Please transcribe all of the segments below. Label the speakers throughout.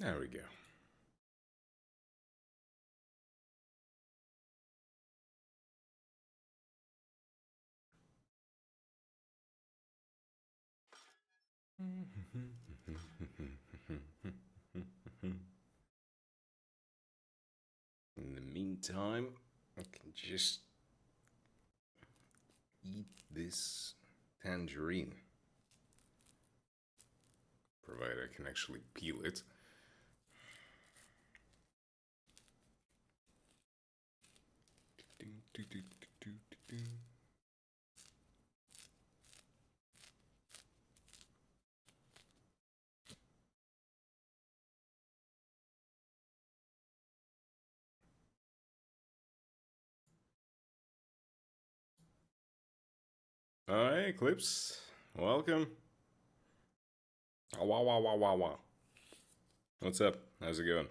Speaker 1: There we go. In the meantime, I can just eat this tangerine. Provided I can actually peel it. Alright, Eclipse. Welcome. Wow, wow, wow, wow, wow. What's up? How's it going?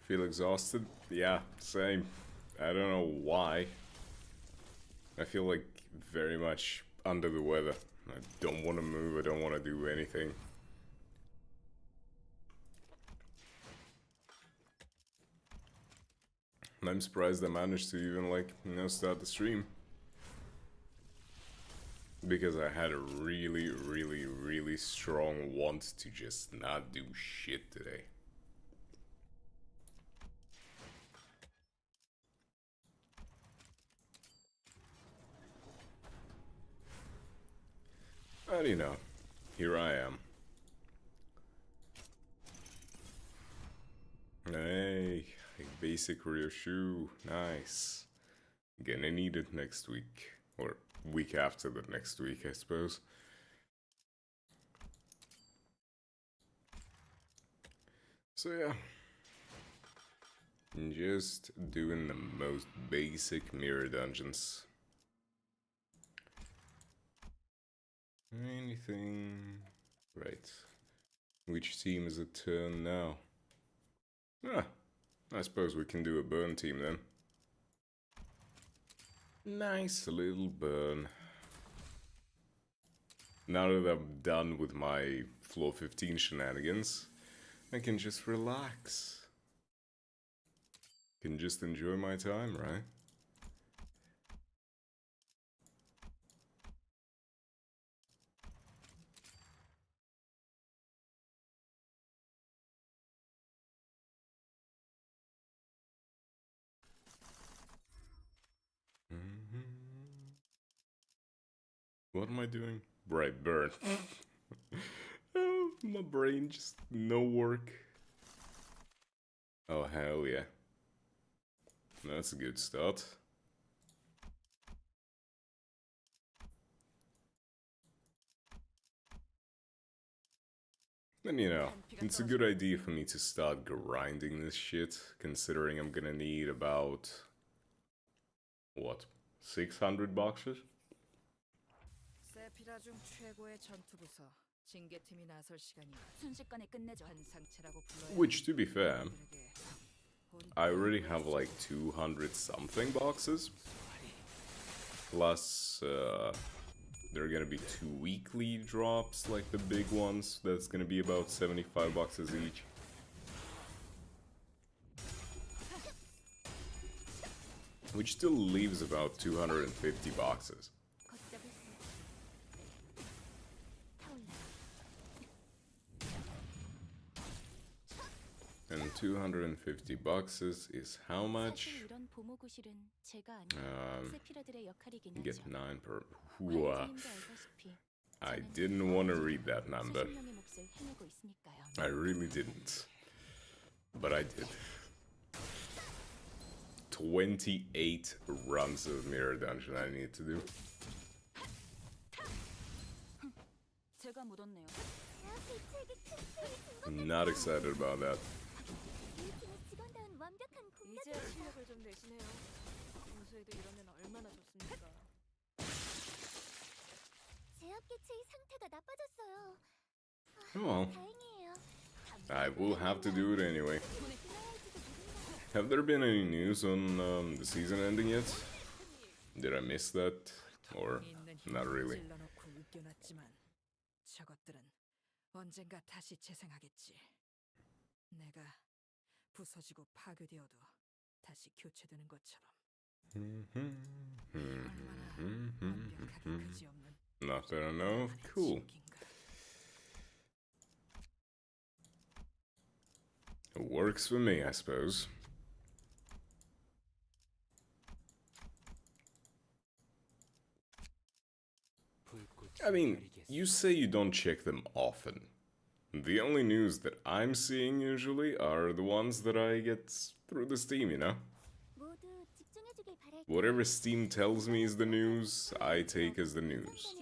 Speaker 1: Feel exhausted? Yeah, same. I don't know why. I feel like very much under the weather. I don't want to move, I don't want to do anything. I'm surprised I managed to even, like, start the stream. Because I had a really, really, really strong want to just not do shit today. But you know, here I am. Hey, basic rear shoe, nice. Gonna need it next week. Or week after the next week, I suppose. So yeah. Just doing the most basic mirror dungeons. Anything... Right. Which team is it turn now? Ah, I suppose we can do a burn team then. Nice little burn. Now that I'm done with my floor 15 shenanigans, I can just relax. Can just enjoy my time, right? What am I doing? Right, burn. Oh, my brain just no work. Oh, hell yeah. That's a good start. And you know, it's a good idea for me to start grinding this shit, considering I'm gonna need about... what? 600 boxes? Which, to be fair, I already have like 200 something boxes. Plus, there are gonna be 2 weekly drops, like the big ones. That's gonna be about 75 boxes each. Which still leaves about 250 boxes. And 250 boxes is how much? Get 9 per... I didn't want to read that number. I really didn't. But I did. 28 runs of Mirror Dungeon I need to do. Not excited about that. Oh well. I will have to do it anyway. Have there been any news on the season ending yet? Did I miss that? Or not really?
Speaker 2: 찔러놓고 으깨놨지만 저것들은 언젠가 다시 재생하겠지. 내가 부서지고 파괴되어도 다시 교체되는 것처럼. 얼마나 완벽하게 그지없는
Speaker 1: Not that I know. Cool. It works for me, I suppose. I mean, you say you don't check them often. The only news that I'm seeing usually are the ones that I get through the Steam, you know? Whatever Steam tells me is the news, I take as the news.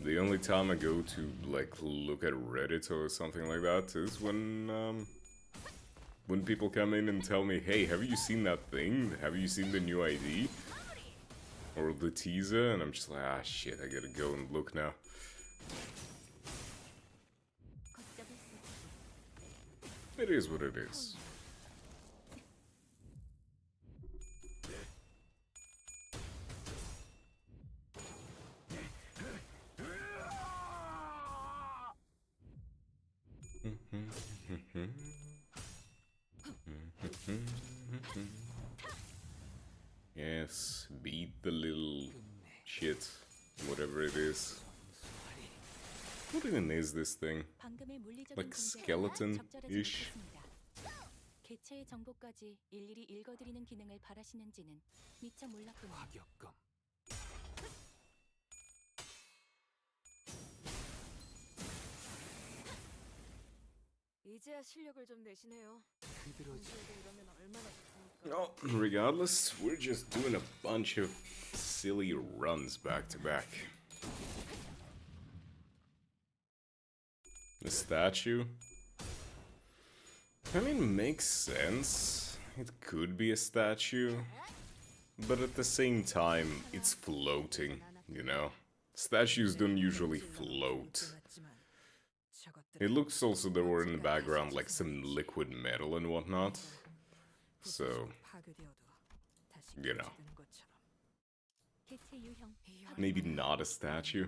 Speaker 1: The only time I go to, like, look at Reddit or something like that is when people come in and tell me, hey, have you seen that thing? Have you seen the new ID? Or the teaser? And I'm just like, ah, shit, I gotta go and look now. It is what it is. Yes, beat the little shit, whatever it is. What even is this thing? Like skeleton-ish?
Speaker 3: 개체의 정보까지 일일이 읽어드리는 기능을 바라시는지는 미처 몰랐군요.
Speaker 2: 이제야 실력을 좀 내시네요. 이러면 얼마나 좋습니까?
Speaker 1: No, regardless, we're just doing a bunch of silly runs back to back. The statue? I mean, makes sense. It could be a statue. But at the same time, it's floating, you know? Statues don't usually float. It looks also that we're in the background like some liquid metal and whatnot. So, you know. Maybe not a statue.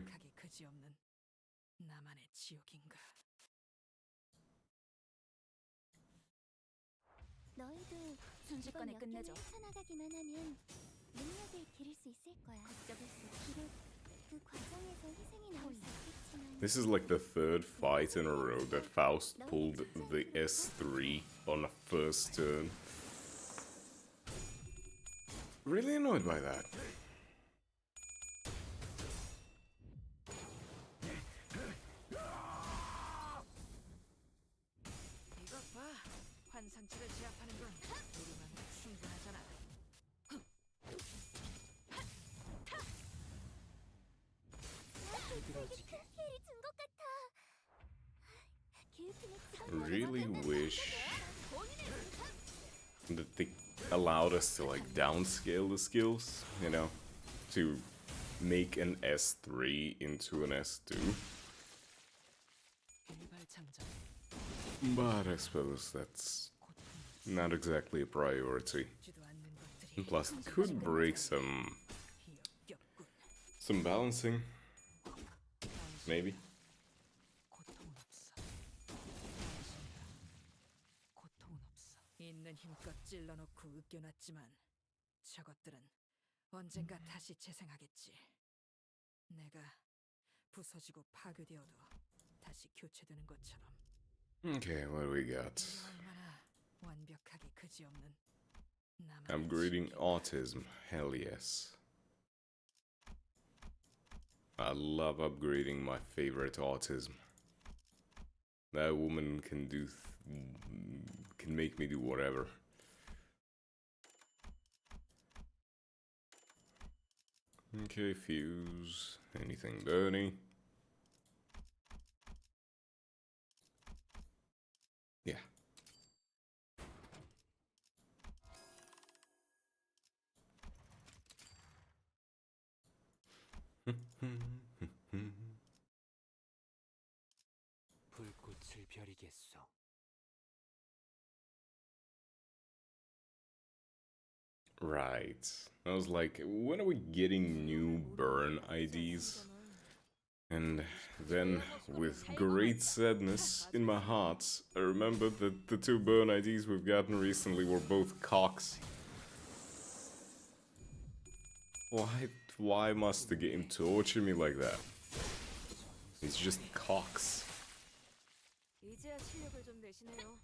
Speaker 3: 너희도 순식간에 끝내죠. 헤쳐나가기만 하면 능력을 기를 수 있을 거야. 비록 그 과정에서 희생이 나올 수 있겠지만.
Speaker 1: This is like the third fight in a row that Faust pulled the S3 on a first turn. Really annoyed by that.
Speaker 2: 환상체를 제압하는 건 우리만 충분하잖아.
Speaker 1: Really wish that they allowed us to like downscale the skills, you know, to make an S3 into an S2. But I suppose that's not exactly a priority. And plus, it could break some balancing, maybe.
Speaker 2: 있는 힘껏 찔러놓고 으깨놨지만 저것들은 언젠가 다시 재생하겠지. 내가 부서지고 파괴되어도 다시 교체되는 것처럼.
Speaker 1: Okay, what do we got?
Speaker 2: 얼마나 완벽하게 그지없는
Speaker 1: Upgrading autism, hell yes. I love upgrading my favorite autism. That woman can can make me do whatever. Okay, fuse. Anything dirty? Yeah.
Speaker 4: 별이겠소.
Speaker 1: Right. I was like, when are we getting new burn IDs? And then, with great sadness in my heart, I remembered that the two burn IDs we've gotten recently were both cocks. Why must the game torture me like that? It's just cocks.
Speaker 2: 이제야 실력을 좀 내시네요.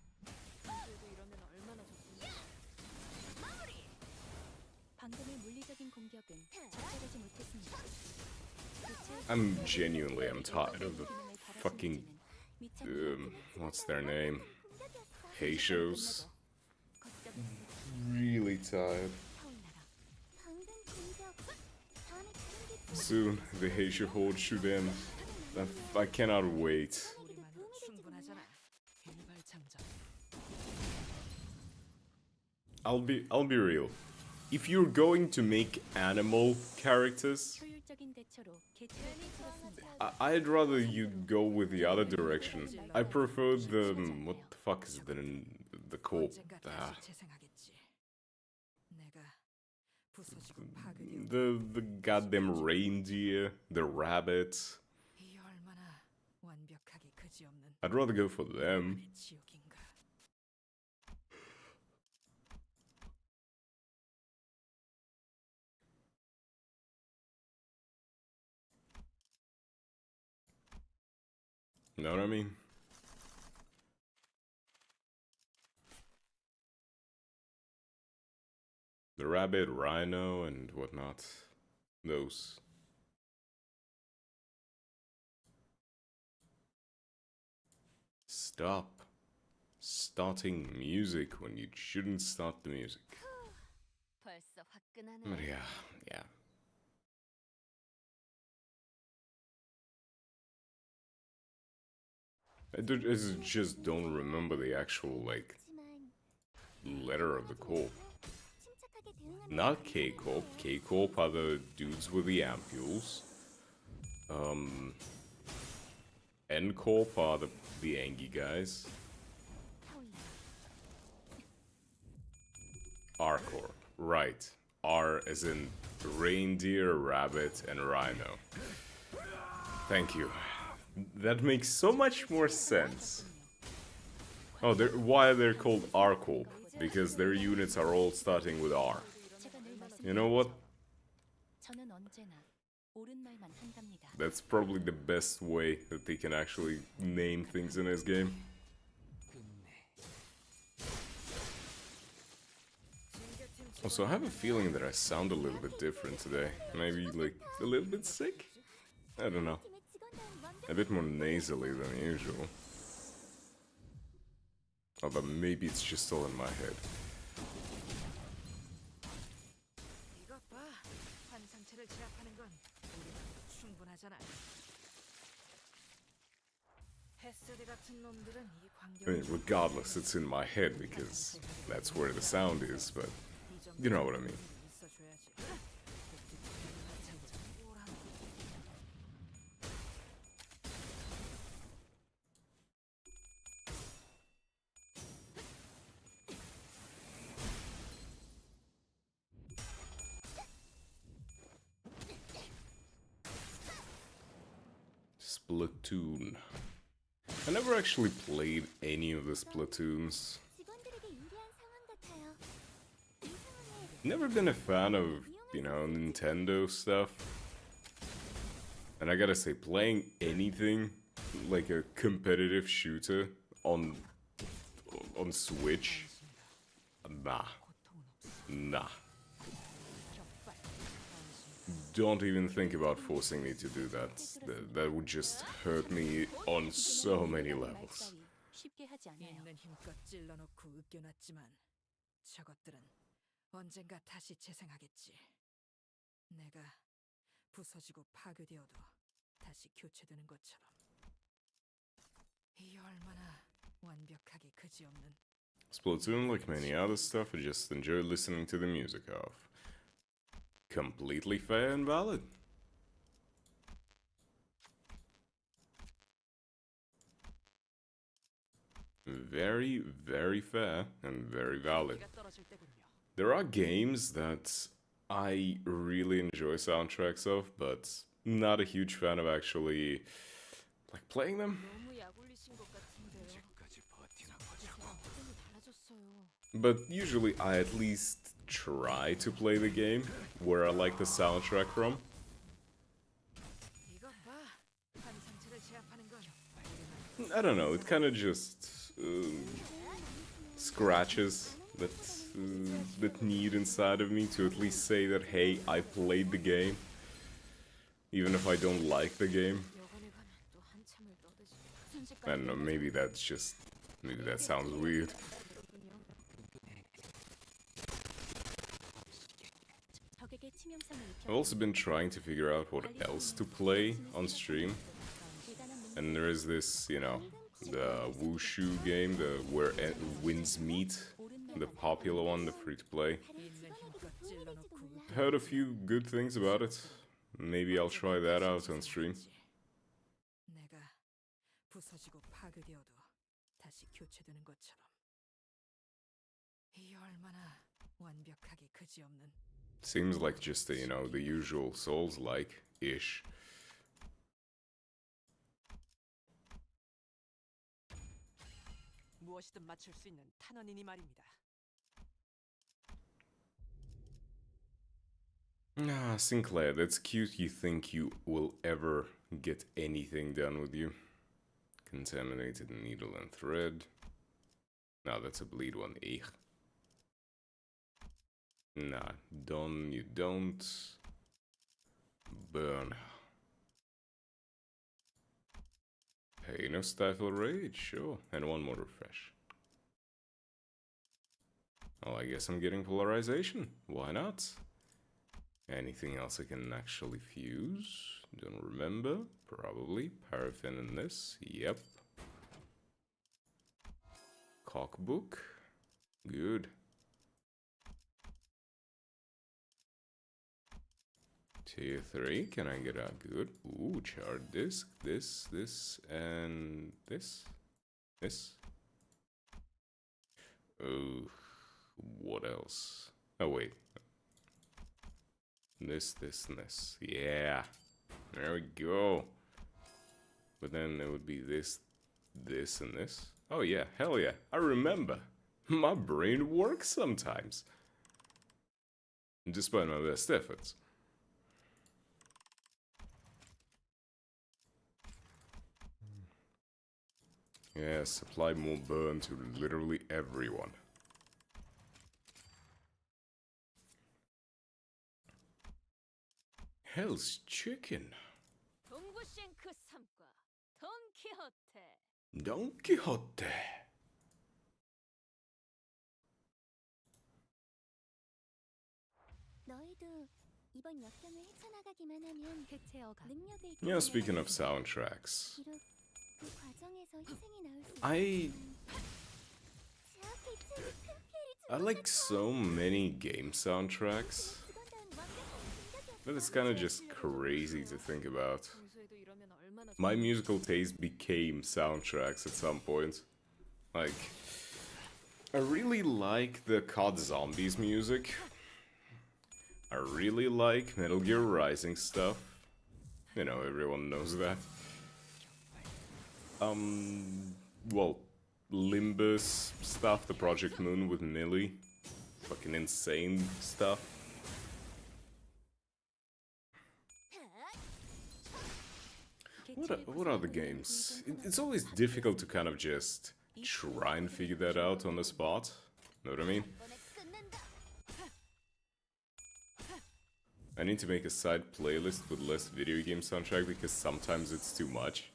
Speaker 2: 평소에도 이러면 얼마나 좋습니까?
Speaker 3: 방금의 물리적인 공격은 적절하지 못했습니다.
Speaker 1: I'm tired of the fucking, what's their name? Heishos. Really tired. Soon, the Heisho horde should end. I cannot wait.
Speaker 2: 우리만은 충분하잖아. 일발장전.
Speaker 1: I'll be real. If you're going to make animal characters,
Speaker 3: 효율적인 대처로 개체를 풀었습니다.
Speaker 1: I'd rather you go with the other direction. I prefer the what the fuck is the corp?
Speaker 2: 언젠가 다시 재생하겠지. 내가 부서지고 파괴되어
Speaker 1: The goddamn reindeer, the rabbit.
Speaker 2: 이 얼마나 완벽하게 그지없는
Speaker 1: I'd rather go for them.
Speaker 2: 나의 지옥인가.
Speaker 1: You know what I mean? The rabbit, rhino, and whatnot. Those. Stop starting music when you shouldn't start the music.
Speaker 3: 벌써 화끈하네.
Speaker 1: But yeah. Just don't remember the actual, like, letter of the corp. Not K-Corp. K-Corp are the dudes with the ampules. N-Corp are the Angie guys. R-Corp. Right. R as in reindeer, rabbit, and rhino. Thank you. That makes so much more sense. Oh, why they're called R-Corp? Because their units are all starting with R. You know what?
Speaker 3: 저는 언제나 옳은 말만 한답니다.
Speaker 1: That's probably the best way that they can actually name things in this game. Also, I have a feeling that I sound a little bit different today. Maybe, like, a little bit sick? I don't know. A bit more nasally than usual. Although maybe it's just all in my head.
Speaker 2: 이것 봐. 한 상체를 제압하는 건 우리만으로 충분하잖아. 햇세대 같은 놈들은 이
Speaker 1: I mean,
Speaker 2: 광경을
Speaker 1: regardless, it's in my head because that's where the sound is, but you know what I mean.
Speaker 2: 있어줘야지.
Speaker 1: Splatoon. I never actually played any of the Splatoons.
Speaker 3: 직원들에게 유리한 상황 같아요. 이 상황에
Speaker 1: Never been a fan of, you know, Nintendo stuff. And I gotta say, playing anything like a competitive shooter on Switch, nah. Don't even think about forcing me to do that. That would just hurt me on so many levels.
Speaker 3: 쉽게 하지 않아요.
Speaker 2: 있는 힘껏 찔러놓고 으깨놨지만 저것들은 언젠가 다시 재생하겠지. 내가 부서지고 파괴되어도 다시 교체되는 것처럼. 이 얼마나 완벽하게 그지없는
Speaker 1: Splatoon, like many other stuff, I just enjoy listening to the music of. Completely fair and valid. very, very fair and very valid.
Speaker 2: 기가 떨어질 때군요.
Speaker 1: There are games that I really enjoy soundtracks of, but not a huge fan of actually like playing them.
Speaker 2: 너무 약올리신 것 같은데요. 너무 달라졌어요.
Speaker 1: But usually I at least try to play the game where I like the soundtrack from.
Speaker 2: 이것 봐. 한 상체를 제압하는 건
Speaker 1: I don't know, it kind of just scratches that need inside of me to at least say that, hey, I played the game, even if I don't like the game.
Speaker 2: 여관에 가면 또 한참을 떠드시.
Speaker 1: I don't know, maybe that sounds weird.
Speaker 3: 적에게 치명성을
Speaker 1: I've also been trying to figure out what else to play on stream, and there is this, you know, the wushu game, the where winds meet, the popular one, the free-to-play. Heard a few good things about it. Maybe I'll try that out on stream.
Speaker 2: 내가 부서지고 파괴되어도 다시 교체되는 것처럼. 이 얼마나 완벽하게 그지없는.
Speaker 1: Seems like just a, you know, the usual Souls-like-ish.
Speaker 2: 무엇이든 맞출 수 있는 탄원이니 말입니다.
Speaker 1: Ah, Sinclair, that's cute. You think you will ever get anything done with you. Contaminated needle and thread. No, that's a bleed one. Eich. Nah, you don't. Burn. Hey, no stifle rage, sure. And one more refresh. Oh, I guess I'm getting polarization. Why not? Anything else I can actually fuse? Don't remember. Probably. Paraffin in this. Yep. Cockbook. Good. Tier 3. Can I get a good? Ooh, chart disc. This, and this. This. Oh, what else? Oh, wait. This, and this. Yeah. There we go. But then it would be this, and this. Oh yeah, hell yeah. I remember. My brain works sometimes. Despite my best efforts. Yeah, supply more burn to literally everyone. Hell's chicken.
Speaker 2: 동구싱크 3과 돈키호테.
Speaker 1: Don Quixote.
Speaker 3: 너희도 이번 역경을 헤쳐나가기만 하면
Speaker 2: 해체어가.
Speaker 3: 능력을
Speaker 1: Yeah, speaking of
Speaker 3: 기르게
Speaker 1: soundtracks,
Speaker 3: 비록 그 과정에서 희생이 나올 수
Speaker 1: I
Speaker 3: 제 앞에 있자니 큰 피해를
Speaker 1: I like so many game soundtracks,
Speaker 3: 죽었다는 완벽한
Speaker 1: but it's kind of just crazy to think about.
Speaker 2: 평소에도 이러면 얼마나
Speaker 1: My musical taste became soundtracks at some point. Like, I really like the COD Zombies music. I really like Metal Gear Rising stuff. You know, everyone knows that. Well, Limbus stuff, the Project Moon with Millie. Fucking insane stuff. What are the games? It's always difficult to kind of just try and figure that out on the spot. Know what I mean? I need to make a side playlist with less video game soundtrack because sometimes it's too much.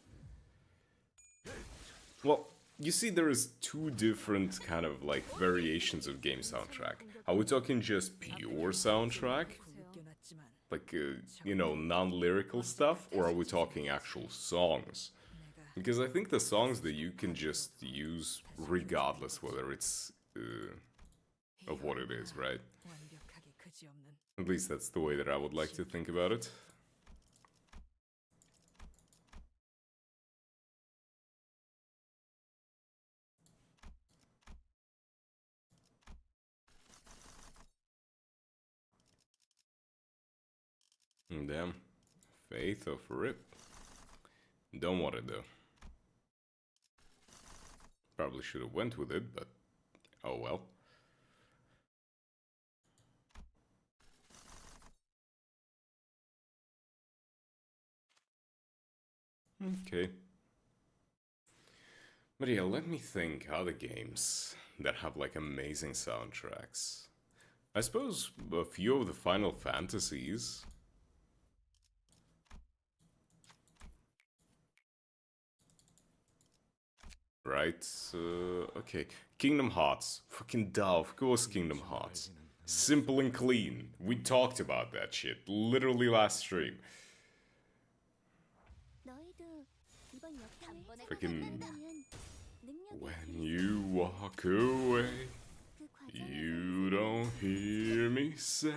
Speaker 1: Well, you see, there is two different kind of like variations of game soundtrack. Are we talking just pure soundtrack? Like, you know, non-lyrical stuff? Or are we talking actual songs? Because I think the songs that you can just use regardless whether it's of what it is, right?
Speaker 2: 완벽하게 그지없는.
Speaker 1: At least that's the way that I would like to think about it. Damn. Faith of Rip. Don't want it though. Probably should have went with it, but oh well. Okay. But yeah, let me think other games that have like amazing soundtracks. I suppose a few of the Final Fantasies. Right, okay. Kingdom Hearts. Fucking duh, of course Kingdom Hearts. Simple and clean. We talked about that shit literally last stream.
Speaker 3: 너희도 이번 역경을
Speaker 1: Freaking
Speaker 3: 헤쳐나간다면 능력이
Speaker 1: when you walk away,
Speaker 3: 그 과정에서
Speaker 1: you don't hear me say.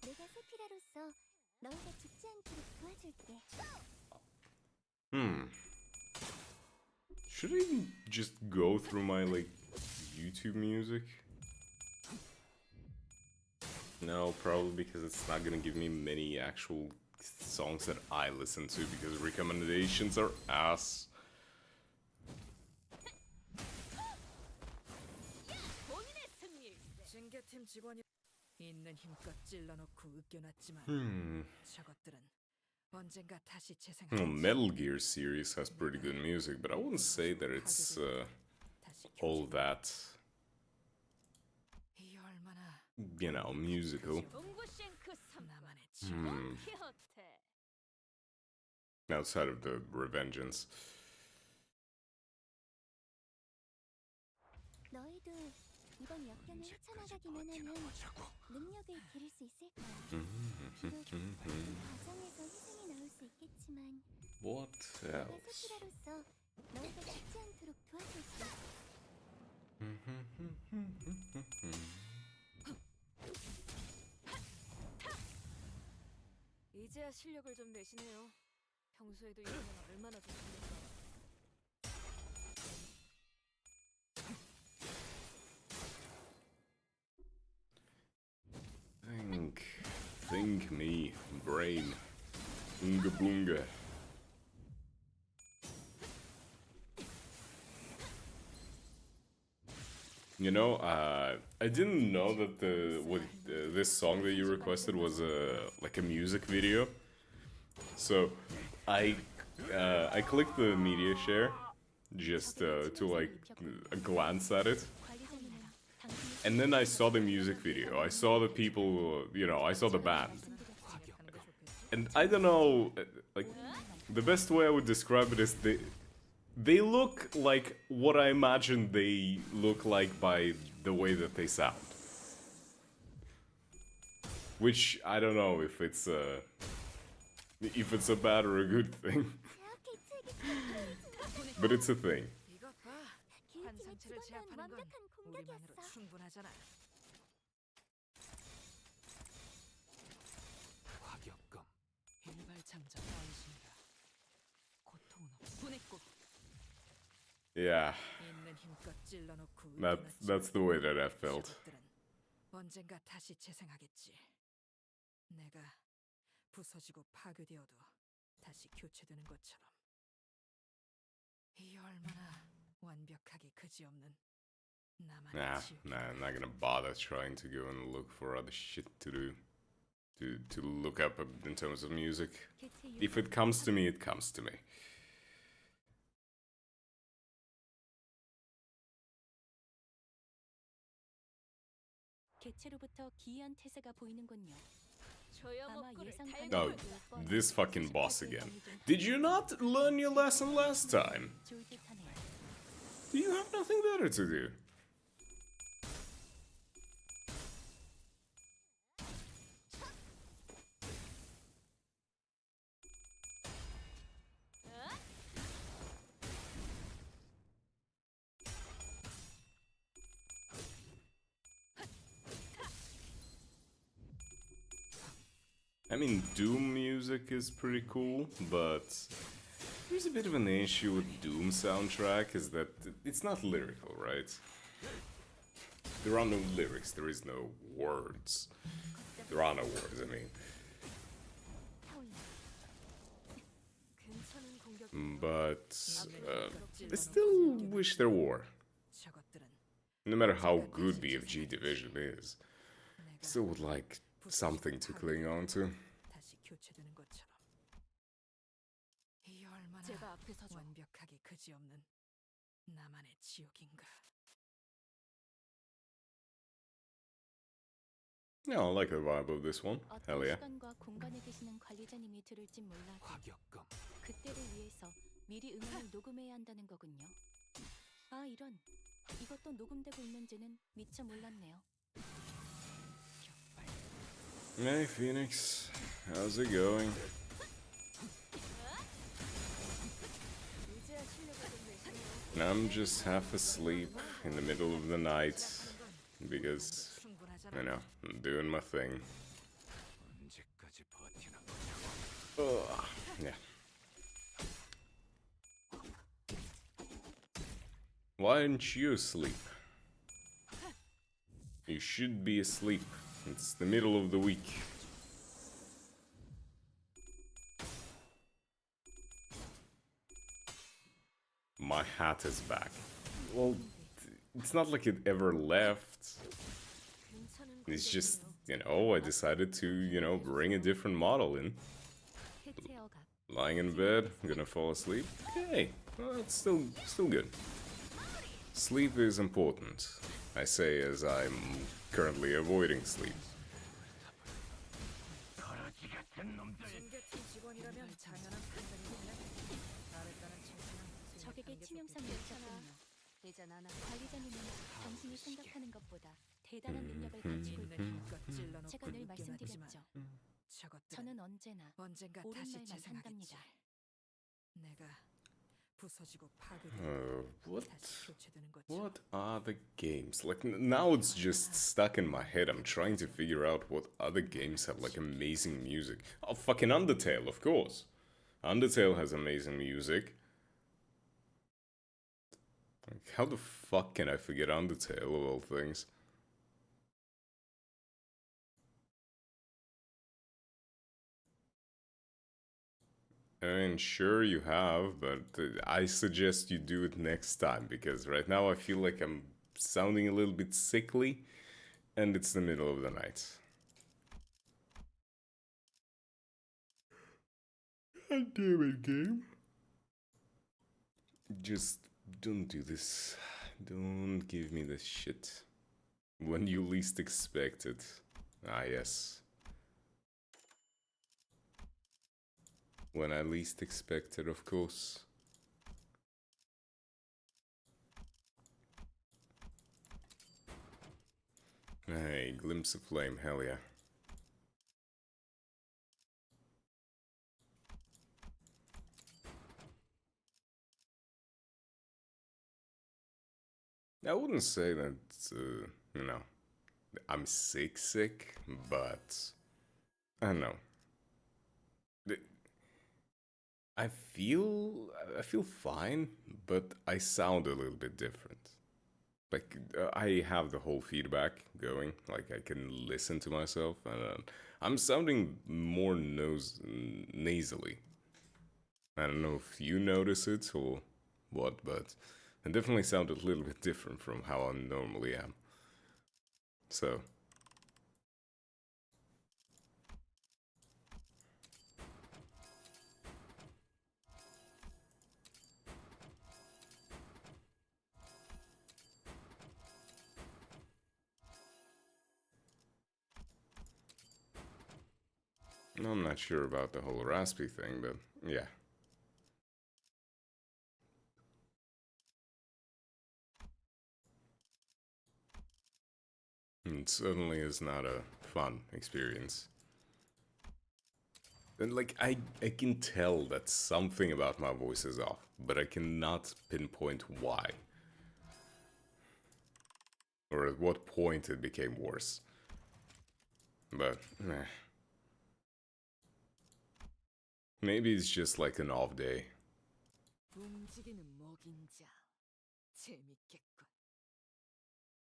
Speaker 3: 내가 세피라로서 너희가 죽지 않도록 도와줄게.
Speaker 1: Should I just go through my like YouTube music? No, probably because it's not gonna give me many actual songs that I listen to because recommendations are ass.
Speaker 2: 본인의 승리. 징계팀 직원이 있는 힘껏 찔러놓고 으깨놨지만 저것들은 언젠가 다시 재생할
Speaker 1: Well, Metal Gear series has pretty good music, but I wouldn't say that it's all that,
Speaker 2: 이 얼마나
Speaker 1: you know, musical.
Speaker 2: 동구싱크 나만의 직원 키호테.
Speaker 1: Outside of the Revengeance.
Speaker 3: 너희도 이번 역경을 헤쳐나가기만 하면 능력을 기를 수 있을 거야. 비록 그 과정에서 희생이 나올 수 있겠지만
Speaker 1: What
Speaker 3: 내가
Speaker 1: else?
Speaker 3: 세피라로서 너희가 죽지 않도록 도와줄게.
Speaker 2: 이제야 실력을 좀 내시네요. 평소에도 이러면 얼마나 좋습니까?
Speaker 1: Think me, brain, unga boonga. You know, I didn't know that this song that you requested was like a music video. So I clicked the media share just to like glance at it. And then I saw the music video. I saw the people, you know, I saw the band. And I don't know, like, the best way I would describe it is they look like what I imagine they look like by the way that they sound. Which, I don't know if it's a bad or a good thing. But it's a thing.
Speaker 2: 이것 봐. 환상체를 제압하는 건 우리만으로 충분하잖아.
Speaker 4: 화격검.
Speaker 2: 일발장전 원신이다. 고통은 없고
Speaker 1: Yeah,
Speaker 2: 있는 힘껏 찔러놓고
Speaker 1: that's the way that I felt.
Speaker 2: 저것들은 언젠가 다시 재생하겠지. 내가 부서지고 파괴되어도 다시 교체되는 것처럼. 이 얼마나 완벽하게 그지없는 나만의
Speaker 1: Nah,
Speaker 2: 지옥.
Speaker 1: I'm not gonna bother trying to go and look for other shit to do. To look up in terms of music. If it comes to me, it comes to me.
Speaker 3: 개체로부터 기이한 태세가 보이는군요.
Speaker 2: 소용없고를
Speaker 1: Oh, this fucking boss again. Did you not learn your lesson last time?
Speaker 3: 좋을 듯하네요.
Speaker 1: You have nothing better to do. I mean, Doom music is pretty cool, but there's a bit of an issue with Doom soundtrack is that it's not lyrical, right? There are no lyrics, there is no words. There are no words, I mean. But I still wish there were. No matter how good BFG Division is, still would like something to cling on to.
Speaker 2: 다시 교체되는 것처럼. 이 얼마나 제가 앞에 서죠. 완벽하게 그지없는 나만의 지옥인가.
Speaker 1: Yeah, I like the vibe of this one. Hell
Speaker 3: 어떤
Speaker 1: yeah.
Speaker 3: 시간과 공간에 계시는 관리자님이 들을진 몰라도
Speaker 4: 과격감.
Speaker 3: 그때를 위해서 미리 음원을 녹음해야 한다는 거군요. 아 이런, 이것도 녹음되고 있는지는 미처 몰랐네요.
Speaker 1: Hey Phoenix, how's it going?
Speaker 2: 이제야 실력을 좀 내시네요.
Speaker 1: I'm just half asleep in the middle of the night because, you know, I'm doing my thing.
Speaker 4: 언제까지 버티나
Speaker 1: Ugh. Yeah. Why aren't you asleep? You should be asleep. It's the middle of the week. My hat is back. Well, it's not like it ever left.
Speaker 2: 괜찮은
Speaker 1: It's just,
Speaker 2: 감정이에요.
Speaker 1: I decided to, bring a different model in.
Speaker 3: 해체어가
Speaker 1: Lying in bed, gonna fall asleep. Okay, well, it's still good. Sleep is important, I say as I'm currently avoiding sleep.
Speaker 2: 징계팀 직원이라면 당연한 판단이군요. 잘했다는 칭찬은
Speaker 3: 적에게 치명상 요청군요. 되잖아. 관리자님은 당신이 생각하는 것보다 대단한 능력을 가지고 있군요. 제가 늘 말씀드렸죠. 저는 언제나
Speaker 2: 언젠가
Speaker 3: 옳은
Speaker 2: 다시
Speaker 3: 말만
Speaker 2: 재생하겠지.
Speaker 3: 한답니다.
Speaker 2: 내가 부서지고 파괴되고
Speaker 1: What?
Speaker 2: 다시 교체되는 것처럼.
Speaker 1: What are the games? Like, now it's just stuck in my head. I'm trying to figure out what other games have, like, amazing music. Oh, fucking Undertale, of course. Undertale has amazing music. Like, how the fuck can I forget Undertale, of all things? I mean, sure you have, but I suggest you do it next time, because right now I feel like I'm sounding a little bit sickly, and it's the middle of the night. God damn it, game. Just don't do this. Don't give me this shit. When you least expect it. Ah, yes. When I least expect it, of course. Hey, glimpse of flame, hell yeah. I wouldn't say that, I'm sick, but I don't know. I feel fine, but I sound a little bit different. Like, I have the whole feedback going, like I can listen to myself, and I'm sounding more nasally. I don't know if you notice it or what, but I definitely sound a little bit different from how I normally am. So, I'm not sure about the whole raspy thing, but yeah. It certainly is not a fun experience. And like, I can tell that something about my voice is off, but I cannot pinpoint why. Or at what point it became worse. But, maybe it's just like an off day.
Speaker 2: 움직이는 먹인 자. 재밌겠군.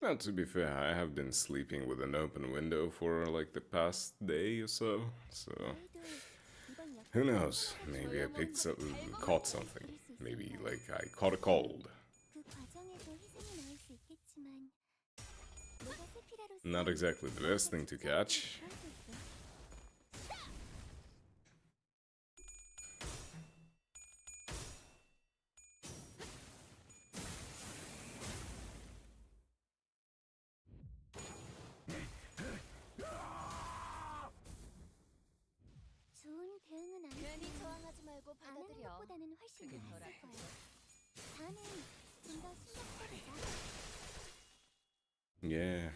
Speaker 1: Now, to be fair, I have been sleeping with an open window for like the past day or so, so
Speaker 3: 저희도 이번
Speaker 1: Who knows? Maybe I caught something. Maybe like I caught a cold.
Speaker 3: 그 과정에도 희생이 나올 수 있겠지만 내가 세피라로서
Speaker 1: Not exactly the best thing to catch.
Speaker 3: 그럴 수 있어. 좋은 대응은 아니지만
Speaker 5: 괜히 저항하지 말고
Speaker 3: 안 하는
Speaker 5: 받아들여.
Speaker 3: 것보다는 훨씬
Speaker 5: 그게
Speaker 3: 나았을
Speaker 5: 덜
Speaker 3: 거야. 다음엔 좀 더 신경 써보자.
Speaker 1: Yeah.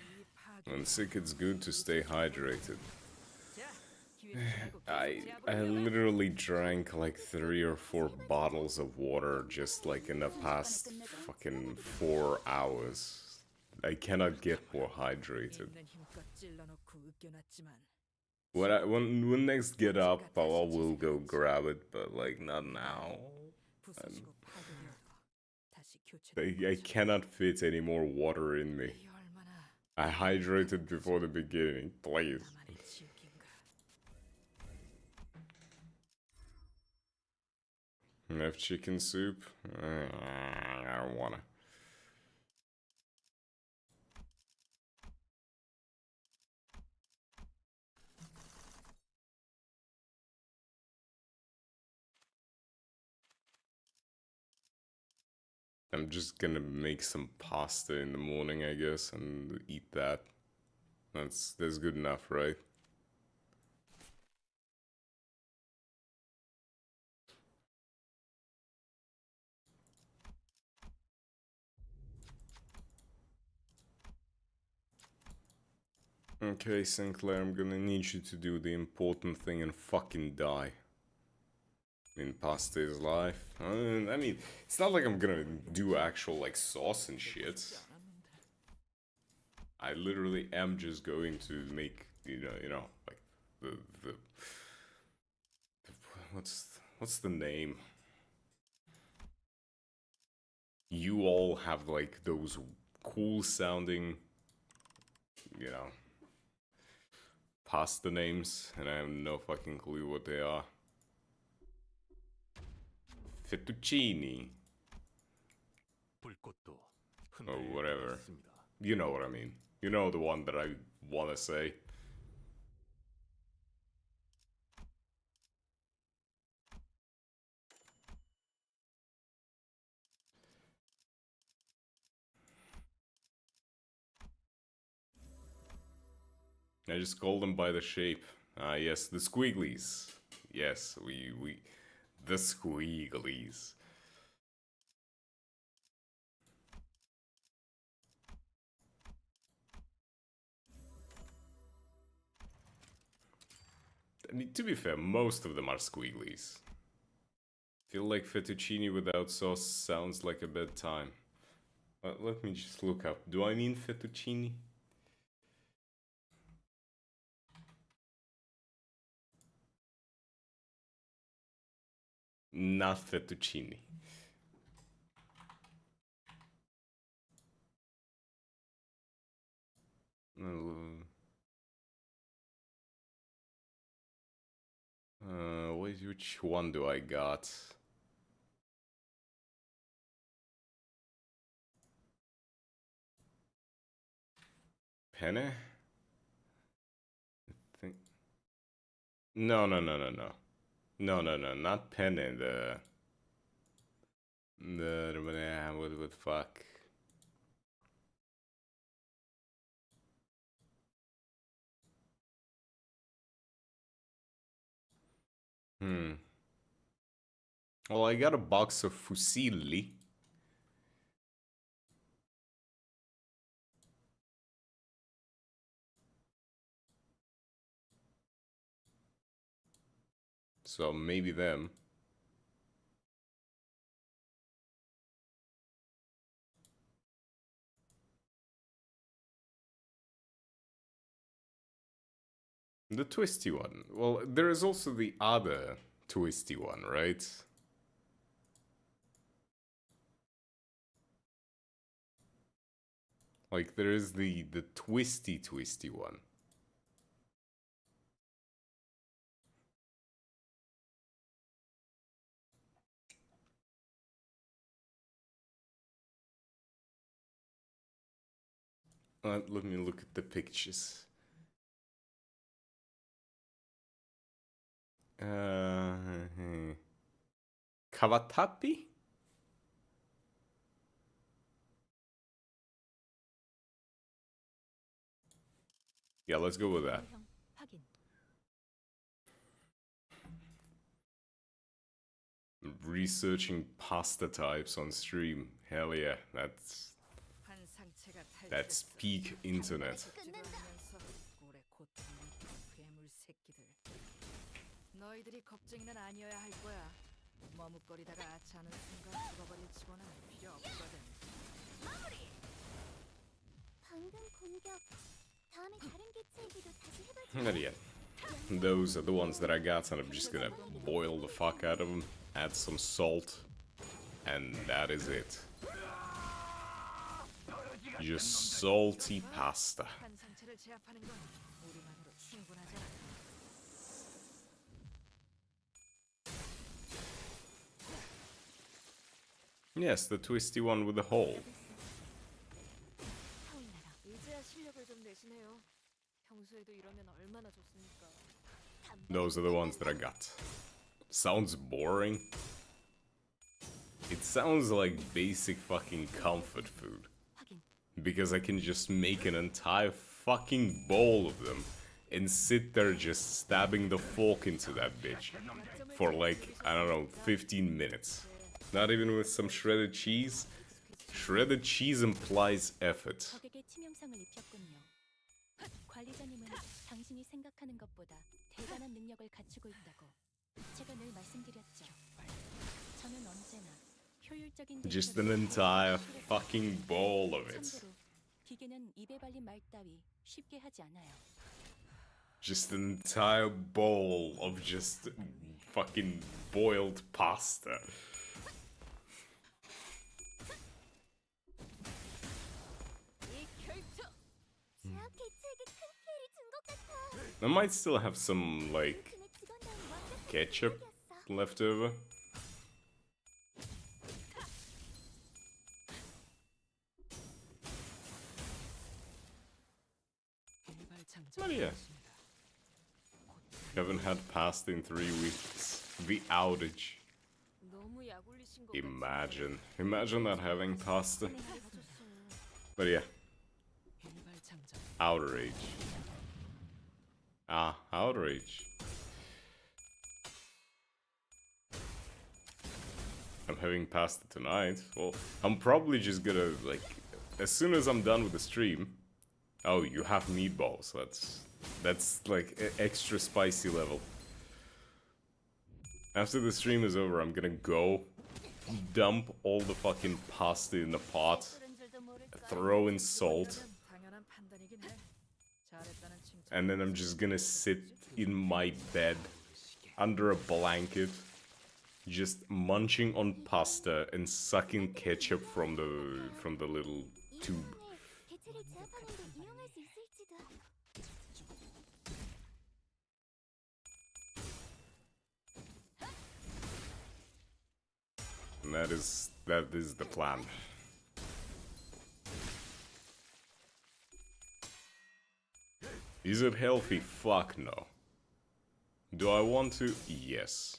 Speaker 1: When sick, it's good to stay hydrated. I literally drank like 3 or 4 bottles of water just like in the past fucking 4 hours. I cannot get more hydrated.
Speaker 2: 있는 힘껏 찔러놓고 으깨놨지만
Speaker 1: When next get up, I will go grab it, but like not now.
Speaker 2: 부서지고 파괴되어도 다시 교체.
Speaker 1: I cannot fit any more water in me.
Speaker 2: 이 얼마나
Speaker 1: I hydrated before the beginning, please.
Speaker 2: 나만의 지옥인가.
Speaker 1: Have chicken soup? I don't wanna. I'm just gonna make some pasta in the morning, I guess, and eat that. That's good enough, right? Okay, Sinclair, I'm gonna need you to do the important thing and fucking die. In pasta is life. I mean, it's not like I'm gonna do actual like sauce and shit. I literally am just going to make you know like the what's the name? You all have like those cool sounding, you know, pasta names, and I have no fucking clue what they are. Fettuccine.
Speaker 4: 불꽃도
Speaker 1: Or whatever.
Speaker 4: 있습니다.
Speaker 1: You know what I mean. You know the one that I wanna say. I just call them by the shape. Ah, yes, the squigglies. Yes, the squigglies. I mean, to be fair, most of them are squigglies. Feel like fettuccine without sauce sounds like a bad time. Let me just look up. Do I mean fettuccine? Not fettuccine. Which one do I got? Penne? I think. No, no, no, no, no. No, no, no, not penne. What the fuck? Well, I got a box of fusilli. So maybe them. The twisty one. Well, there is also the other twisty one, right? Like there is the twisty one. Let me look at the pictures. Kawatapi? Yeah, let's go with that.
Speaker 3: 형 확인.
Speaker 1: Researching pasta types on stream. Hell yeah, that's peak internet.
Speaker 2: 너희들이 겁쟁이는 아니어야 할 거야. 머뭇거리다가 아치 않은 순간 죽어버릴 치고는 필요 없거든.
Speaker 3: 방금 공격. 다음에 다른 개체에게도 다시 해보자.
Speaker 1: Not yet. Those are the ones that I got, and I'm just gonna boil the fuck out of them, add some salt, and that is it. Just salty pasta.
Speaker 2: 한 상체를 제압하는 건 우리만으로 충분하잖아.
Speaker 1: Yes, the twisty one with the hole.
Speaker 3: 타올라라.
Speaker 2: 이제야 실력을 좀 내시네요. 평소에도 이러면 얼마나 좋습니까?
Speaker 1: Those are the ones that I got. Sounds boring. It sounds like basic fucking comfort food.
Speaker 3: 확인.
Speaker 1: Because I can just make an entire fucking bowl of them and sit there just stabbing the fork into that bitch for like, I don't know, 15 minutes. Not even with some shredded cheese. Shredded cheese implies effort.
Speaker 3: 적에게 치명상을 입혔군요. 관리자님은 당신이 생각하는 것보다 대단한 능력을 갖추고 있다고 제가 늘 말씀드렸죠. 저는 언제나 효율적인
Speaker 1: Just an entire fucking bowl of it.
Speaker 3: 참고로 기계는 입에 발린 말 따위 쉽게 하지 않아요.
Speaker 1: Just an entire bowl of just fucking boiled pasta.
Speaker 3: 제약 개체에게 큰 피해를 준 것 같아.
Speaker 1: I might still have some, like,
Speaker 3: 그의 직원들은 완벽한
Speaker 1: ketchup
Speaker 3: 능력이었어.
Speaker 1: left over. But yeah. Haven't had pasta in 3 weeks. The outage.
Speaker 2: 너무 약올리신 거
Speaker 1: Imagine not having pasta. But yeah. Outrage. Outrage. I'm having pasta tonight. Well, I'm probably just gonna, like, as soon as I'm done with the stream. Oh, you have meatballs. That's like extra spicy level. After the stream is over, I'm gonna go dump all the fucking pasta in the pot, throw in salt,
Speaker 2: 당연한 판단이긴 해. 잘했다는 칭찬.
Speaker 1: and then I'm just gonna sit in my bed under a blanket, just munching on pasta and sucking ketchup from the little tube.
Speaker 3: 개체를 제압하는 데 이용할 수 있을지도.
Speaker 1: And that is the plan. Is it healthy? Fuck no. Do I want to? Yes.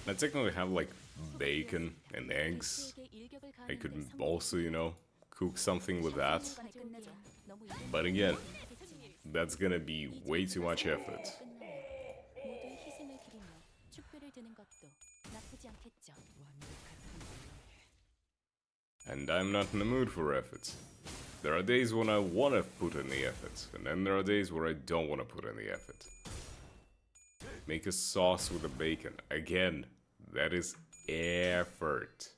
Speaker 1: I technically have like bacon and eggs.
Speaker 3: 개체에게 일격을
Speaker 1: I
Speaker 3: 가하는
Speaker 1: could
Speaker 3: 데
Speaker 1: also, you know, cook something with that.
Speaker 3: 성공에 끝내죠. 너무 이른
Speaker 1: But again,
Speaker 3: 하겠지만
Speaker 1: that's gonna be way too much effort.
Speaker 3: 끝나면 모두의 희생을 기리며 축배를 드는 것도 나쁘지 않겠죠.
Speaker 1: And I'm not in the mood for effort. There are days when I wanna put in the effort, and then there are days where I don't wanna put in the effort. Make a sauce with the bacon. Again, that is effort.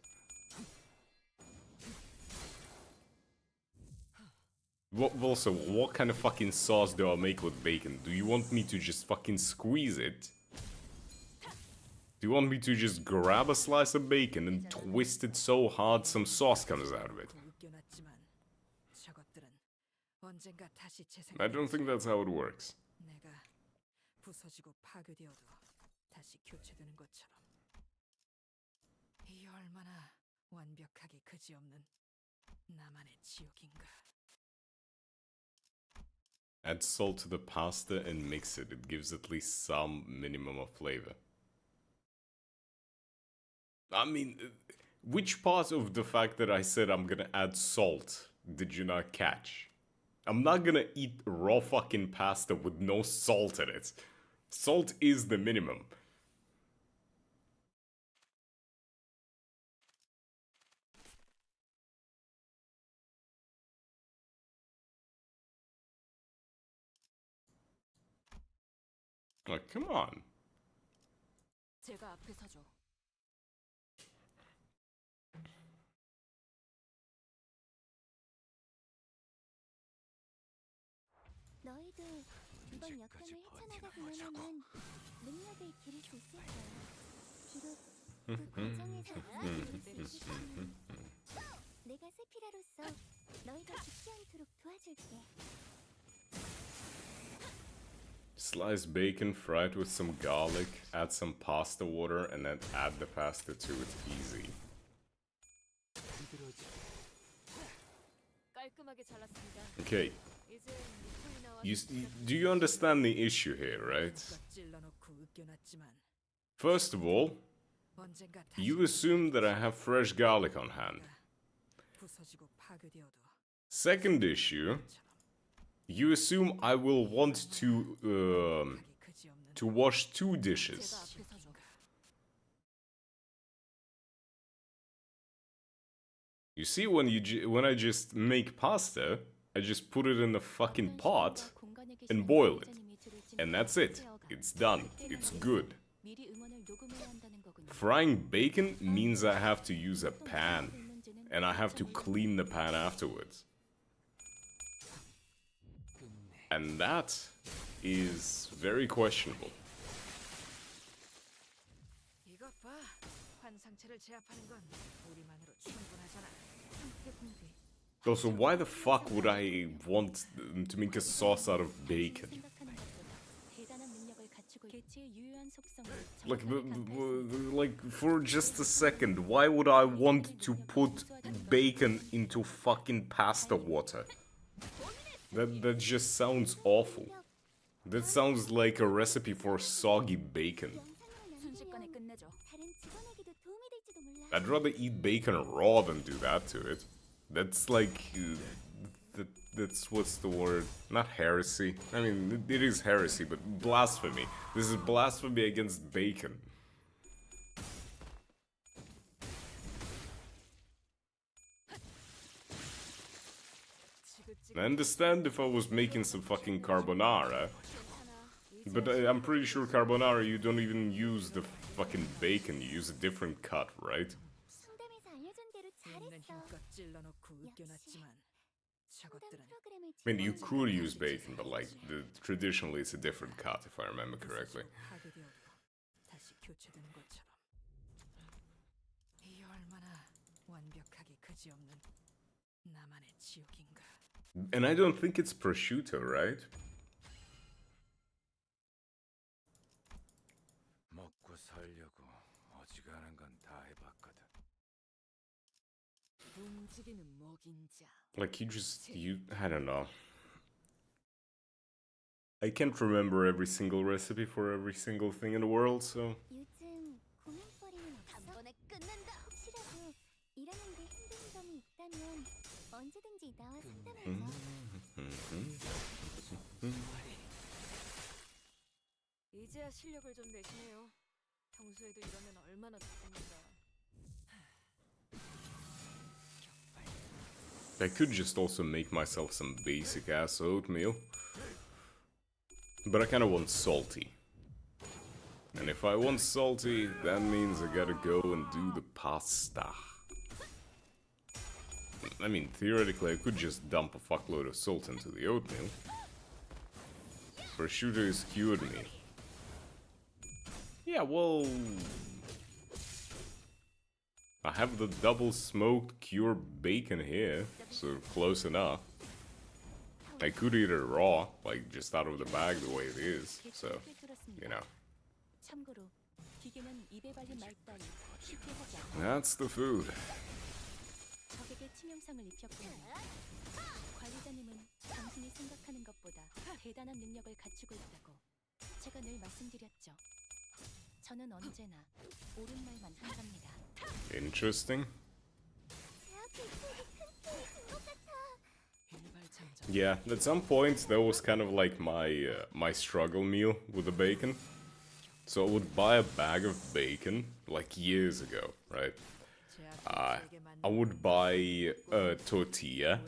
Speaker 1: Also, what kind of fucking sauce do I make with bacon? Do you want me to just fucking squeeze it? Do you want me to just grab a slice of bacon and twist it so hard some sauce comes out of it?
Speaker 2: 웃겨놨지만 저것들은 언젠가 다시 재생.
Speaker 1: I don't think that's how it works.
Speaker 2: 내가 부서지고 파괴되어도 다시 교체되는 것처럼. 이 얼마나 완벽하게 그지없는 나만의 지옥인가?
Speaker 1: Add salt to the pasta and mix it. It gives at least some minimum of flavor. I mean, which part of the fact that I said I'm gonna add salt did you not catch? I'm not gonna eat raw fucking pasta with no salt in it. Salt is the minimum. Like, come on.
Speaker 3: 제가 앞에 서죠. 너희도 이번 역경을 헤쳐나가기만하면 능력을 기를 수 있을 거야. 비록 그 과정에서 있을 수 있지만 내가 세피라로서 너희가 죽지 않도록 도와줄게.
Speaker 1: Slice bacon, fry it with some garlic, add some pasta water, and then add the pasta to it. Easy.
Speaker 3: 깔끔하게 잘랐습니다.
Speaker 1: Okay,
Speaker 3: 이제 물이 나와.
Speaker 1: do you understand the issue here, right?
Speaker 2: 찔러놓고 으깨놨지만
Speaker 1: First of all,
Speaker 2: 언젠가 다시
Speaker 1: you assume that I have fresh garlic on hand.
Speaker 2: 부서지고 파괴되어도
Speaker 1: Second issue, you assume I will want to wash two dishes.
Speaker 3: 제가 앞에 서죠.
Speaker 1: You see, when I just make pasta, I just put it in a fucking pot and boil it. And that's it. It's done. It's good.
Speaker 3: 미리 응원을 녹음해야 한다는 거군요.
Speaker 1: Frying bacon means I have to use a pan. And I have to clean the pan afterwards. And that is very questionable.
Speaker 2: 이것 봐. 환상체를 제압하는 건 우리만으로 충분하잖아. 함께 공개.
Speaker 1: Also, why the fuck would I want to make a sauce out of bacon?
Speaker 3: 생각하는 것보다 대단한 능력을 갖추고 개체의 유효한 속성을
Speaker 1: Like, for just a second, why would I want to put bacon into fucking pasta water? That just sounds awful. That sounds like a recipe for soggy bacon.
Speaker 3: 순식간에 끝내죠. 다른 직원에게도 도움이 될지도 몰라.
Speaker 1: I'd rather eat bacon raw than do that to it. That's like... that's what's the word? Not heresy. I mean, it is heresy, but blasphemy. This is blasphemy against bacon. I understand if I was making some fucking carbonara, but I'm pretty sure carbonara you don't even use the fucking bacon, you use a different cut, right?
Speaker 3: 상담에서 알려준 대로
Speaker 2: 있는
Speaker 3: 잘했어.
Speaker 2: 힘껏 찔러놓고 으깨놨지만 저것들은
Speaker 3: 상담 프로그램을
Speaker 1: I mean, you could use bacon, but like, traditionally it's a different cut, if I remember correctly.
Speaker 2: 파괴되어도 다시 교체되는 것처럼. 이 얼마나 완벽하게 그지없는 나만의 지옥인가.
Speaker 1: And I don't think it's prosciutto, right?
Speaker 4: 먹고 살려고 어지간한 건 다 해봤거든.
Speaker 3: 움직이는 먹인자.
Speaker 1: Like, I don't know. I can't remember every single recipe for every single thing in the world, so...
Speaker 3: 요즘 고민거리는 없어? 한 번에 끝낸다. 혹시라도 일하는데 힘든 점이 있다면 언제든지 나와 상담하자.
Speaker 2: 이제야 실력을 좀 내시네요. 평소에도 이러면 얼마나 좋습니까?
Speaker 1: I could just also make myself some basic ass oatmeal. But I kinda want salty. And if I want salty, that means I gotta go and do the pasta. I mean, theoretically I could just dump a fuckload of salt into the oatmeal. Prosciutto is cured meat. Yeah, well... I have the double smoked cured bacon here, so close enough. I could eat it raw, like just out of the bag the way it is, so, you know.
Speaker 3: 참고로 기계는 입에 발린 말 따위 쉽게 하지 않아.
Speaker 1: That's the food.
Speaker 3: 치명상을 입혔군요. 관리자님은 당신이 생각하는 것보다 대단한 능력을 갖추고 있다고 제가 늘 말씀드렸죠. 저는 언제나 옳은 말만 한답니다.
Speaker 1: Interesting. Yeah, at some point that was kind of like my struggle meal with the bacon. So I would buy a bag of bacon like years ago, right? I would buy a tortilla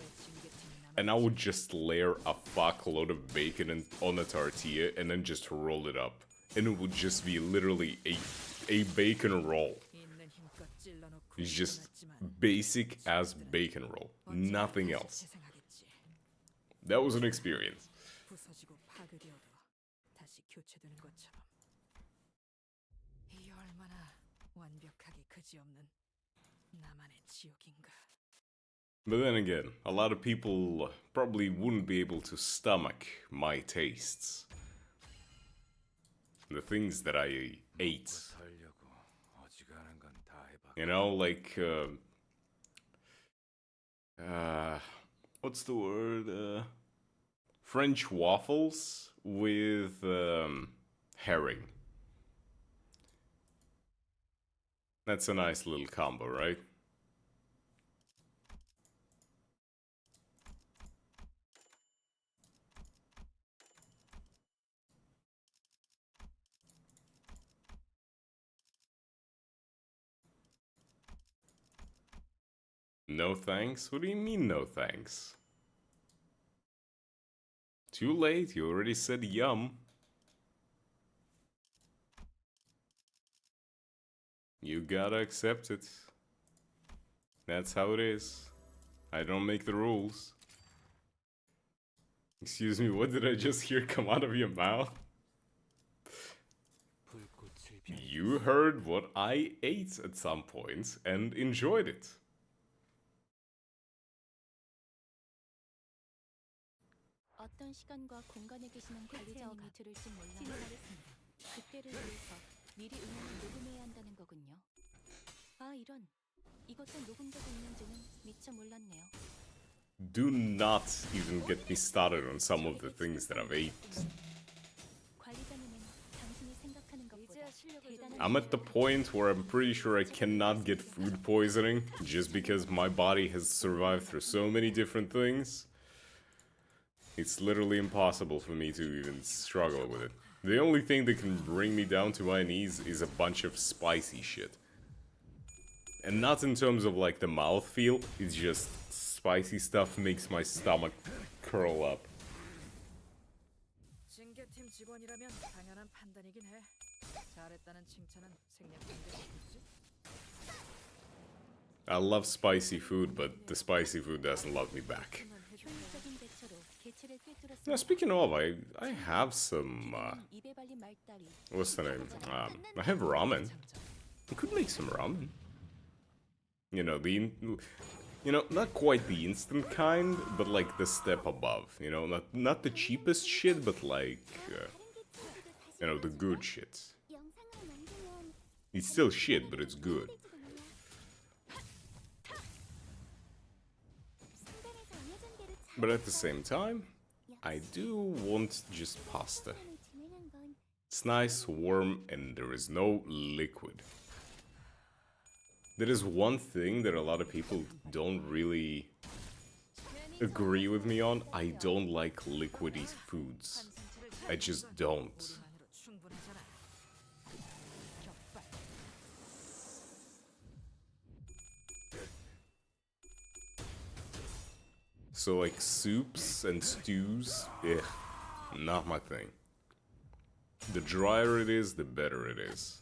Speaker 1: and I would just layer a fuckload of bacon on a tortilla and then just roll it up. And it would just be literally a bacon roll. It's just basic as bacon roll. Nothing else. That was an experience.
Speaker 2: 부서지고 파괴되어도 다시 교체되는 것처럼. 이 얼마나 완벽하게 그지없는 나만의 지옥인가.
Speaker 1: But then again, a lot of people probably wouldn't be able to stomach my tastes. The things that I ate.
Speaker 4: 살려고 어지간한 건 다 해봤고.
Speaker 1: You know, like, what's the word? French waffles with herring. That's a nice little combo, right? No thanks? What do you mean no thanks? Too late, you already said yum. You gotta accept it. That's how it is. I don't make the rules. Excuse me, what did I just hear come out of your mouth? You heard what I ate at some point and enjoyed it.
Speaker 3: 어떤 시간과 공간에 계시는 관리자님이 들을진 몰라요. 그때를 위해서 미리 음원을 녹음해야 한다는 거군요. 아 이런, 이것도 녹음되고 있는지는 미처 몰랐네요.
Speaker 1: Do not even get me started on some of the things that I've ate.
Speaker 3: 관리자님은 당신이 생각하는 것보다 대단한
Speaker 1: I'm at the point where I'm pretty sure I cannot get food poisoning just because my body has survived through so many different things. It's literally impossible for me to even struggle with it. The only thing that can bring me down to my knees is a bunch of spicy shit. And not in terms of like the mouthfeel, it's just spicy stuff makes my stomach curl up.
Speaker 2: 징계팀 직원이라면 당연한 판단이긴 해. 잘했다는 칭찬은 생략한데 싶지?
Speaker 1: I love spicy food, but the spicy food doesn't love me back.
Speaker 3: 효율적인 대처로 개체를 꿰뚫었습니다.
Speaker 1: Now, speaking of, I have some,
Speaker 3: 입에 발린 말다리.
Speaker 1: what's the name? I have ramen. I could make some ramen. You know, not quite the instant kind, but like the step above. You know, not the cheapest shit, but like, you know, the good shit. It's still shit, but it's good. But at the same time, I do want just pasta. It's nice, warm, and there is no liquid. There is one thing that a lot of people don't really agree with me on. I don't like liquidy foods. I just don't.
Speaker 2: 만으로 충분하잖아. 격발.
Speaker 1: So like soups and stews, ugh, not my thing. The drier it is, the better it is.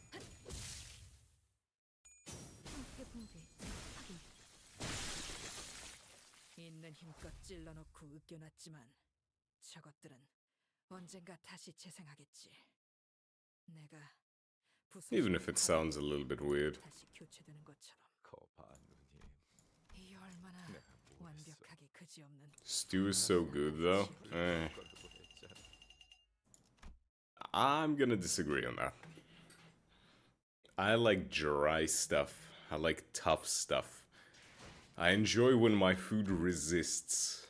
Speaker 2: 있는 힘껏 찔러놓고 으깨놨지만 저것들은 언젠가 다시 재생하겠지. 내가
Speaker 1: Even if it sounds a little bit weird.
Speaker 2: 다시 교체되는 것처럼.
Speaker 4: 거봐 누님.
Speaker 2: 이 얼마나 완벽하게 그지없는.
Speaker 1: Stew is so good though. I'm gonna disagree on that. I like dry stuff. I like tough stuff. I enjoy when my food resists.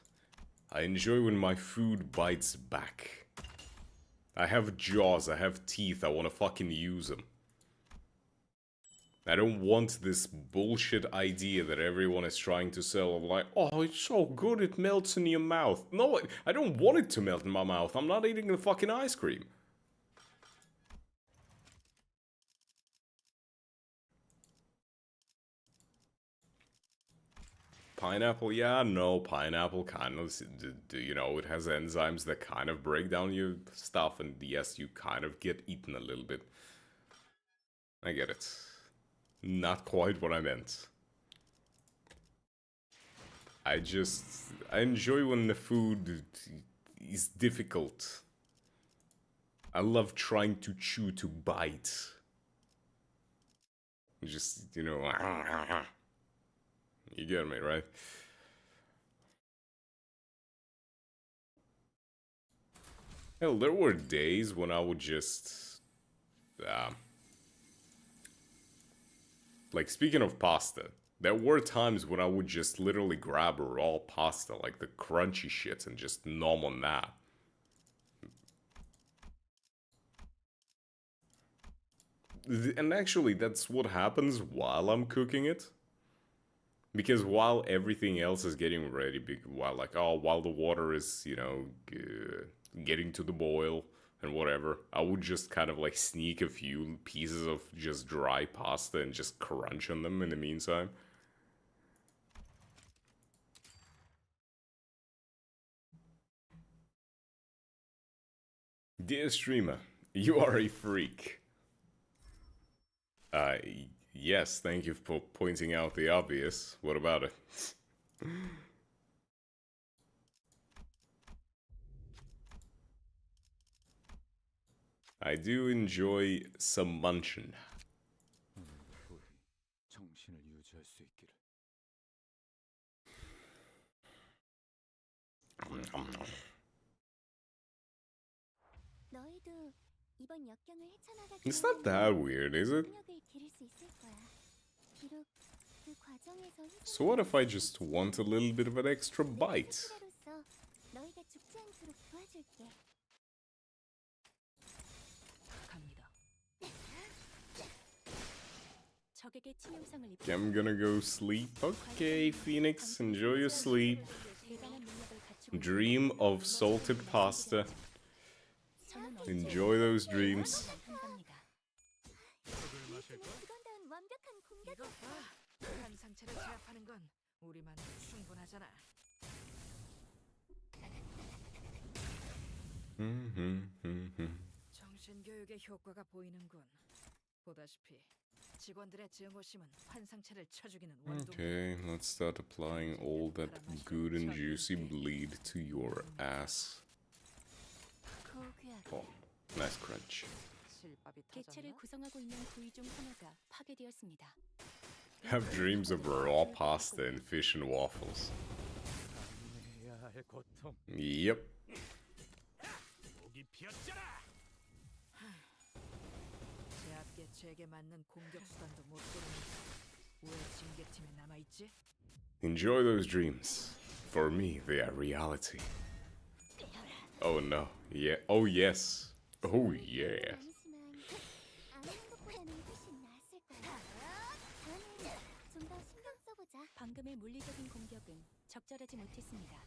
Speaker 1: I enjoy when my food bites back. I have jaws, I have teeth, I want to fucking use them. I don't want this bullshit idea that everyone is trying to sell of like, oh, it's so good it melts in your mouth. No, I don't want it to melt in my mouth. I'm not eating the fucking ice cream. Pineapple, yeah, no, pineapple kind of, you know, it has enzymes that kind of break down your stuff, and yes, you kind of get eaten a little bit. I get it. Not quite what I meant. I enjoy when the food is difficult. I love trying to chew, to bite. Just, you know, you get me, right? Hell, there were days when I would just... like, speaking of pasta, there were times when I would just literally grab a raw pasta, like the crunchy shit, and just nom on that. And actually, that's what happens while I'm cooking it. Because while everything else is getting ready, while the water is, you know, getting to the boil and whatever, I would just kind of like sneak a few pieces of just dry pasta and just crunch on them in the meantime. Dear streamer, you are a freak. Yes, thank you for pointing out the obvious. What about it? I do enjoy some munchin'.
Speaker 4: 정신을 유지할 수 있기를.
Speaker 3: 너희도 이번 역경을 헤쳐나가기
Speaker 1: It's not that weird, is it?
Speaker 3: 능력을 기를 수 있을 거야. 비록 그 과정에서
Speaker 1: So what if I just want a little bit of an extra bite?
Speaker 3: 희생자로서 너희가 죽지 않도록 도와줄게.
Speaker 2: 갑니다.
Speaker 3: 적에게 치명상을 입혀
Speaker 1: I'm gonna go sleep. Okay, Phoenix, enjoy your sleep.
Speaker 3: 대단한 능력을 갖추고
Speaker 1: Dream of salted pasta. Enjoy those dreams.
Speaker 3: 한답니다. 그건다운 완벽한 공격.
Speaker 2: 이거 봐. 한 상체를 제압하는 건 우리만 충분하잖아. 정신교육의 효과가 보이는군. 보다시피 직원들의 증오심은 환상체를 쳐죽이는 원동.
Speaker 1: Okay, let's start applying all that good and juicy bleed to your ass.
Speaker 3: 고귀하게
Speaker 1: Oh, nice crunch.
Speaker 2: 실밥이
Speaker 3: 개체를
Speaker 2: 터졌나?
Speaker 3: 구성하고 있는 부위 중 하나가 파괴되었습니다.
Speaker 1: Have dreams of raw pasta and fish and waffles.
Speaker 4: 해야 할 고통.
Speaker 1: Yep.
Speaker 4: 목이 피었잖아.
Speaker 2: 제압 개체에게 맞는 공격 수단도 못 고르면서 왜 징계팀에 남아 있지?
Speaker 1: Enjoy those dreams. For me, they are reality. Oh no. Yeah. Oh yes. Oh yeah.
Speaker 3: 아무런 것보다는 훨씬 나았을 거야. 다음엔 좀더 신경 써보자. 방금의 물리적인 공격은 적절하지 못했습니다.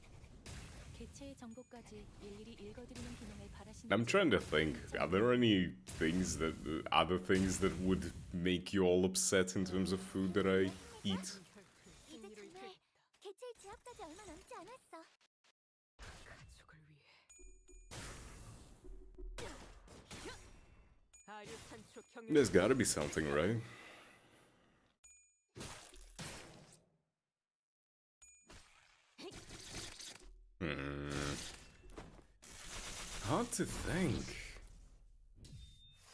Speaker 3: 개체의 정보까지 일일이 읽어드리는 기능을 바라시는
Speaker 1: I'm trying to think. Are there any things that other things that would make you all upset in terms of food that I eat?
Speaker 3: 이제 정말 개체의 제압까지 얼마 남지 않았어.
Speaker 2: 가족을 위해. 아류탄초 경륜.
Speaker 1: There's gotta be something, right? Hard to think.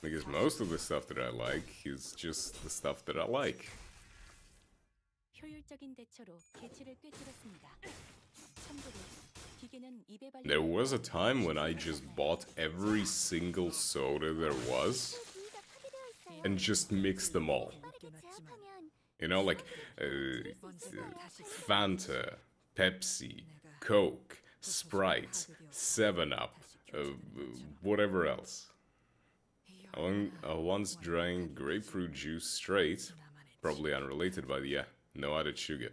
Speaker 1: Because most of the stuff that I like is just the stuff that I like.
Speaker 3: 효율적인 대처로 개체를 꿰뚫었습니다. 참고로 기계는 입에 발린
Speaker 1: There was a time when I just bought every single soda there was
Speaker 3: 부위가 파괴되어 있어요.
Speaker 1: and just mixed them all.
Speaker 3: 빠르게 제압하면
Speaker 1: You know, like Fanta, Pepsi, Coke, Sprite, 7 Up, whatever else. I once drank grapefruit juice straight, probably unrelated, but yeah, no added sugar.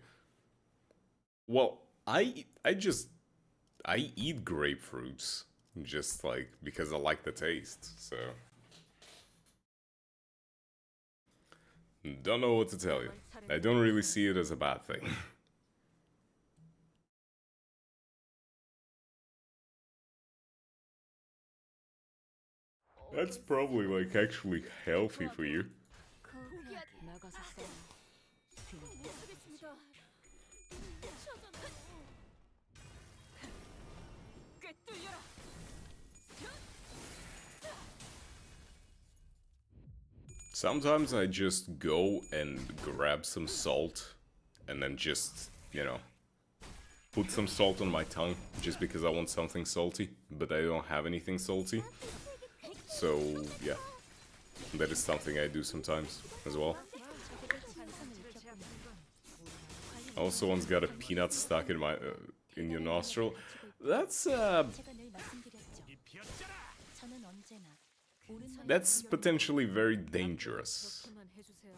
Speaker 1: Well, I eat grapefruits just like because I like the taste. So don't know what to tell you. I don't really see it as a bad thing. That's probably like actually healthy for you.
Speaker 2: 나가서 싸워. 못 쓰겠습니다. 꿰뚫려라.
Speaker 1: Sometimes I just go and grab some salt and then just, put some salt on my tongue just because I want something salty, but I don't have anything salty. So, yeah, that is something I do sometimes as well. I also once got a peanut stuck in my in your nostril. That's
Speaker 3: 제가 늘 말씀드렸죠. 저는 언제나 옳은
Speaker 1: that's potentially very dangerous.
Speaker 2: 그렇게만 해주세요.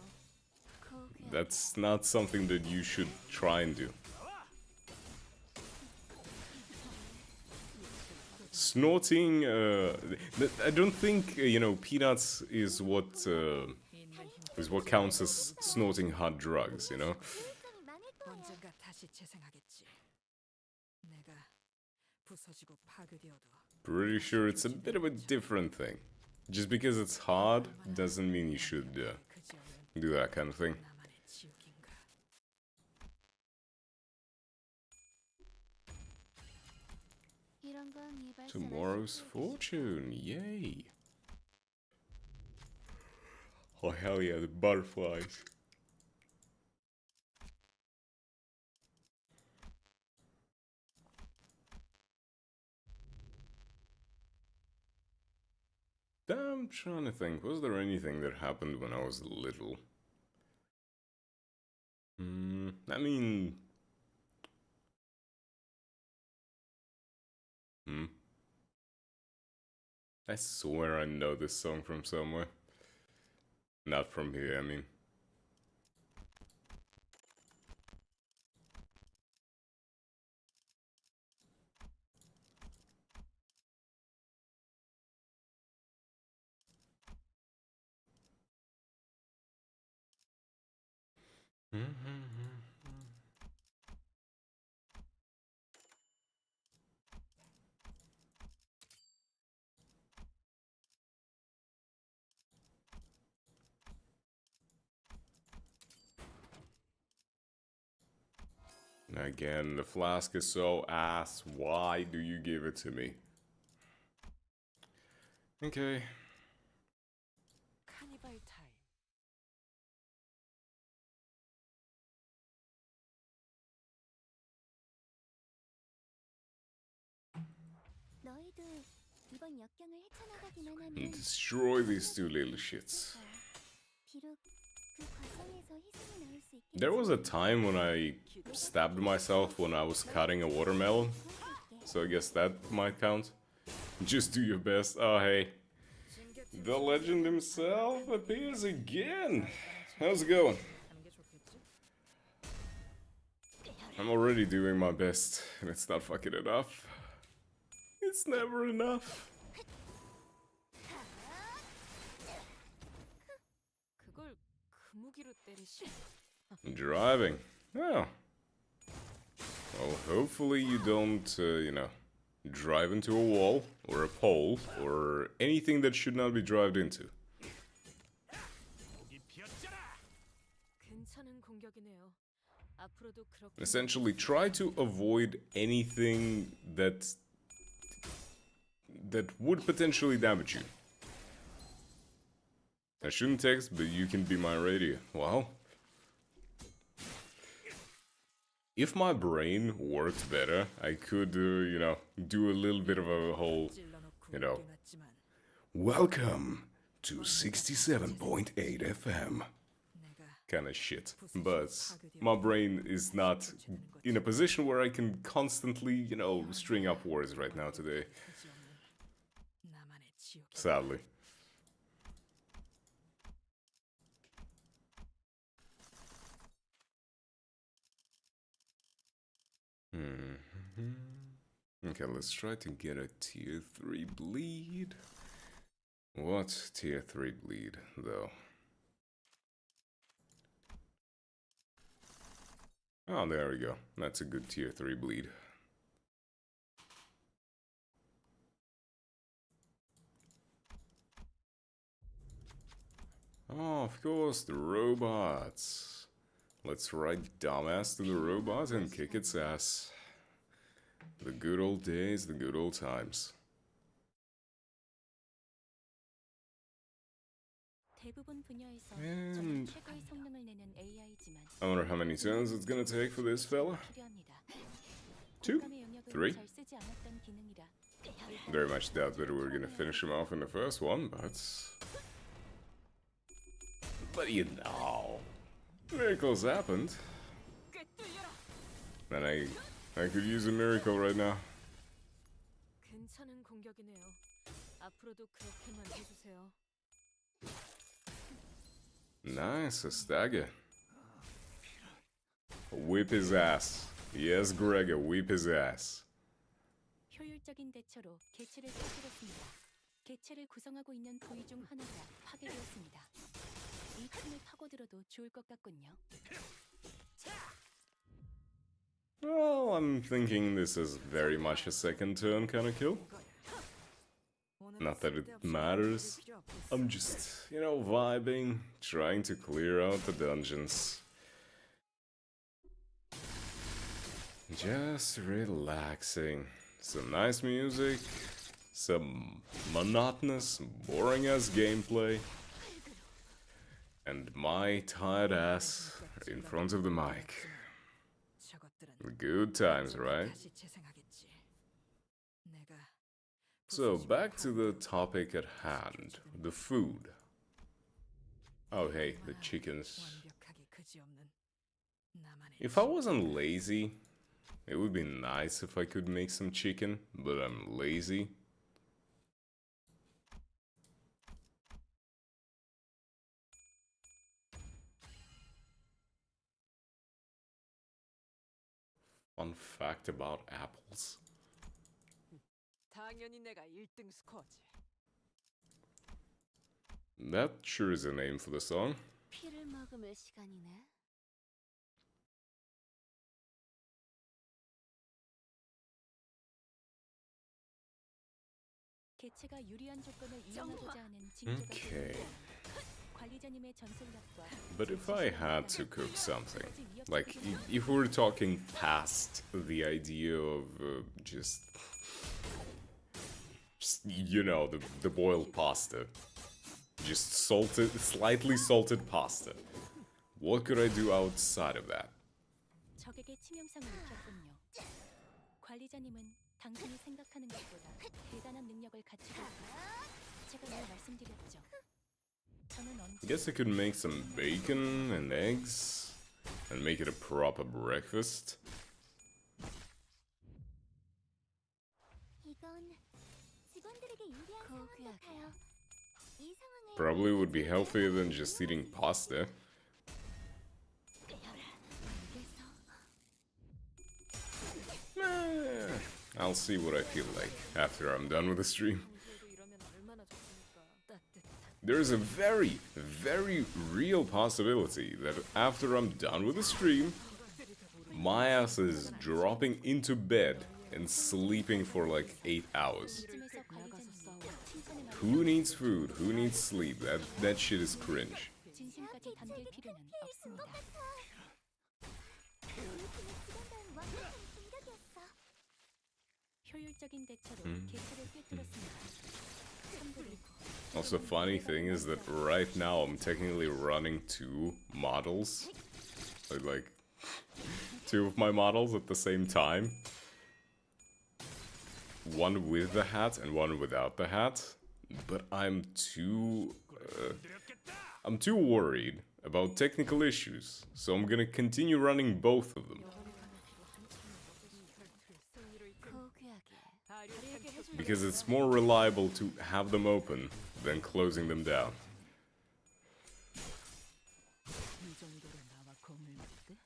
Speaker 1: That's not something that you should try and do. Snorting, I don't think, peanuts is what counts as snorting hard drugs,
Speaker 2: 언젠가 다시 재생하겠지. 내가 부서지고 파괴되어도
Speaker 1: Pretty sure it's a bit of a different thing. Just because it's hard doesn't mean you should
Speaker 2: 그지 않은
Speaker 1: do that kind of thing.
Speaker 2: 나만의 지옥인가.
Speaker 1: Tomorrow's fortune, yay! Oh hell yeah, the butterflies. I'm trying to think, was there anything that happened when I was little? I mean... I swear I know this song from somewhere. Not from here, I mean. Again, the flask is so ass. Why do you give it to me? Okay.
Speaker 2: 카니발 타임.
Speaker 3: 너희도 이번 역경을 헤쳐나가기만 하면
Speaker 1: Destroy these two little shits.
Speaker 3: 비록 그 과정에서 희생이 나올 수 있겠지만
Speaker 1: There was a time when I stabbed myself when I was cutting a watermelon. So I guess that might count. Just do your best. Oh hey. The legend himself appears again. How's it going?
Speaker 2: 하는 게 좋겠지?
Speaker 1: I'm already doing my best, and it's not fucking enough. It's never enough.
Speaker 2: 그걸 그 무기로 때리시?
Speaker 1: Driving. Oh. Well, hopefully you don't, drive into a wall, or a pole, or anything that should not be driven into.
Speaker 2: 괜찮은 공격이네요. 앞으로도 그렇게
Speaker 1: Essentially, try to avoid anything that would potentially damage you. I shouldn't text, but you can be my radio. Wow. If my brain worked better, I could, do a little bit of a whole,
Speaker 2: 찔러놓고
Speaker 1: you know.
Speaker 2: 났지만
Speaker 1: Welcome to 67.8 FM.
Speaker 2: 내가
Speaker 1: kind of shit. But my brain is not in a position where I can constantly, you know, string up words right now today. Sadly. Okay, let's try to get a tier 3 bleed. What tier 3 bleed, though? Oh, there we go. That's a good tier 3 bleed. Oh, of course, the robots. Let's ride dumbass to the robot and kick its ass. The good old days, the good old times.
Speaker 3: 대부분 분야에서
Speaker 1: And
Speaker 3: 저는 최고의 성능을 내는 AI지만
Speaker 1: I wonder how many turns it's gonna take for this fella.
Speaker 3: 필요합니다.
Speaker 1: 2?
Speaker 3: 공감의 영역을
Speaker 1: 3?
Speaker 3: 잘 쓰지 않았던 기능이라
Speaker 1: Very much doubt that we're gonna finish him off in the first one, but... But you know... Miracles happened. And I could use a miracle right now.
Speaker 2: 괜찮은 공격이네요. 앞으로도 그렇게만 해주세요.
Speaker 1: Nice, a stagger. Whip his ass. Yes, Gregor, whip his ass.
Speaker 3: 효율적인 대처로 개체를 깨뜨렸습니다. 개체를 구성하고 있는 부위 중 하나가 파괴되었습니다. 이 틈을 파고들어도 좋을 것 같군요.
Speaker 1: Well, I'm thinking this is very much a second turn kind of kill. Not that it matters. I'm just, you know, vibing, trying to clear out the dungeons. Just relaxing. Some nice music, some monotonous, boring-ass gameplay, and my tired ass in front of the mic. Good times, right? So, back to the topic at hand, the food. Oh hey, the chickens. If I wasn't lazy, it would be nice if I could make some chicken, but I'm lazy. Fun fact about apples.
Speaker 2: 당연히 내가 1등 스코어지.
Speaker 1: That sure is a name for the song.
Speaker 3: 피를 머금을 시간이네. 개체가 유리한 조건을 이용하고자 하는 징조가
Speaker 1: Okay.
Speaker 3: 보입니다. 관리자님의 전술력과
Speaker 1: But if I had to cook something, like if we're talking past the idea of just you know, the boiled pasta, just salted, slightly salted pasta, what could I do outside of that?
Speaker 3: 적에게 치명상을 입혔군요. 관리자님은 당신이 생각하는 것보다 대단한 능력을 갖추고 있다. 제가 늘 말씀드렸죠. 저는
Speaker 1: I
Speaker 3: 언제
Speaker 1: guess I could make some bacon and eggs and make it a proper breakfast.
Speaker 3: 이건 직원들에게 유리한 상황 같아요. 이 상황을
Speaker 1: Probably would be healthier than just eating pasta. I'll see what I feel like after I'm done with the stream. There is a very, very real possibility that after I'm done with the stream, my ass is dropping into bed and sleeping for like 8 hours.
Speaker 3: 이쯤에서 관리자님이 칭찬을 말해
Speaker 1: Who needs food? Who needs sleep? That shit is cringe.
Speaker 3: 진심까지 담길 필요는 없습니다. 효율적인 대처로 개체를 꿰뚫었습니다. 참고로
Speaker 1: Also, funny thing is that right now I'm technically running 2 models. Like 2 of my models at the same time. One with the hat and one without the hat. But I'm too worried about technical issues, so I'm gonna continue running both of them. Because it's more reliable to have them open than closing them down.
Speaker 3: 이 정도로 나와 검을 먹대?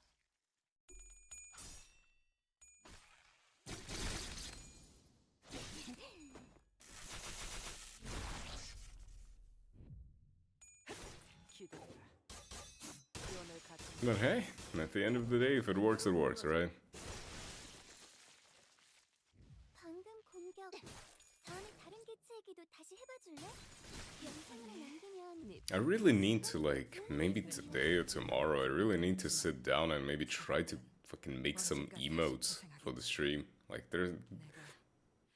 Speaker 1: But hey, at the end of the day, if it works, right?
Speaker 5: 방금 공격. 다음에 다른 개체에게도 다시 해봐줄래? 영상으로 남기면
Speaker 1: I really need to, like, maybe today or tomorrow, I really need to sit down and maybe try to fucking make some emotes for the stream. Like, there's...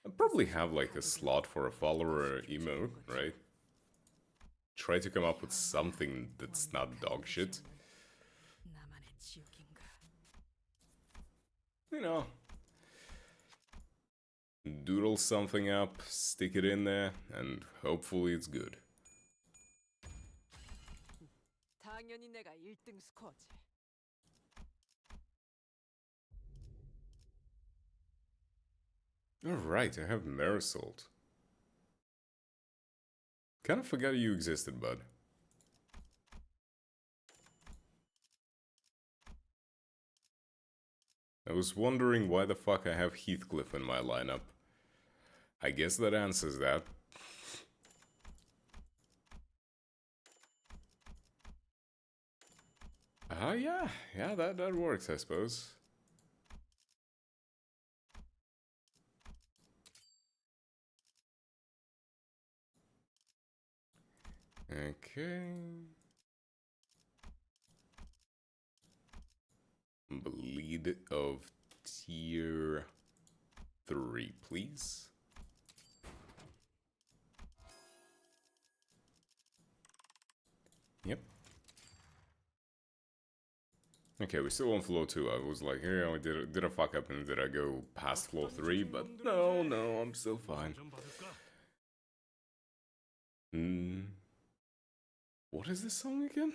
Speaker 1: I'll probably have, like, a slot for a follower emote, right? Try to come up with something that's not dog shit.
Speaker 2: 나만의 지옥인가?
Speaker 1: You know, doodle something up, stick it in there, and hopefully it's good.
Speaker 2: 당연히 내가 1등 스코어지.
Speaker 1: Alright, I have Marisol. Kinda forgot you existed, bud. I was wondering why the fuck I have Heathcliff in my lineup. I guess that answers that. Yeah, that works, I suppose. Okay. Bleed of tier 3, please. Yep. Okay, we're still on floor 2. I was like, hey, did I fuck up and did I go past floor 3? But no, I'm still fine. What is this song again?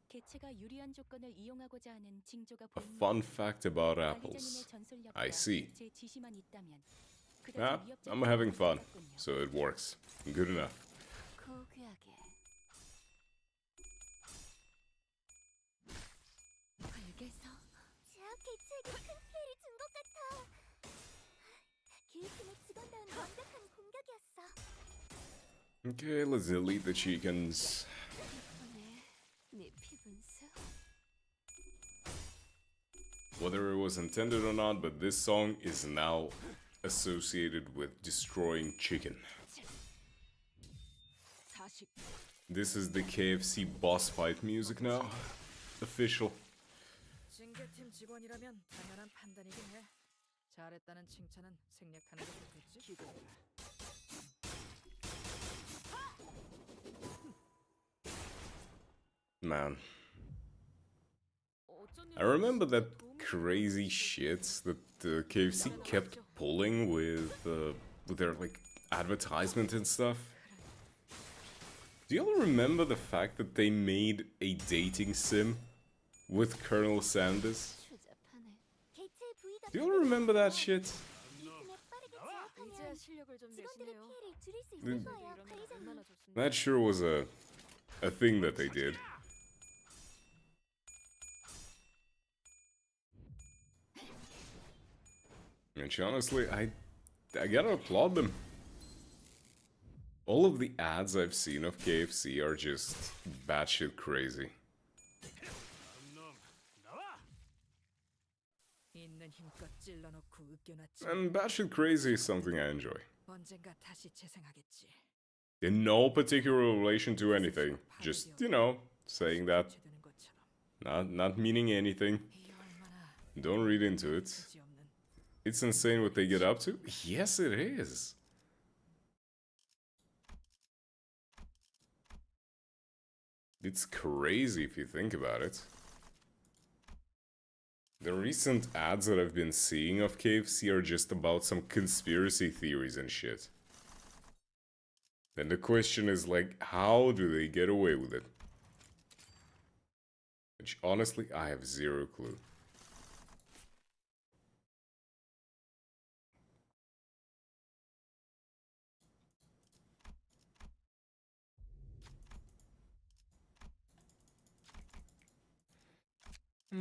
Speaker 3: 개체가 유리한 조건을 이용하고자 하는 징조가
Speaker 1: A fun fact about apples. I see.
Speaker 3: 제 지시만 있다면
Speaker 1: I'm having fun, so it works. Good enough.
Speaker 5: 고귀하게. 붉에서 제약 개체에게 큰 피해를 준 것 같아. 기획팀의 직원다운 완벽한 공격이었어.
Speaker 1: Okay, let's delete the chickens.
Speaker 5: 네 피분수.
Speaker 1: Whether it was intended or not, but this song is now associated with destroying chicken. This is the KFC boss fight music now. Official.
Speaker 2: 징계팀 직원이라면 당연한 판단이긴 해. 잘했다는 칭찬은 생략하는 게 좋겠지?
Speaker 1: Man. I remember that crazy shit that the KFC kept pulling with their like advertisement and stuff. Do y'all remember the fact that they made a dating sim with Colonel Sanders?
Speaker 5: 추잡하네. 개체의 부위가
Speaker 1: Do y'all remember that shit?
Speaker 5: 기획팀에 빠르게 제압하면
Speaker 2: 이제야 실력을 좀
Speaker 5: 직원들의
Speaker 2: 내시네요.
Speaker 5: 피해를 줄일 수
Speaker 1: 네.
Speaker 5: 있을 거예요, 관리자님.
Speaker 2: 얼마나 좋습니까?
Speaker 1: That sure was a thing that they did. And honestly, I gotta applaud them. All of the ads I've seen of KFC are just batshit crazy.
Speaker 2: 있는 힘껏 찔러놓고 으깨놨지.
Speaker 1: And batshit crazy is something I enjoy.
Speaker 2: 언젠가 다시 재생하겠지.
Speaker 1: In no particular relation to anything. Just, you know, saying that.
Speaker 2: 되는 것처럼
Speaker 1: Not meaning anything.
Speaker 2: 이 얼마나
Speaker 1: Don't read into it.
Speaker 2: 그지없는
Speaker 1: It's insane what they get up to. Yes, it is. It's crazy if you think about it. The recent ads that I've been seeing of KFC are just about some conspiracy theories and shit. And the question is like, how do they get away with it? Which honestly, I have zero clue.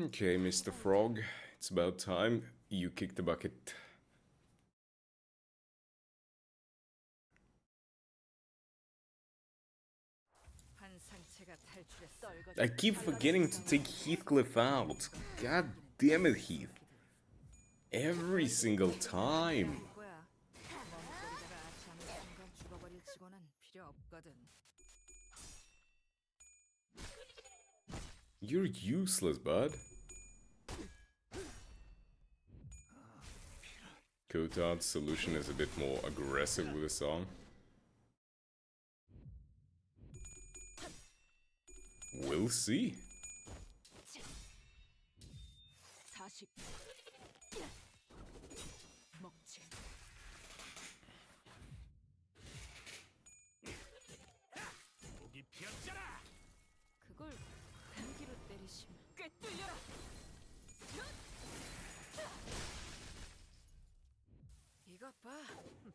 Speaker 1: Okay, Mr. Frog, it's about time you kick the bucket.
Speaker 2: 한 상체가 탈출했어.
Speaker 1: I keep forgetting to take Heathcliff out. God damn it, Heath. Every single time.
Speaker 2: 거야. 머뭇거리다가 아치 않은 순간 죽어버릴 치고는 필요 없거든.
Speaker 1: You're useless, bud. Cotard's solution is a bit more aggressive with the song. We'll see.
Speaker 3: 40. 먹지. 그걸 공기로 때리시면 꿰뚫려라.
Speaker 2: 이것 봐.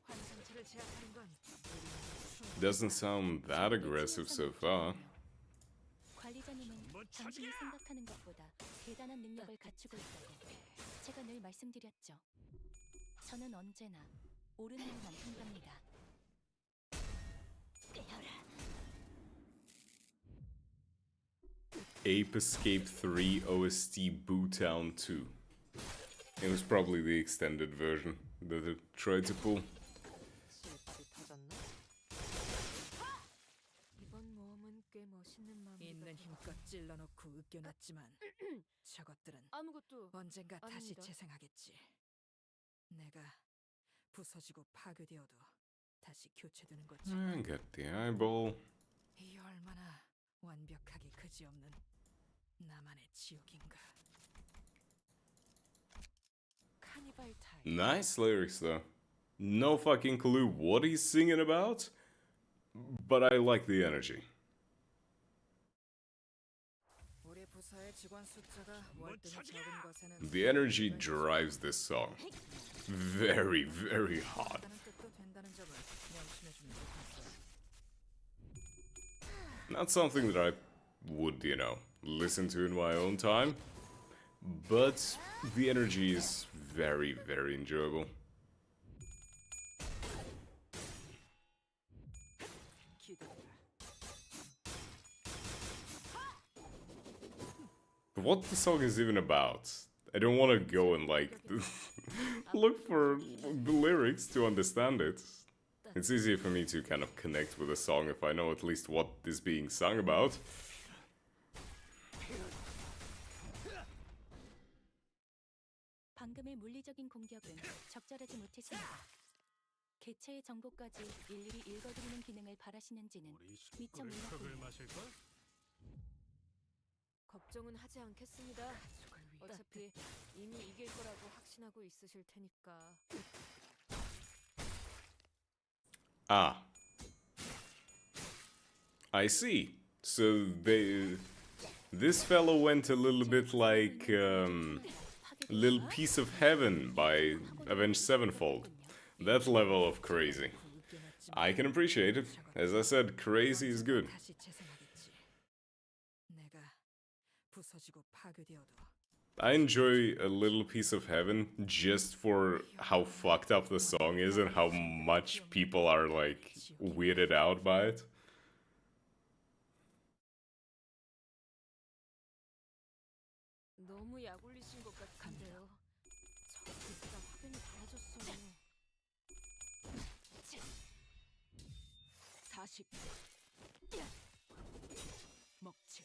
Speaker 2: 환상체를 제압하는 건
Speaker 1: Doesn't sound that aggressive so far.
Speaker 3: 관리자님은 당신이 생각하는 것보다 대단한 능력을 갖추고 있다고 제가 늘 말씀드렸죠. 저는 언제나 옳은 일만 한답니다.
Speaker 1: Ape Escape 3 OST Bootown 2. It was probably the extended version that it tried to pull.
Speaker 2: 실밥이 터졌나? 이번 모험은 꽤 멋있는 마음. 있는 힘껏 찔러놓고 으껴놨지만 저것들은 아무것도 언젠가 다시 재생하겠지. 내가 부서지고 파괴되어도 다시 교체되는 거지.
Speaker 1: Got the eyeball.
Speaker 2: 이 얼마나 완벽하기 그지없는 나만의 지옥인가. 카니발 타임.
Speaker 1: Nice lyrics though. No fucking clue what he's singing about, but I like the energy.
Speaker 2: 우리 부서의 직원 숫자가 월등히 적은 것에는
Speaker 1: The energy drives this song. Very, very hard.
Speaker 2: 다른 뜻도 된다는 점을 명심해주면 좋겠어.
Speaker 1: Not something that I would, you know, listen to in my own time, but the energy is very, very enjoyable. What the song is even about? I don't want to go and like look for the lyrics to understand it. It's easier for me to kind of connect with a song if I know at least what is being sung about.
Speaker 3: 방금의 물리적인 공격은 적절하지 못했습니다. 개체의 정보까지 일일이 읽어드리는 기능을 바라시는지는 미처 몰랐군요.
Speaker 2: 걱정은 하지 않겠습니다. 어차피 이미 이길 거라고 확신하고 있으실 테니까.
Speaker 1: Ah. I see. So this fellow went a little bit like Little Piece of Heaven by Avenged Sevenfold. That level of crazy. I can appreciate it. As I said, crazy is good.
Speaker 2: 다시 재생하겠지. 내가 부서지고 파괴되어도
Speaker 1: I enjoy A Little Piece of Heaven just for how fucked up the song is and how much people are like weirded out by it.
Speaker 2: 너무 약 올리신 것 같은데요. 저 부서가 확연히 달라졌어요.
Speaker 3: 40. 먹지.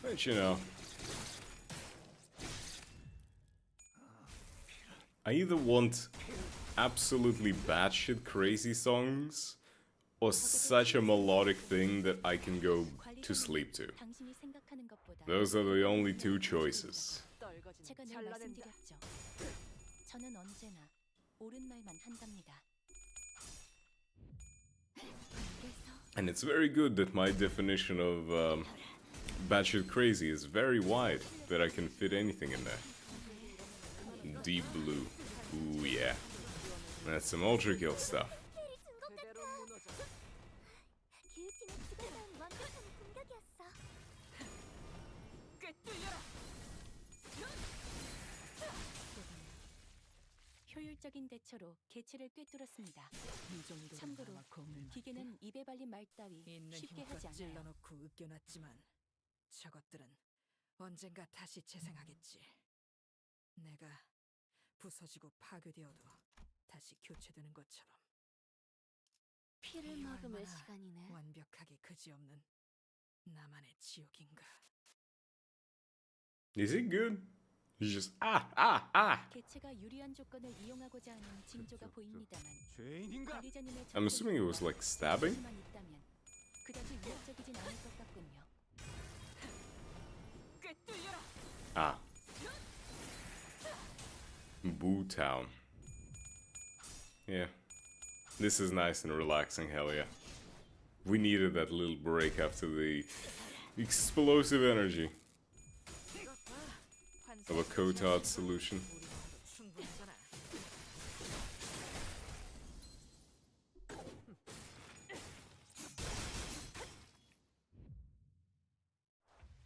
Speaker 1: But you know, I either want absolutely batshit crazy songs or such a melodic thing that I can go to sleep to.
Speaker 3: 당신이 생각하는 것보다
Speaker 1: Those are the only two choices.
Speaker 3: 제가 늘 말씀드렸죠. 저는 언제나 옳은 말만 한답니다.
Speaker 1: And it's very good that my definition of batshit crazy is very wide, that I can fit anything in there. Deep blue. Ooh, yeah. That's some ultra kill stuff.
Speaker 5: 기우티는 지가 낳은 완벽한 공격이었어.
Speaker 3: 효율적인 대처로 개체를 꿰뚫었습니다.
Speaker 2: 이 정도로
Speaker 3: 참고로
Speaker 2: 아마 공을
Speaker 3: 기계는 입에 발린 말 따위
Speaker 2: 있는
Speaker 3: 쉽게
Speaker 2: 힘껏
Speaker 3: 하지 않아요.
Speaker 2: 찔러놓고 으깨놨지만 저것들은 언젠가 다시 재생하겠지. 내가 부서지고 파괴되어도 다시 교체되는 것처럼
Speaker 5: 피를
Speaker 2: 이
Speaker 5: 머금을
Speaker 2: 얼마나
Speaker 5: 시간이네.
Speaker 2: 완벽하게 그지없는 나만의 지옥인가.
Speaker 1: Is it good? He's just
Speaker 3: 개체가 유리한 조건을 이용하고자 하는 징조가 보입니다만
Speaker 4: 죄인인가?
Speaker 3: 관리자님의
Speaker 1: I'm assuming it was like stabbing?
Speaker 3: 조건만 있다면 그다지 위협적이진 않을 것 같군요.
Speaker 1: Ah. Boo Town. Yeah. This is nice and relaxing, hell yeah. We needed that little break after the explosive energy of a Cotard solution.
Speaker 2: 충분하잖아.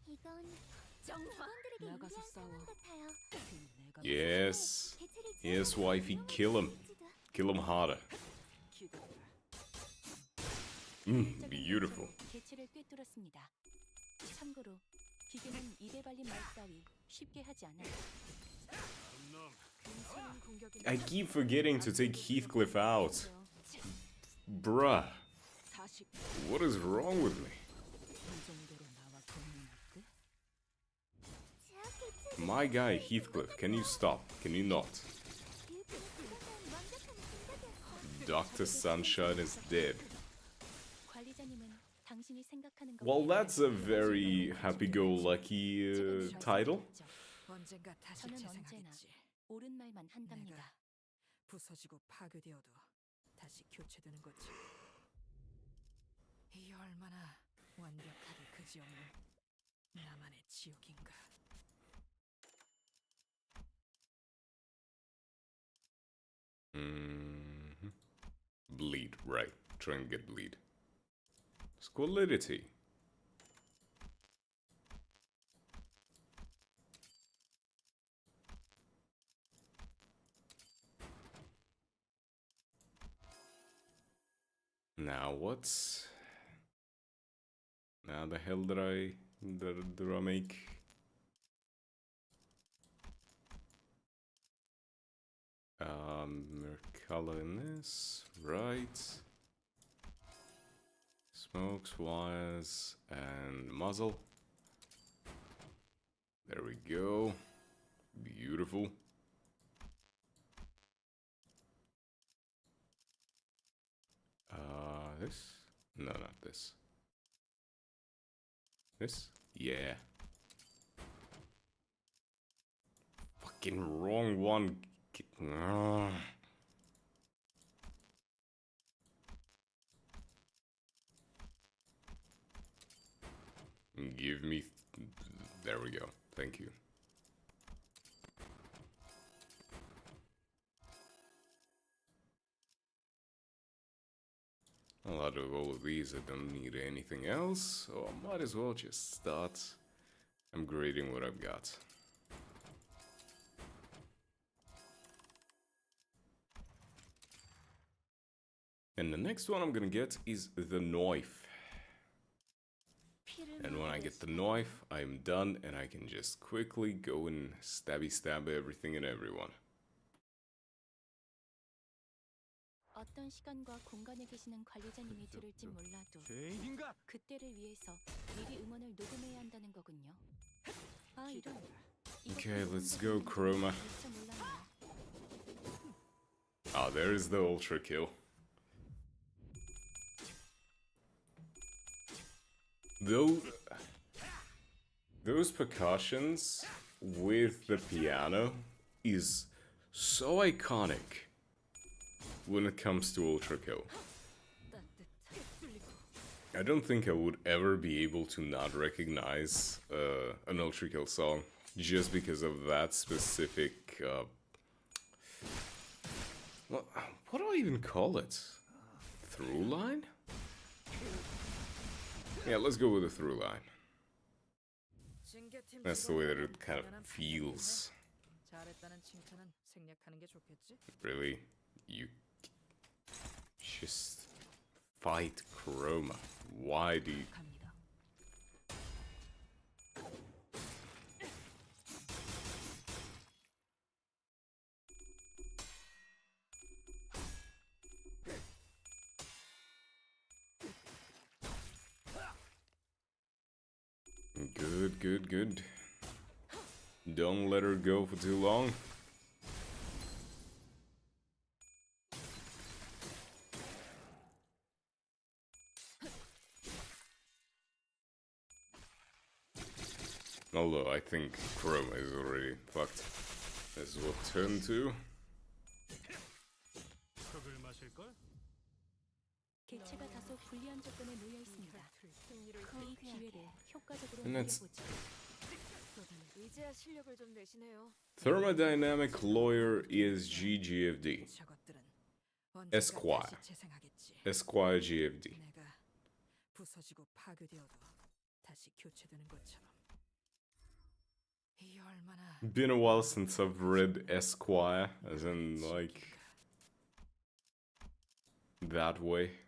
Speaker 5: 이건 직원들에게
Speaker 2: 나가서
Speaker 5: 유리한
Speaker 2: 싸워.
Speaker 5: 상황 같아요.
Speaker 2: 내가
Speaker 1: Yes.
Speaker 5: 개체를
Speaker 1: Yes, wifey, kill him. Kill him harder.
Speaker 3: 효율적인
Speaker 1: Beautiful.
Speaker 3: 대처로 개체를 꿰뚫었습니다. 참고로 기계는 입에 발린 말 따위 쉽게 하지 않아요.
Speaker 2: 괜찮은 공격인
Speaker 1: I keep forgetting to take Heathcliff out. Bruh,
Speaker 2: 40.
Speaker 1: what is wrong with me?
Speaker 2: 이 정도로 나와 공을 어때?
Speaker 5: 제약 개체
Speaker 1: My guy, Heathcliff, can you stop? Can you not?
Speaker 5: 기우티는 지가 낳은 완벽한 공격이었어.
Speaker 1: Dr. Sunshine is dead.
Speaker 3: 관리자님은 당신이 생각하는 것
Speaker 1: Well, that's a very happy-go-lucky title.
Speaker 2: 언젠가 다시
Speaker 3: 저는 언제나
Speaker 2: 재생하겠지.
Speaker 3: 옳은 말만 한답니다.
Speaker 2: 내가 부서지고 파괴되어도 다시 교체되는 것처럼. 이 얼마나 완벽하게 그지없는 나만의 지옥인가.
Speaker 1: Bleed, right. Try and get bleed. Squalidity. Now what's... Now the hell did I make? Color in this, right? Smokes, wires, and muzzle. There we go. Beautiful. This? No, not this. This? Yeah. Fucking wrong one. Ugh. Give me... There we go. Thank you. Out of all of these, I don't need anything else, so I might as well just start upgrading what I've got. And the next one I'm gonna get is the knife. And when I get the knife, I'm done and I can just quickly go and stabby stab everything and everyone.
Speaker 3: 어떤 시간과 공간에 계시는 관리자님이 들을진 몰라도
Speaker 4: 죄인인가?
Speaker 3: 그때를 위해서 미리 음원을 녹음해야 한다는 거군요. 아 이런.
Speaker 1: Okay, let's go, Chroma.
Speaker 3: 진짜 몰랐네요.
Speaker 1: Ah, there is the ultra kill. Those percussions with the piano is so iconic when it comes to ultra kill. I don't think I would ever be able to not recognize an Ultra Kill song just because of that specific. What do I even call it? Through line? Yeah, let's go with a through line.
Speaker 2: 징계팀
Speaker 1: That's the way that it
Speaker 2: 직원들은
Speaker 1: kind of
Speaker 2: 당연한
Speaker 1: feels.
Speaker 2: 잘했다는 칭찬은 생략하는 게 좋겠지?
Speaker 1: Really? You just fight Chroma. Why do you...
Speaker 2: 갑니다.
Speaker 1: Good, good, good. Don't let her go for too long. Although I think Chroma is already fucked. This is what turn 2.
Speaker 3: 개체가 다소 불리한 조건에 놓여 있습니다. 이 기회를 효과적으로
Speaker 1: And that's-
Speaker 3: 이용해보죠.
Speaker 2: 이제야 실력을 좀 내시네요.
Speaker 1: Thermodynamic Lawyer ESG GFD.
Speaker 2: 저것들은
Speaker 1: Esquire.
Speaker 2: 언젠가 다시 재생하겠지.
Speaker 1: Esquire GFD.
Speaker 2: 내가 부서지고 파괴되어도 다시 교체되는 것처럼. 이 얼마나
Speaker 1: Been a while since I've read Esquire, as in, like, that way.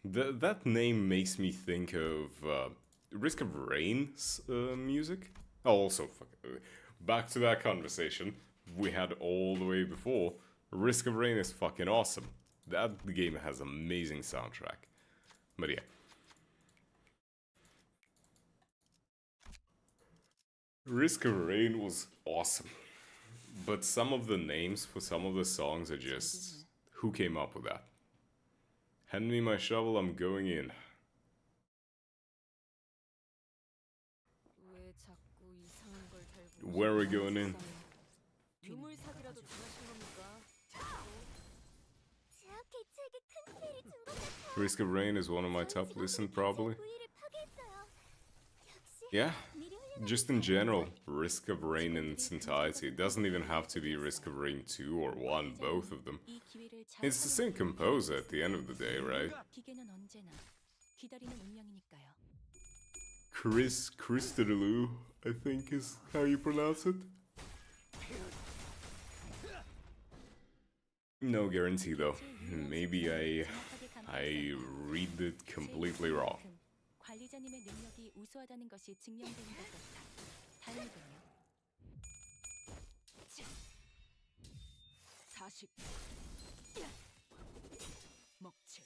Speaker 1: That name makes me think of Risk of Rain's music. Oh, also, back to that conversation we had all the way before. Risk of Rain is fucking awesome. That game has amazing soundtrack. But yeah. Risk of Rain was awesome. But some of the names for some of the songs are just... Who came up with that? Hand me my shovel, I'm going in.
Speaker 2: 왜 자꾸 이상한 걸 달고
Speaker 1: Where are we going in?
Speaker 2: 유물 사기라도 당하신 겁니까?
Speaker 5: 제약 개체에게 큰 피해를 준 것 같아요.
Speaker 1: Risk of Rain is one of my top listen probably.
Speaker 5: 부위를 파괴했어요. 역시
Speaker 1: Yeah,
Speaker 5: 미리 훈련한
Speaker 1: just in general, Risk of Rain in its entirety. It doesn't even have to be Risk of Rain 2 or 1, both of them.
Speaker 3: 이 기회를 잘
Speaker 1: It's the same composer at the end of the day, right?
Speaker 3: 기계는 언제나 기다리는 운명이니까요.
Speaker 1: Chris Christodoulou, I think is how you pronounce it. No guarantee though. Maybe I read it completely wrong.
Speaker 3: 관리자님의 능력이 우수하다는 것이 증명되는 것 같아. 다행이군요.
Speaker 2: 40 먹칠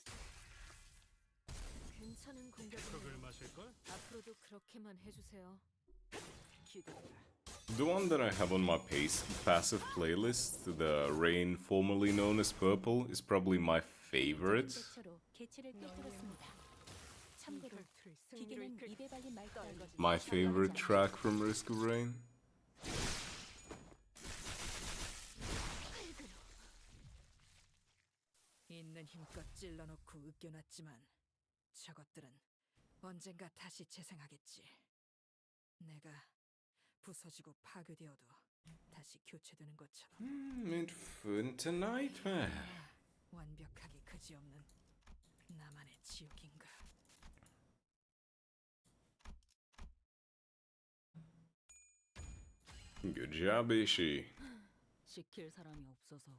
Speaker 2: 괜찮은 공격이네요. 앞으로도 그렇게만 해주세요. 기대된다.
Speaker 1: The one that I have on my passive playlist, the Rain formerly known as Purple, is probably my favorite.
Speaker 3: 대처로 개체를 꿰뚫었습니다. 참고로 기계는 입에 발린 말 따위
Speaker 1: My favorite track from Risk of Rain.
Speaker 2: 있는 힘껏 찔러놓고 으깨놨지만 저것들은 언젠가 다시 재생하겠지. 내가 부서지고 파괴되어도 다시 교체되는 것처럼
Speaker 1: Infinite Nightmare.
Speaker 2: 완벽하게 그지없는 나만의 지옥인가.
Speaker 1: Good job, Ishi.
Speaker 2: 시킬 사람이 없어서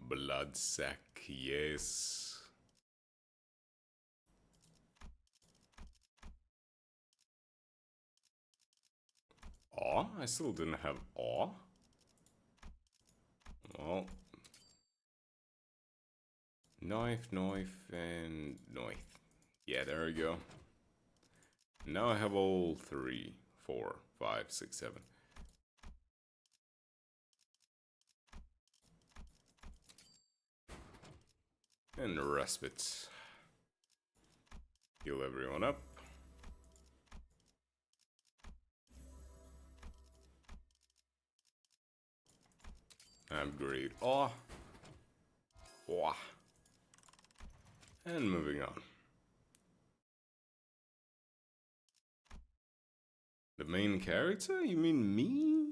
Speaker 1: Bloodsack, yes. Aw? I still didn't have aw. Well. Knife, and knife. Yeah, there we go. Now I have all 3, 4, 5, 6, 7. And respite. Heal everyone up. Upgrade. Oh. Wah. And moving on. The main character? You mean me?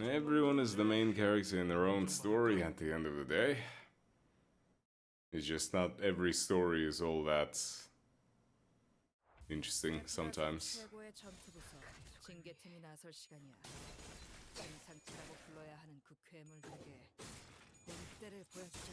Speaker 1: Everyone is the main character in their own story at the end of the day. It's just not every story is all that interesting sometimes.
Speaker 2: 최고의 전투부서 징계팀이 나설 시간이야. 환상체라고 불러야 하는 그 괴물들에게 본때를 보여주자.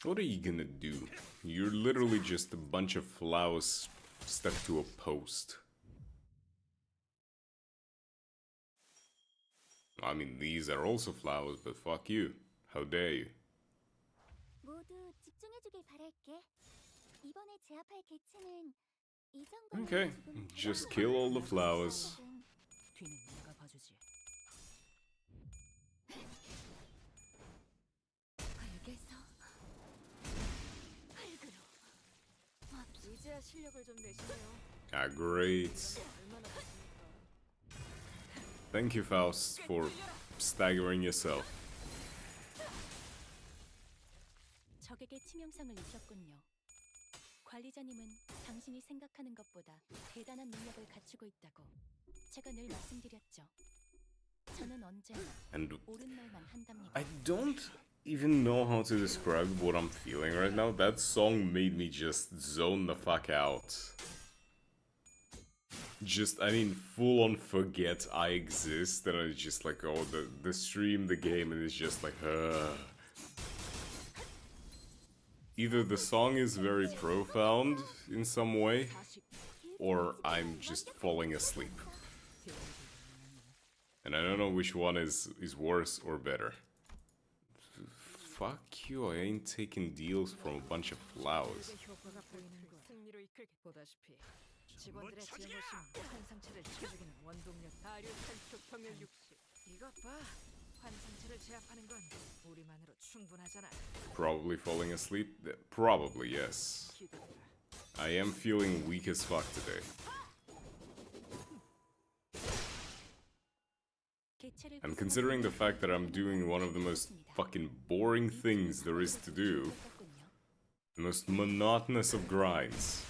Speaker 1: What are you gonna do? You're literally just a bunch of flowers stuck to a post. I mean, these are also flowers, but fuck you. How dare you?
Speaker 5: 모두 집중해주길 바랄게. 이번에 제압할 개체는 이 정도면
Speaker 1: Okay,
Speaker 5: 지금
Speaker 1: just kill all the flowers.
Speaker 2: 뒤는 내가 봐주지.
Speaker 5: 흙에서 흙으로
Speaker 2: 이제야 실력을 좀 내시네요.
Speaker 1: Ah, great.
Speaker 2: 얼마나 됐습니까?
Speaker 1: Thank you, Faust, for staggering yourself.
Speaker 3: 적에게 치명상을 입혔군요. 관리자님은 당신이 생각하는 것보다 대단한 능력을 갖추고 있다고 제가 늘 말씀드렸죠. 저는 언제나
Speaker 1: And
Speaker 3: 옳은 말만 한답니다.
Speaker 1: I don't even know how to describe what I'm feeling right now. That song made me just zone the fuck out. Just, I mean, full on forget I exist, and it's just like, oh, the stream, the game, and it's just like, Either the song is very profound in some way, or I'm just falling asleep. And I don't know which one is worse or better. Fuck you, I ain't taking deals from a bunch of flowers.
Speaker 2: 효과가 보이는 건 승리로 이끌게 보다시피 직원들의 제모심은 환상체를 쳐죽이는 원동력 다류탄축 병력 60. 이것 봐. 환상체를 제압하는 건 우리만으로 충분하잖아.
Speaker 1: Probably falling asleep? Probably, yes. I am feeling weak as fuck today. And considering the fact that I'm doing one of the most fucking boring things there is to do, the most monotonous of grinds.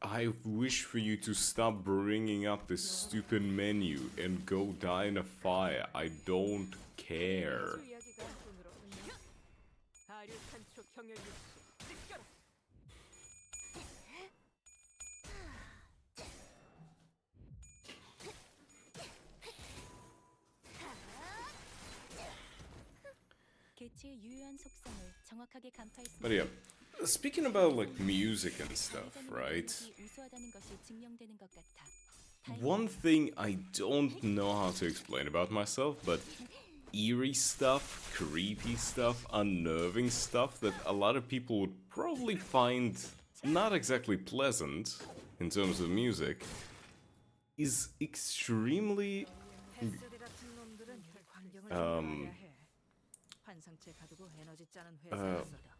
Speaker 1: I wish for you to stop bringing up this stupid menu and go die in a fire. I don't care.
Speaker 2: 이야기가 손으로 다류탄축 병력 60. 느껴라.
Speaker 3: 개체의 유효한 속성을 정확하게 간파했습니다.
Speaker 1: But yeah, speaking about like music and stuff, right?
Speaker 3: 우수하다는 것이 증명되는 것 같아.
Speaker 1: One thing I don't know how to explain about myself, but eerie stuff, creepy stuff, unnerving stuff that a lot of people would probably find not exactly pleasant in terms of music is extremely
Speaker 2: 햇소리 같은 놈들은 환경을 좀 봐야 해. 환상체 가두고 에너지 짜는 회사였어.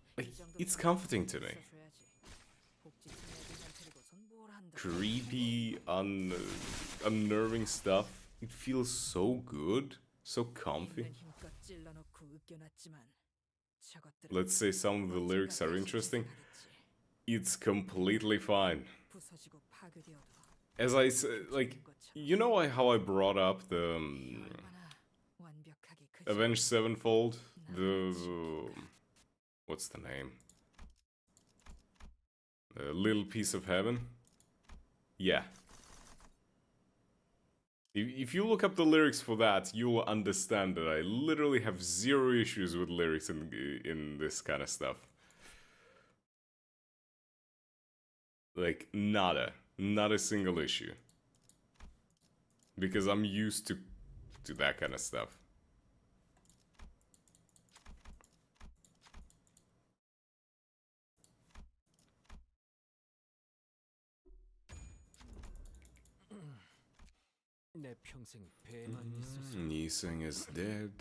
Speaker 1: it's comforting to me.
Speaker 2: 복지팀 애들만 데리고선 뭘 한다.
Speaker 1: Creepy, unnerving stuff. It feels so good, so comfy.
Speaker 2: 있는 힘껏 찔러놓고 으깨놨지만 저것들은
Speaker 1: Let's say some of the lyrics are interesting. It's completely fine.
Speaker 2: 부서지고 파괴되어도
Speaker 1: As I said, like, you know how I brought up the
Speaker 2: 얼마나 완벽하게 크지.
Speaker 1: Avenged Sevenfold? The what's the name? The Little Piece of Heaven? Yeah. If you look up the lyrics for that, you will understand that I literally have zero issues with lyrics in this kind of stuff. Like, nada. Not a single issue. Because I'm used to that kind of stuff.
Speaker 6: 내 평생 배만 있었어.
Speaker 1: Nisang is dead.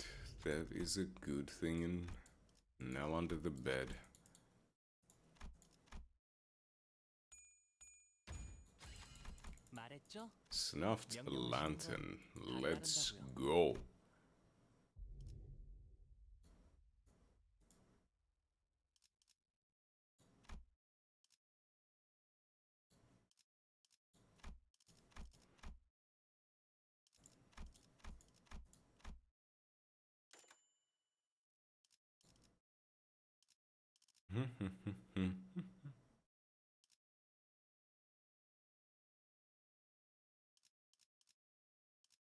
Speaker 1: That is a good thing. And now under the bed.
Speaker 6: 말했죠?
Speaker 1: Snuffed lantern. Let's go.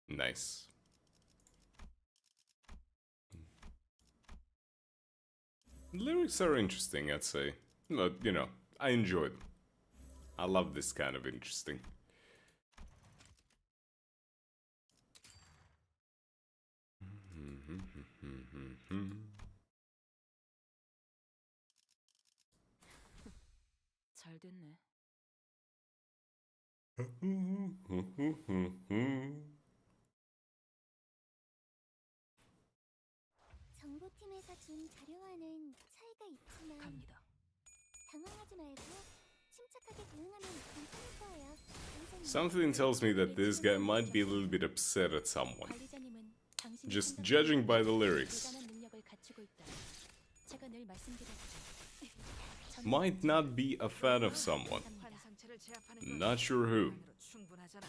Speaker 1: Nice. Lyrics are interesting, I'd say. But, you know, I enjoy them. I love this kind of interesting.
Speaker 3: 잘 됐네.
Speaker 5: 정보팀에서 준 자료와는 차이가 있지만
Speaker 3: 갑니다.
Speaker 5: 당황하지 말고 침착하게 대응하면 괜찮을 거예요. 선생님.
Speaker 1: Something tells me that this guy might be a little bit upset at someone.
Speaker 3: 관리자님은 당신이
Speaker 1: Just
Speaker 3: 생각하는
Speaker 1: judging by the lyrics.
Speaker 3: 대단한 능력을 갖추고 있다. 제가 늘 말씀드렸죠.
Speaker 1: Might not be a fan of someone.
Speaker 2: 환상체를 제압하는 건
Speaker 1: Not sure who.
Speaker 2: 그것만으로 충분하잖아.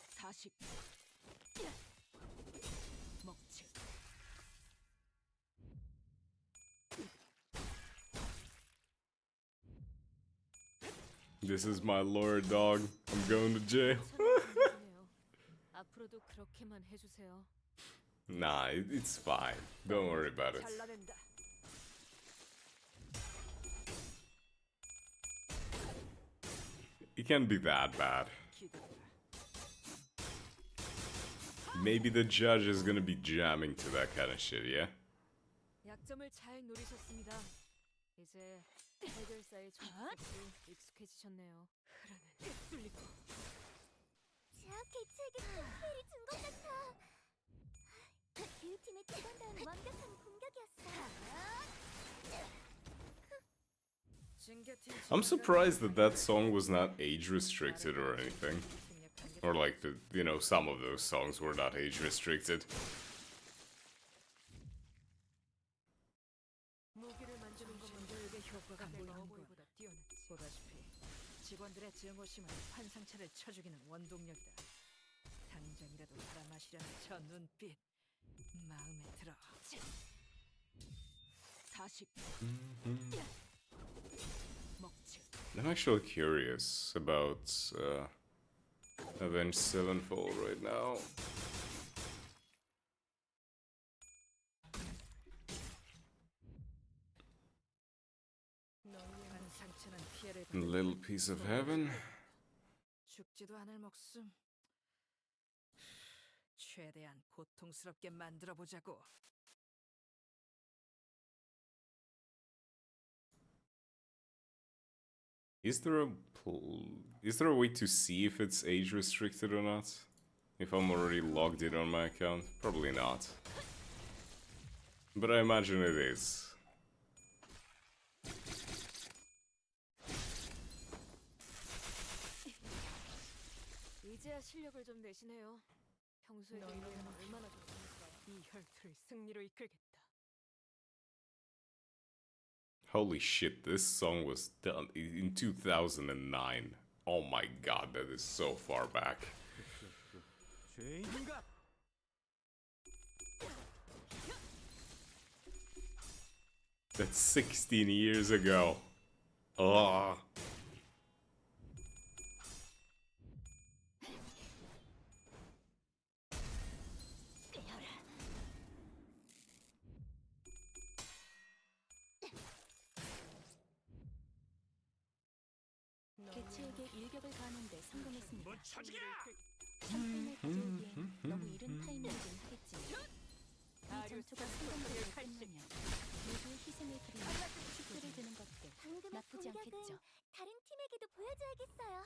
Speaker 2: 40. 먹칠.
Speaker 1: This is my lawyer dog. I'm going to jail.
Speaker 3: 앞으로도 그렇게만 해주세요.
Speaker 1: Nah, it's fine. Don't worry about it.
Speaker 2: 잘라낸다.
Speaker 1: It can't be that bad.
Speaker 2: 기다려라.
Speaker 1: Maybe the judge is gonna be jamming to that kind of shit, yeah?
Speaker 2: 약점을 잘 노리셨습니다. 이제 해결사의 정책도 익숙해지셨네요. 흐름은 뚫리고.
Speaker 5: 제압 개체에게 큰피해를 준 것 같아. 그 팀의 두 번 다운 완벽한 공격이었어.
Speaker 2: 징계팀
Speaker 1: I'm surprised that that song was not age restricted or anything. Or like the, you know, some of those songs were not age restricted.
Speaker 2: 무기를 만드는 것만들에게 효과가 보이보다 뛰어났지. 보다시피 직원들의 증오심은 환상체를 쳐죽이는 원동력이다. 당장이라도 바라마시려는 저 눈빛 마음에 들어. 40. 먹칠.
Speaker 1: I'm actually curious about Avenged Sevenfold right now.
Speaker 2: 환상체는 피해를
Speaker 1: A little piece of heaven.
Speaker 2: 죽지도 않을 목숨. 최대한 고통스럽게 만들어 보자고.
Speaker 1: Is there a way to see if it's age restricted or not? If I'm already logged in on my account? Probably not. But I imagine it is.
Speaker 2: 이제야 실력을 좀 내시네요. 평소에 이러면 얼마나 좋습니까? 이 혈투를 승리로 이끌겠다.
Speaker 1: Holy shit, this song was done in 2009. Oh my god, that is so far back.
Speaker 6: 죄인인가?
Speaker 1: That's 16 years ago. Ugh.
Speaker 3: 개체에게 일격을 가하는데 성공했습니다. 샴페인을 가져오기엔 너무 이른 타이밍이긴 하겠지만 이 전투가 성공적으로 끝나면 모두의 희생을 기리며 축구를 드는 것도
Speaker 5: 방금의
Speaker 3: 나쁘지
Speaker 5: 공격은
Speaker 3: 않겠죠.
Speaker 5: 다른 팀에게도 보여줘야겠어요.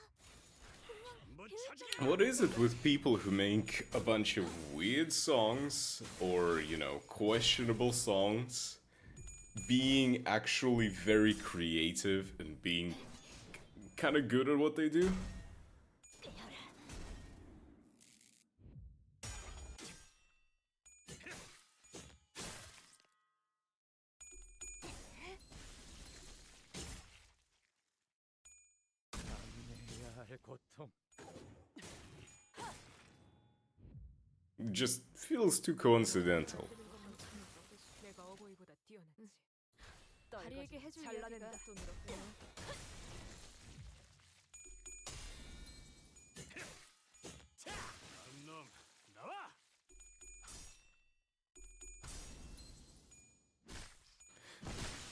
Speaker 1: What is it with people who make a bunch of weird songs or, you know, questionable songs being actually very creative and being kind of good at what they do?
Speaker 4: 해야 할 고통.
Speaker 1: Just feels too coincidental.
Speaker 2: 내가 어버이보다 뛰어났지. 다리에게 해줄 이야기가 또 늘었구나.
Speaker 4: 놈 나와.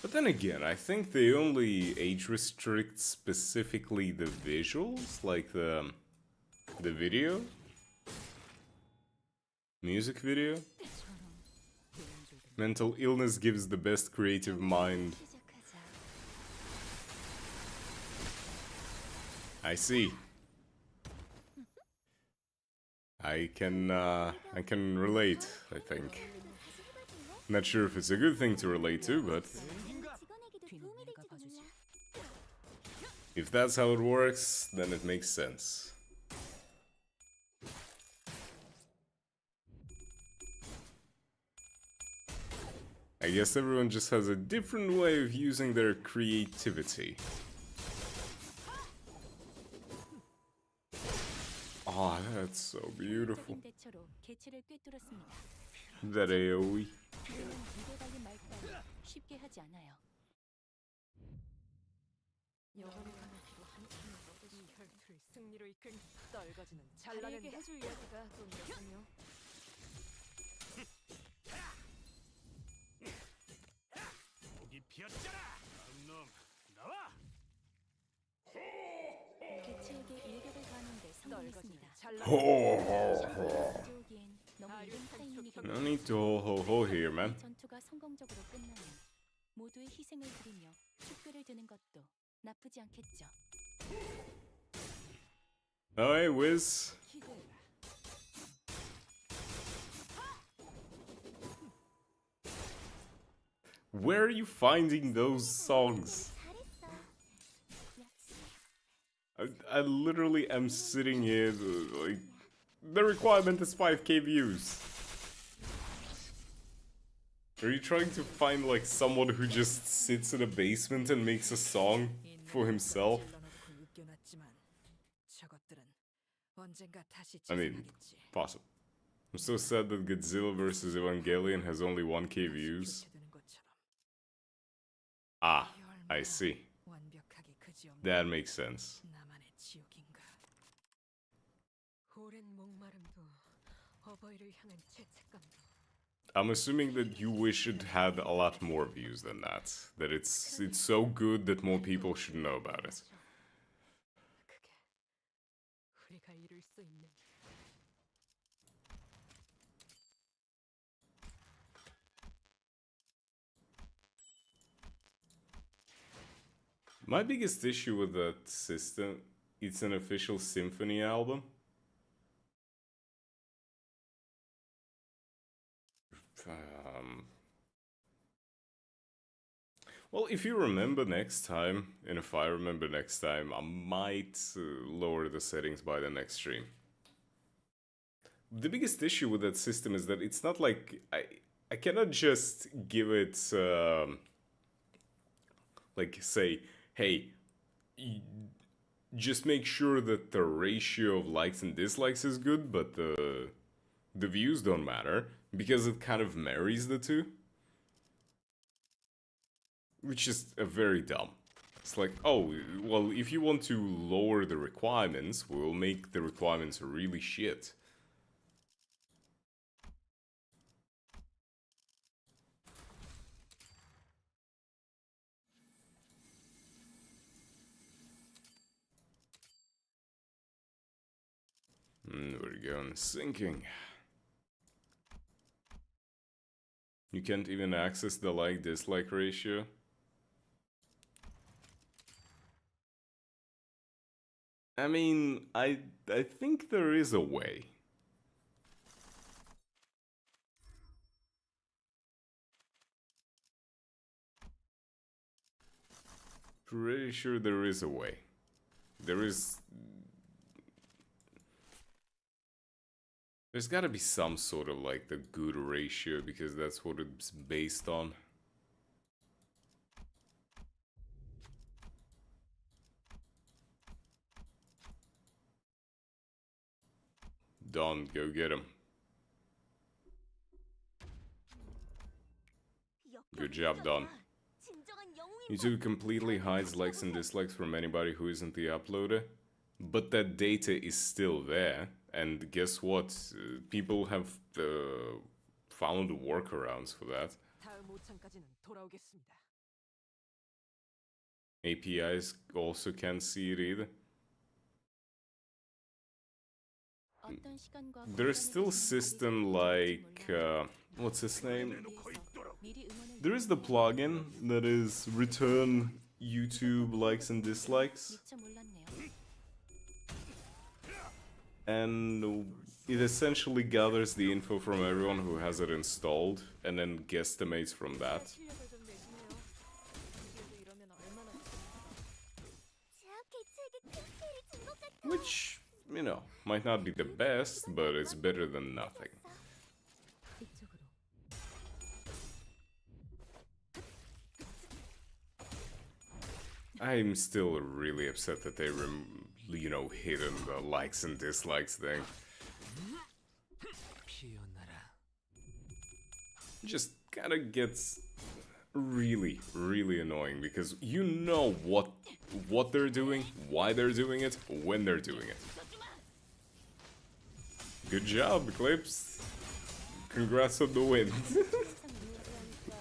Speaker 1: But then again, I think they only age restrict specifically the visuals, like the video, music video. Mental illness gives the best creative mind.
Speaker 5: 시작하자.
Speaker 1: I see. I can relate, I think.
Speaker 5: 다시 해봐줄래?
Speaker 1: Not sure if it's a good thing to relate to, but
Speaker 5: 직원에게도 도움이 될지도 몰라.
Speaker 1: if that's how it works, then it makes sense. I guess everyone just has a different way of using their creativity. Oh, that's so beautiful.
Speaker 3: 적인 대처로 개체를 꿰뚫었습니다.
Speaker 1: That AoE.
Speaker 3: 우리는 입에 달린 말 따위 쉽게 하지 않아요.
Speaker 2: 영원의 가면으로 한참을 이 혈투를 승리로 이끈 떨거지는 잘라내게 해줄 이야기가 또 늘었군요.
Speaker 4: 목이 피었잖아. 놈 나와.
Speaker 3: 개체에게 일격을 가하는데 성공했습니다. 가져오기엔 너무 이른 타이밍이긴
Speaker 1: No need to ho here, man.
Speaker 3: 이 전투가 성공적으로 끝나면 모두의 희생을 드리며 축배를 드는 것도 나쁘지 않겠죠.
Speaker 1: Oh, hey, Wiz. Where are you finding those songs?
Speaker 5: 잘했어. 역시.
Speaker 1: I literally am sitting here, like, the requirement is 5k views. Are you trying to find, like, someone who just sits in a basement and makes a song for himself?
Speaker 2: 저것들은 언젠가 다시
Speaker 1: I mean,
Speaker 2: 재생하겠지.
Speaker 1: possible. I'm so sad that Godzilla vs. Evangelion has only 1k views.
Speaker 2: 교체되는 것처럼
Speaker 1: Ah,
Speaker 2: 이 얼마나
Speaker 1: I see.
Speaker 2: 완벽하게 그지없는
Speaker 1: That makes sense.
Speaker 2: 나만의 지옥인가. 오랜 목마름도 어버이를 향한 죄책감도
Speaker 1: I'm assuming that you wish it had a lot more views than that. That it's so good that more people should know about it.
Speaker 2: 그게 우리가 이룰 수 있는
Speaker 1: My biggest issue with that system, it's an official symphony album. Well, if you remember next time, and if I remember next time, I might lower the settings by the next stream. The biggest issue with that system is that it's not like I cannot just give it like say, hey, just make sure that the ratio of likes and dislikes is good, but the views don't matter because it kind of marries the two. Which is very dumb. It's like, oh, well, if you want to lower the requirements, we'll make the requirements really shit. We're going sinking. You can't even access the like-dislike ratio. I mean, I think there is a way. Pretty sure there is a way. There's gotta be some sort of like the good ratio because that's what it's based on. Don, go get him. Good job, Don. YouTube completely hides likes and dislikes from anybody who isn't the uploader, but that data is still there. And guess what? People have found workarounds for that.
Speaker 2: 다음 5창까지는 돌아오겠습니다.
Speaker 1: APIs also can't see it either.
Speaker 3: 어떤 시간과
Speaker 1: There's still
Speaker 3: 공간에
Speaker 1: system
Speaker 3: 계시는
Speaker 1: like
Speaker 3: 관리자님이
Speaker 1: what's his name?
Speaker 3: 위해서 미리 응원을
Speaker 1: There is the plugin that is return YouTube likes and dislikes,
Speaker 3: 미처 몰랐네요.
Speaker 1: and it essentially gathers the info from everyone who has it installed and then guesstimates from that.
Speaker 2: 실력을 좀 내시네요. 이제도 이러면 얼마나
Speaker 5: 제압기 책이 큰 피해를 준것 같아.
Speaker 1: Which, you know, might not be the best, but it's better than nothing.
Speaker 3: 이쪽으로.
Speaker 1: I'm still really upset that they hidden the likes and dislikes thing.
Speaker 6: 피어나라.
Speaker 1: Just kinda gets really, really annoying because you know what they're doing, why they're doing it, when they're doing it. Good job, Clips. Congrats on the win.
Speaker 3: 항상 응원하니까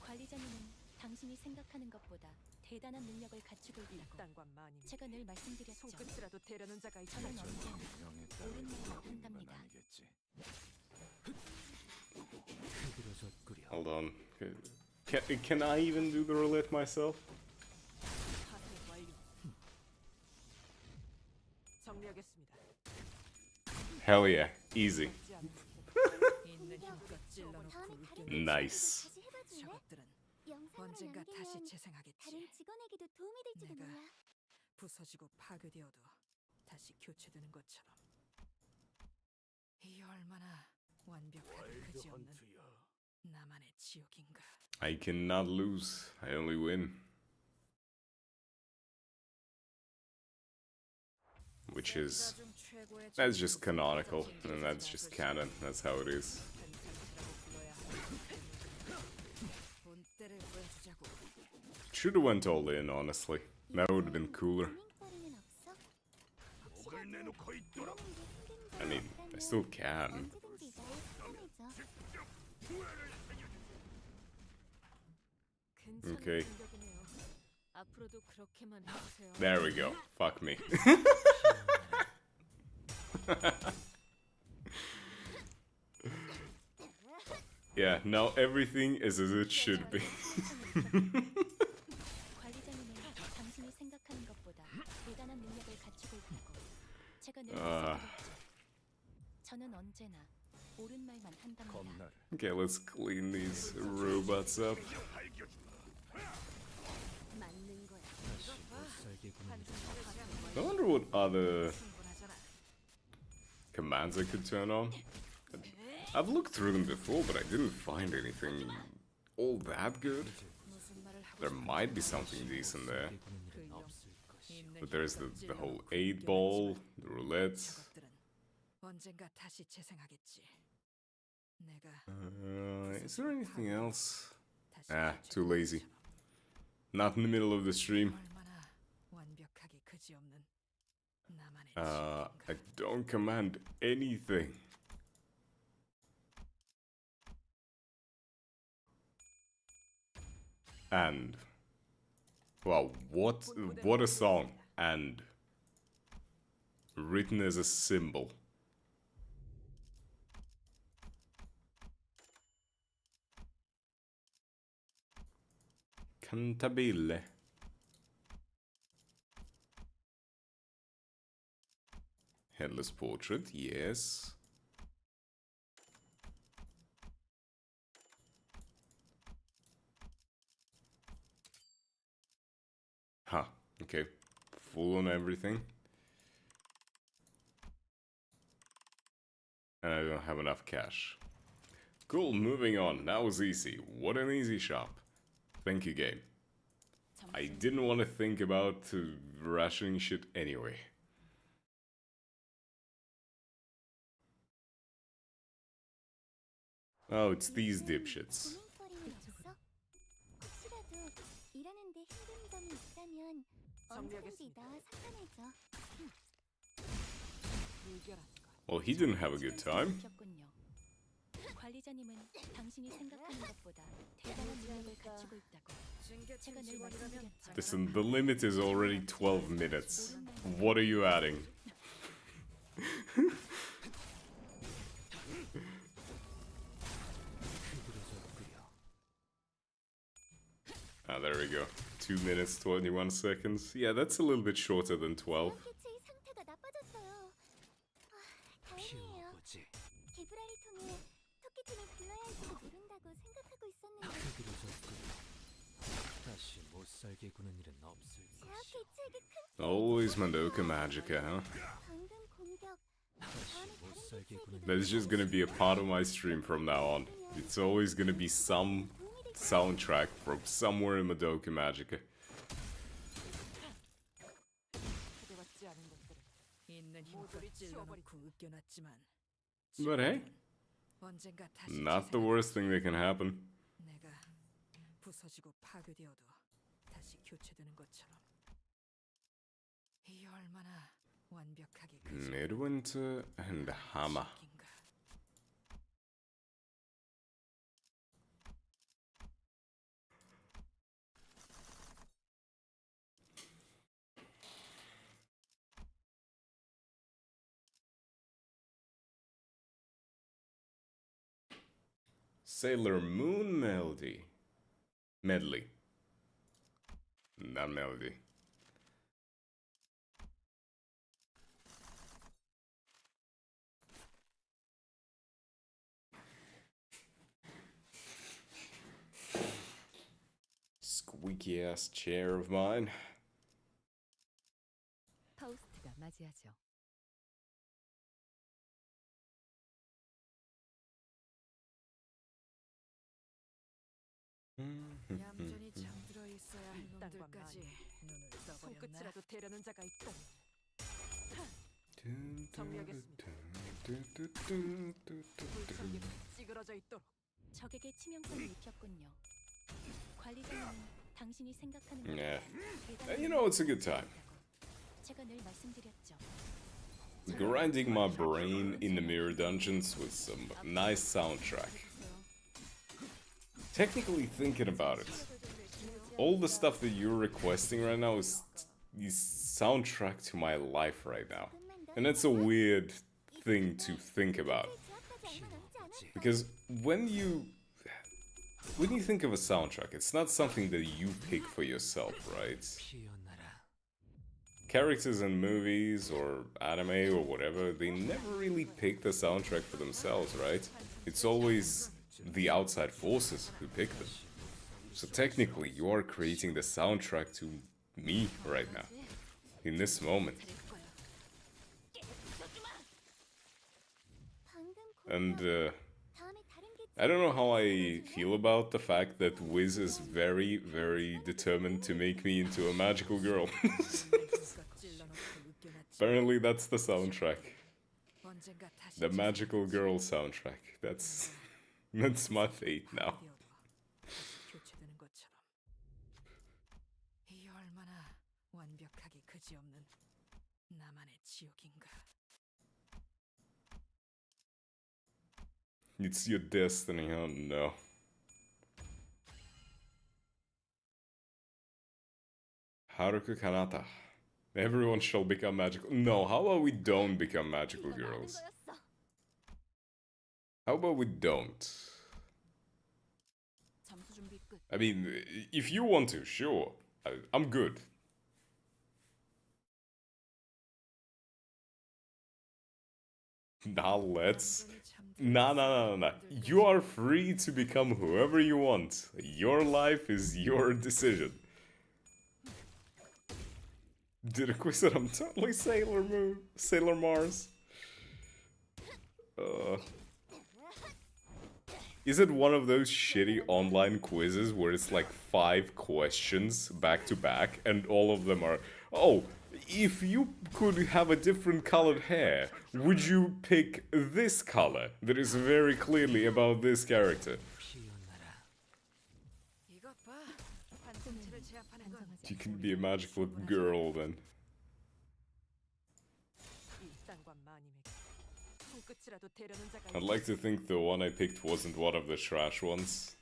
Speaker 3: 관리자님은 당신이 생각하는 것보다 대단한 능력을 갖추고 있다고.
Speaker 2: 땅과 마님
Speaker 3: 제가 늘 말씀드렸죠.
Speaker 2: 손끝이라도 대려는 자가 있다.
Speaker 3: 저는 언제나
Speaker 4: 명에 따른
Speaker 3: 옳은 말을
Speaker 4: 건
Speaker 3: 한답니다.
Speaker 4: 아니겠지.
Speaker 6: 흐드러졌구려.
Speaker 1: Hold on. Can I even do the roulette myself?
Speaker 2: 파괴 완료. 정리하겠습니다.
Speaker 1: Hell yeah, easy.
Speaker 2: 하지 않는 있는 힘껏 찔러놓고
Speaker 5: 다음에
Speaker 2: 웃기는
Speaker 5: 다른
Speaker 1: Nice.
Speaker 5: 다시 해봐줄래?
Speaker 2: 저것들은
Speaker 5: 영상으로
Speaker 2: 언젠가 다시
Speaker 5: 남기면
Speaker 2: 재생하겠지.
Speaker 5: 다른 직원에게도 도움이 될지도
Speaker 2: 내가
Speaker 5: 몰라.
Speaker 2: 부서지고 파괴되어도 다시 교체되는 것처럼. 이 얼마나 완벽하게 그지없는 나만의 지옥인가.
Speaker 1: I cannot lose. I only win. Which is... That's just canonical, and that's just canon. That's how it is. Should've went all in, honestly. That would've been cooler.
Speaker 5: 고민거리는 없어?
Speaker 1: I mean, I still can.
Speaker 5: 언제든지 날 편해져.
Speaker 1: Okay.
Speaker 2: 앞으로도 그렇게만 해주세요.
Speaker 1: There we go. Fuck me. Yeah, now everything is as it should be.
Speaker 3: 관리자님은 당신이 생각하는 것보다 대단한 능력을 갖추고 있다고. 제가 늘
Speaker 1: 아.
Speaker 3: 말씀드렸죠. 저는 언제나 옳은 말만 한답니다.
Speaker 4: 겁나를.
Speaker 1: Okay, let's clean these robots up.
Speaker 5: 맞는 거야.
Speaker 6: 다시 못살게구나.
Speaker 1: I wonder what other
Speaker 2: 충분하잖아.
Speaker 1: commands I could turn on. I've looked through them before, but I didn't find anything all that good.
Speaker 2: 무슨 말을 하고
Speaker 1: There might be something decent there.
Speaker 6: 살게구는 일은 없을 것이.
Speaker 2: 있는
Speaker 1: But there's the
Speaker 2: 힘껏
Speaker 1: whole
Speaker 2: 찔러놓고
Speaker 1: 8-ball,
Speaker 2: 웃겨냈지만
Speaker 1: the roulette.
Speaker 2: 저것들은 언젠가 다시 재생하겠지. 내가
Speaker 1: Is there anything else?
Speaker 2: 다시
Speaker 1: Too
Speaker 2: 교체되는
Speaker 1: lazy.
Speaker 2: 것처럼.
Speaker 1: Not in the middle of the stream.
Speaker 2: 얼마나 완벽하게 그지없는 나만의
Speaker 1: I
Speaker 2: 지옥인가.
Speaker 1: don't command anything. And wow, what a song. And really written as a symbol. Cantabile. Headless portrait, yes. Huh, okay. Full on everything. And I don't have enough cash. Cool, moving on. That was easy. What an easy shop. Thank you, game. I didn't want to think about rationing shit anyway. Oh, it's these dipshits.
Speaker 5: 고민거리는 없어? 혹시라도 일하는데 힘든 점이 있다면 언제든지 나와 상담해줘.
Speaker 1: Well, he didn't have a good time.
Speaker 3: 느꼈군요. 관리자님은 당신이 생각하는 것보다 대단한 능력을 갖추고 있다고 제가 늘 말씀드렸죠.
Speaker 1: Listen, the limit is already 12 minutes. What are you adding? Ah, there we go. 2 minutes, 21 seconds. Yeah, that's a little bit shorter than 12.
Speaker 5: 개체의 상태가 나빠졌어요. 다행이에요.
Speaker 6: 피워보지.
Speaker 5: 개브라를 통해 토끼팀을 불러야 할지도 모른다고 생각하고 있었는데
Speaker 6: 그들어졌군요. 다시 못살게 구는 일은 없을
Speaker 5: 제약
Speaker 6: 것이오.
Speaker 5: 개체에게 큰
Speaker 1: Always Madoka Magica, huh?
Speaker 5: 방금 공격
Speaker 6: 다시 못살게 구는
Speaker 1: That's just gonna be a part of my stream from now on. It's always gonna be some soundtrack from somewhere in Madoka Magica.
Speaker 2: 초대받지 않은 것들을 있는 힘껏 찔러놓고 으깨놨지만
Speaker 1: But hey,
Speaker 2: 언젠가 다시
Speaker 1: not the worst thing that can happen.
Speaker 2: 내가 부서지고 파괴되어도 다시 교체되는 것처럼 이 얼마나 완벽하게
Speaker 1: Midwinter and Hammer.
Speaker 2: 인가.
Speaker 1: Sailor Moon Melody. Medley. Not melody. Squeaky ass chair of mine.
Speaker 3: 파우스트가 맞이하죠.
Speaker 2: 얌전히 잠들어 있어야 할 놈들까지 눈을 떠버렸나? 손끝이라도 대려는 자가 있다. 불청객 찌그러져 있도록.
Speaker 3: 적에게 치명성을 입혔군요. 관리자님은 당신이 생각하는
Speaker 1: Yeah.
Speaker 3: 것보다
Speaker 1: You know, it's a good time.
Speaker 3: 제가 늘 말씀드렸죠.
Speaker 1: Grinding my brain in the mirror dungeons with some nice soundtrack. Technically thinking about it, all the stuff that you're requesting right now is soundtrack to my life right now. And that's a weird thing to think about.
Speaker 5: 제약까지 얼마 남지 않았어.
Speaker 1: Because when you think of a soundtrack, it's not something that you pick for yourself, right?
Speaker 6: 피어나라.
Speaker 1: Characters in movies or anime or whatever, they never really pick the soundtrack for themselves, right? It's always the outside forces who pick them. So technically, you are creating the soundtrack to me right now, in this moment.
Speaker 5: 방금
Speaker 1: And
Speaker 5: 다음에 다른 개체
Speaker 1: I don't know how I feel about the fact that Wiz is very, very determined to make me into a magical girl. Apparently that's the soundtrack.
Speaker 2: 언젠가 다시
Speaker 1: The magical girl soundtrack. That's my fate now.
Speaker 2: 교체되는 것처럼. 이 얼마나 완벽하게 그지없는 나만의 지옥인가.
Speaker 1: It's your destiny, oh no. Haruka Kanata. Everyone shall become magical. No, how about we don't become magical
Speaker 5: 이거 많은
Speaker 1: girls?
Speaker 5: 거였어.
Speaker 1: How about we don't?
Speaker 3: 점수 준비 끝.
Speaker 1: I mean, if you want to, sure. I'm good. Now let's... Nah. You are free to become whoever you want. Your life is your decision. Did a quiz that I'm totally Sailor Mars. Is it one of those shitty online quizzes where it's like 5 questions back to back and all of them are, oh, if you could have a different colored hair, would you pick this color that is very clearly about this character?
Speaker 6: 피어나라.
Speaker 2: 이것 봐. 환상체를 제압하는 건
Speaker 1: You can be a magical girl then.
Speaker 2: 일상과 마님에게 손끝이라도 대려는 자가
Speaker 1: I'd like to think the one I picked wasn't one of the trash ones.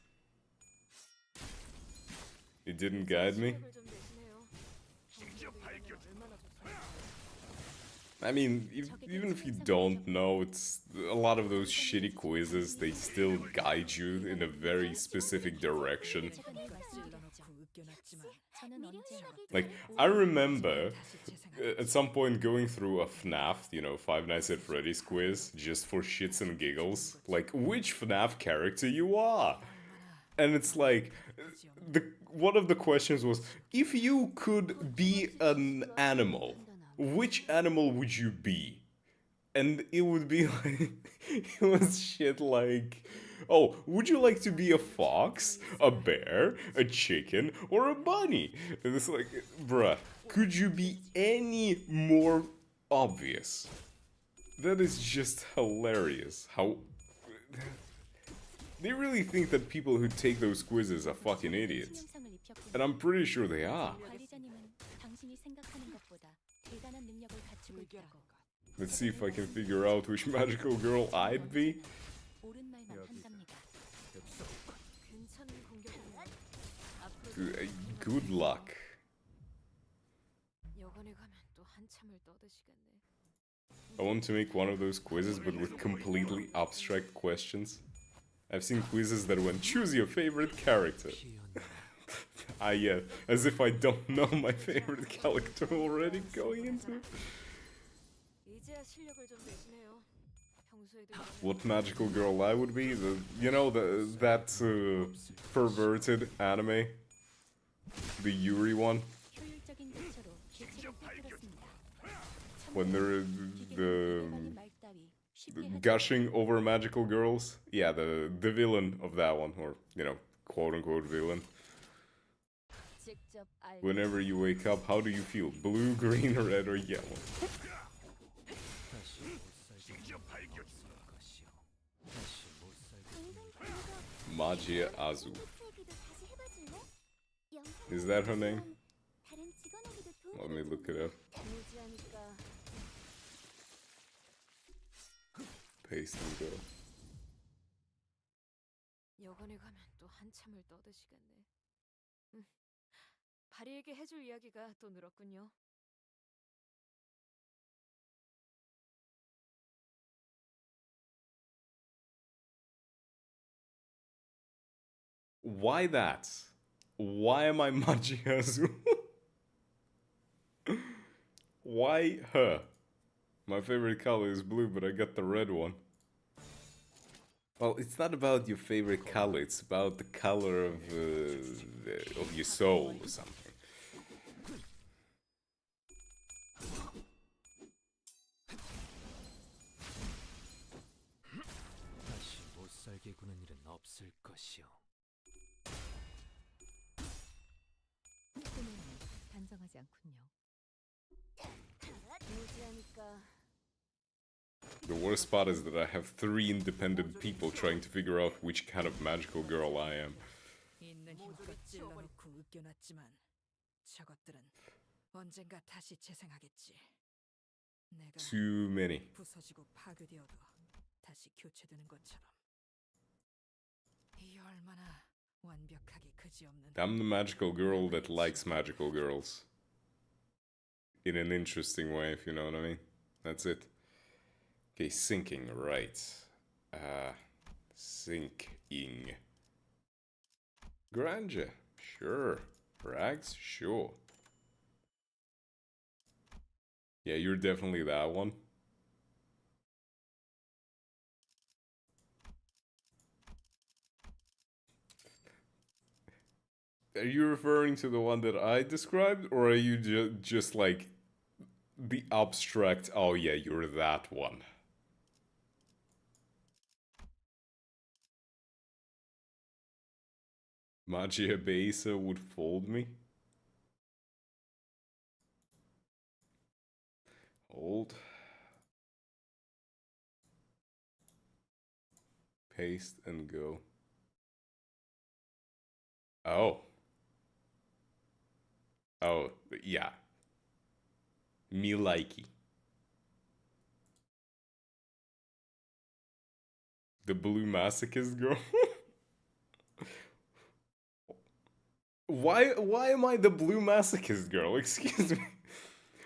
Speaker 1: It didn't guide me.
Speaker 2: 실력을 좀 내시네요. 경쟁도 얼마나 좋습니까?
Speaker 1: I mean, even if you don't know, it's a lot of those shitty quizzes, they still guide you in a very specific direction.
Speaker 3: 최근에 말씀드렸죠.
Speaker 2: 찔러놓고 으깨놨지만
Speaker 3: 저는 언제나
Speaker 1: Like, I remember at some point going through a FNAF, you know, Five Nights at Freddy's quiz, just for shits and giggles. Like, which FNAF character you are? And it's like, one of the questions was, if you could be an animal, which animal would you be? And it would be like, it was shit like, oh, would you like to be a fox, a bear, a chicken, or a bunny? And it's like, bruh, could you be any more obvious? That is just hilarious. How... They really think that people who take those quizzes are fucking idiots.
Speaker 3: 치명상을 입혔군요.
Speaker 1: And I'm pretty sure they are.
Speaker 3: 관리자님은 당신이 생각하는 것보다 대단한 능력을 갖추고 있다고.
Speaker 1: Let's see if I can figure out which magical girl I'd be.
Speaker 3: 옳은 말만 한답니다.
Speaker 2: 괜찮은 공격이네요. 앞으로
Speaker 1: Good luck.
Speaker 2: 여관에 가면 또 한참을 떠드시겠네.
Speaker 1: I want to make one of those quizzes but with completely abstract questions. I've seen quizzes that went, choose your favorite character.
Speaker 6: 피어나라.
Speaker 1: Yeah, as if I don't know my favorite character already going into it.
Speaker 2: 이제야 실력을 좀 내시네요. 평소에도
Speaker 1: What magical girl I would be? That perverted anime? The Yuri one?
Speaker 3: 효율적인 대처로 개체를 꿰뚫었습니다.
Speaker 1: When they're the
Speaker 3: 말 따위 쉽게 하지
Speaker 1: gushing over magical girls? Yeah, the villain of that one, or, you know, quote-unquote villain.
Speaker 3: 직접 알.
Speaker 1: Whenever you wake up, how do you feel? Blue, green, red, or yellow?
Speaker 6: 다시 못 살게 없을 것이요. 다시 못 살게
Speaker 5: 은근 그거
Speaker 1: Magia Azu.
Speaker 5: 흡수기도 다시 해봐줄래? 영상
Speaker 1: Is that her name?
Speaker 5: 다른 직원에게도
Speaker 1: Let
Speaker 5: 도움을
Speaker 1: me look it up.
Speaker 2: 무지하니까
Speaker 1: Paste and go.
Speaker 2: 여관에 가면 또 한참을 떠드시겠네. 바리에게 해줄 이야기가 또 늘었군요.
Speaker 1: Why that? Why am I Magia Azu? Why her? My favorite color is blue, but I got the red one. Well, it's not about your favorite color, it's about the color of your soul or something.
Speaker 6: 다시 못 살게 구는 일은 없을 것이요.
Speaker 3: 꿈은 단정하지 않군요.
Speaker 2: 무지하니까
Speaker 1: The worst part is that I have 3 independent people trying to figure out which kind of magical girl I am.
Speaker 2: 있는 힘껏 찔러놓고 으깨놨지만 저것들은 언젠가 다시 재생하겠지. 내가
Speaker 1: Too many.
Speaker 2: 부서지고 파괴되어도 다시 교체되는 것처럼. 이 얼마나 완벽하게 그지없는
Speaker 1: I'm the magical girl that likes magical girls. in an interesting way, if you know what I mean. That's it. Okay, sinking, right. Sinking. Grandeur, sure. Rags, sure. Yeah, you're definitely that one. Are you referring to the one that I described, or are you just like the abstract, oh yeah, you're that one? Magia Besa would fold me? Hold. Paste and go. Oh. Oh, yeah. Me likey. The blue masochist girl? Why am I the blue masochist girl? Excuse me.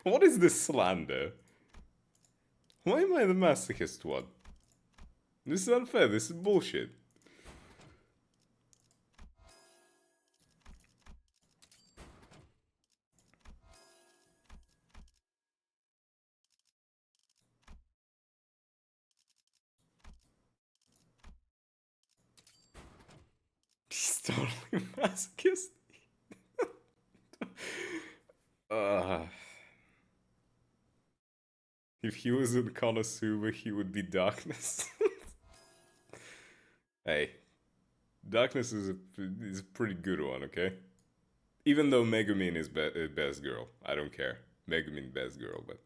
Speaker 1: What is this slander? Why am I the masochist one? This is unfair, this is bullshit. He's totally masochist. uh, if he was in Konosuba, he would be Darkness. Hey, Darkness is a pretty good one, okay? Even though Megumin is best girl, I don't care. Megumin best girl, but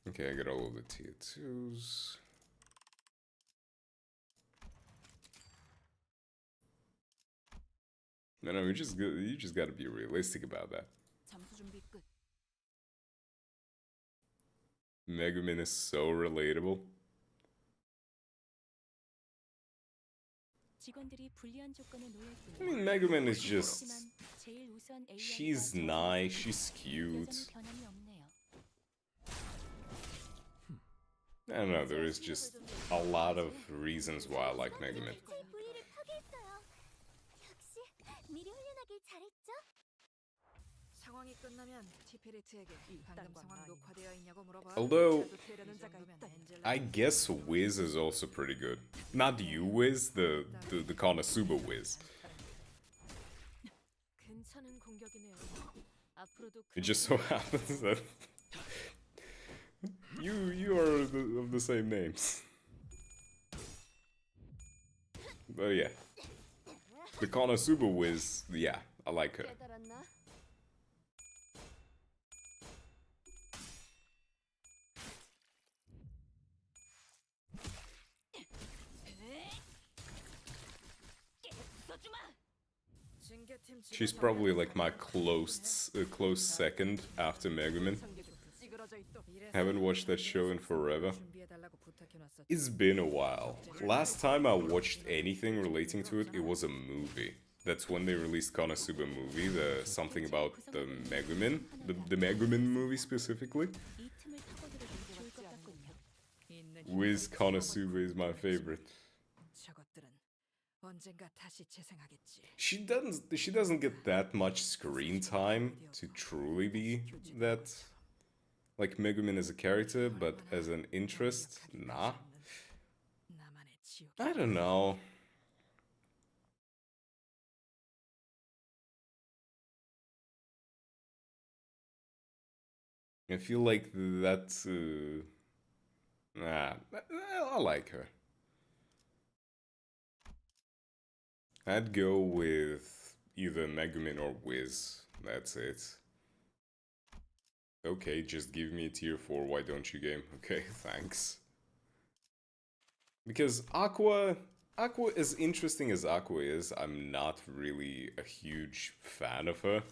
Speaker 1: okay, I got all of the tier 2s. No, you just gotta be realistic about that.
Speaker 3: 점수 준비 끝.
Speaker 1: Megumin is so relatable.
Speaker 3: 직원들이 불리한 조건에 놓여 있군요.
Speaker 1: I mean, Megumin is just...
Speaker 3: 하지만 제일 우선 AI가
Speaker 1: She's
Speaker 3: 저를
Speaker 1: nice,
Speaker 3: 선택했고
Speaker 1: she's cute.
Speaker 3: 여전히 변함이 없네요.
Speaker 1: I don't know, there is just a lot of reasons why I like Megumin.
Speaker 5: 제 부위를 파괴했어요. 역시 미리 훈련하길 잘했죠?
Speaker 2: 상황이 끝나면 티페리트에게 방금 상황 녹화되어 있냐고 물어봐.
Speaker 1: Although,
Speaker 2: 되려는 자가 있다.
Speaker 1: I guess Wiz is also pretty good. Not you Wiz, the Konosuba Wiz.
Speaker 2: 괜찮은 공격이네요.
Speaker 3: 앞으로도
Speaker 1: It just so happens that you are of the same names. But yeah, the Konosuba Wiz, yeah, I like her.
Speaker 5: 깨달았나?
Speaker 2: 징계팀
Speaker 1: She's probably like my close second after Megumin.
Speaker 2: 찌그러져 있도.
Speaker 1: Haven't watched that show in forever.
Speaker 2: 준비해달라고 부탁해놨었지.
Speaker 1: It's been a while. Last time I watched anything relating to it, it was a movie. That's when they released Konosuba movie, the something about the Megumin, the Megumin movie specifically.
Speaker 3: 이 틈을 파고들어도 좋을 것 같군요.
Speaker 2: 있는
Speaker 1: Wiz Konosuba is my favorite.
Speaker 2: 저것들은 언젠가 다시 재생하겠지.
Speaker 1: She doesn't get that much screen time to truly be that like Megumin as a character, but as an interest, nah.
Speaker 2: 나만의 지옥.
Speaker 1: I don't know. I feel like that's nah. I like her. I'd go with either Megumin or Wiz. That's it. Okay, just give me a tier 4, why don't you, game? Okay, thanks. Because Aqua, as interesting as Aqua is, I'm not really a huge fan of her.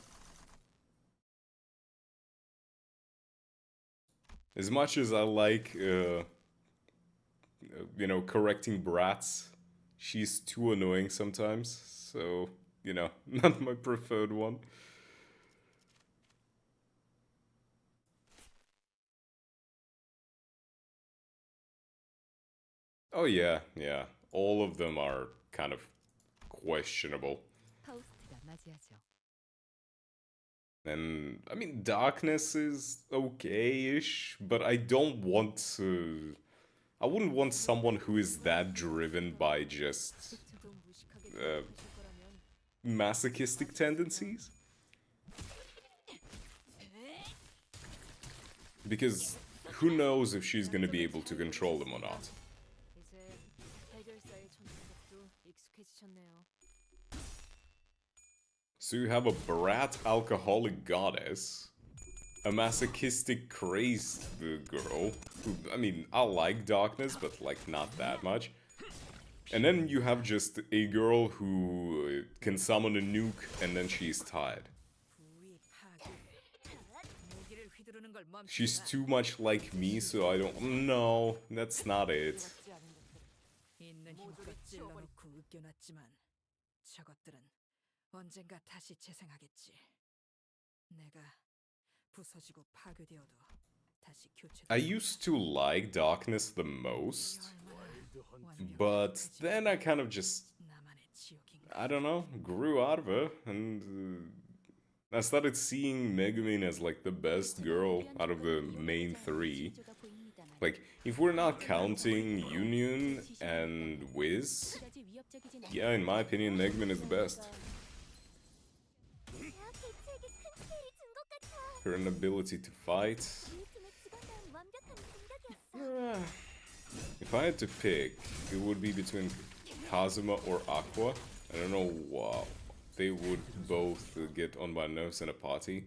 Speaker 1: As much as I like, you know, correcting brats, She's too annoying sometimes, so, you know, not my preferred one. Oh yeah, yeah. All of them are kind of questionable.
Speaker 3: 파우스트가 맞이하죠.
Speaker 1: And, I mean, Darkness is okay-ish, but I don't want to... I wouldn't want someone who is that driven by just
Speaker 2: 또 무식하게
Speaker 1: uh,
Speaker 2: 생각하실 거라면
Speaker 1: masochistic tendencies. Because who knows if she's gonna be able to control them or not.
Speaker 2: 이제 해결사의 존재도 익숙해지셨네요.
Speaker 1: So you have a brat alcoholic goddess, a masochistic crazed girl, who, I mean, I like Darkness, but like not that much. And then you have just a girl who can summon a nuke and then she's tired.
Speaker 2: 부위 파괴. 무기를 휘두르는 걸 멈추지
Speaker 1: She's
Speaker 2: 마.
Speaker 1: too much like me, so I don't... No, that's not it.
Speaker 2: 같지 않은 것들. 있는 힘껏 찔러놓고 으깨놨지만 저것들은 언젠가 다시 재생하겠지. 내가 부서지고 파괴되어도 다시 교체.
Speaker 1: I used to like Darkness the most, but then I kind of just,
Speaker 2: 나만의 지옥인가.
Speaker 1: I don't know, grew out of her, and I started seeing Megumin as like the best girl out of the main three. Like, if we're not counting Union and Wiz, yeah, in my opinion, Megumin is the best.
Speaker 5: 제약 개체에게 큰 피해를 준 것 같아.
Speaker 1: Her inability to fight.
Speaker 5: 우리 팀에 집어넣은 완벽한 공격이었어.
Speaker 1: If I had to pick, it would be between Kazuma or Aqua. I don't know, wow. They would both get on my nerves in a party.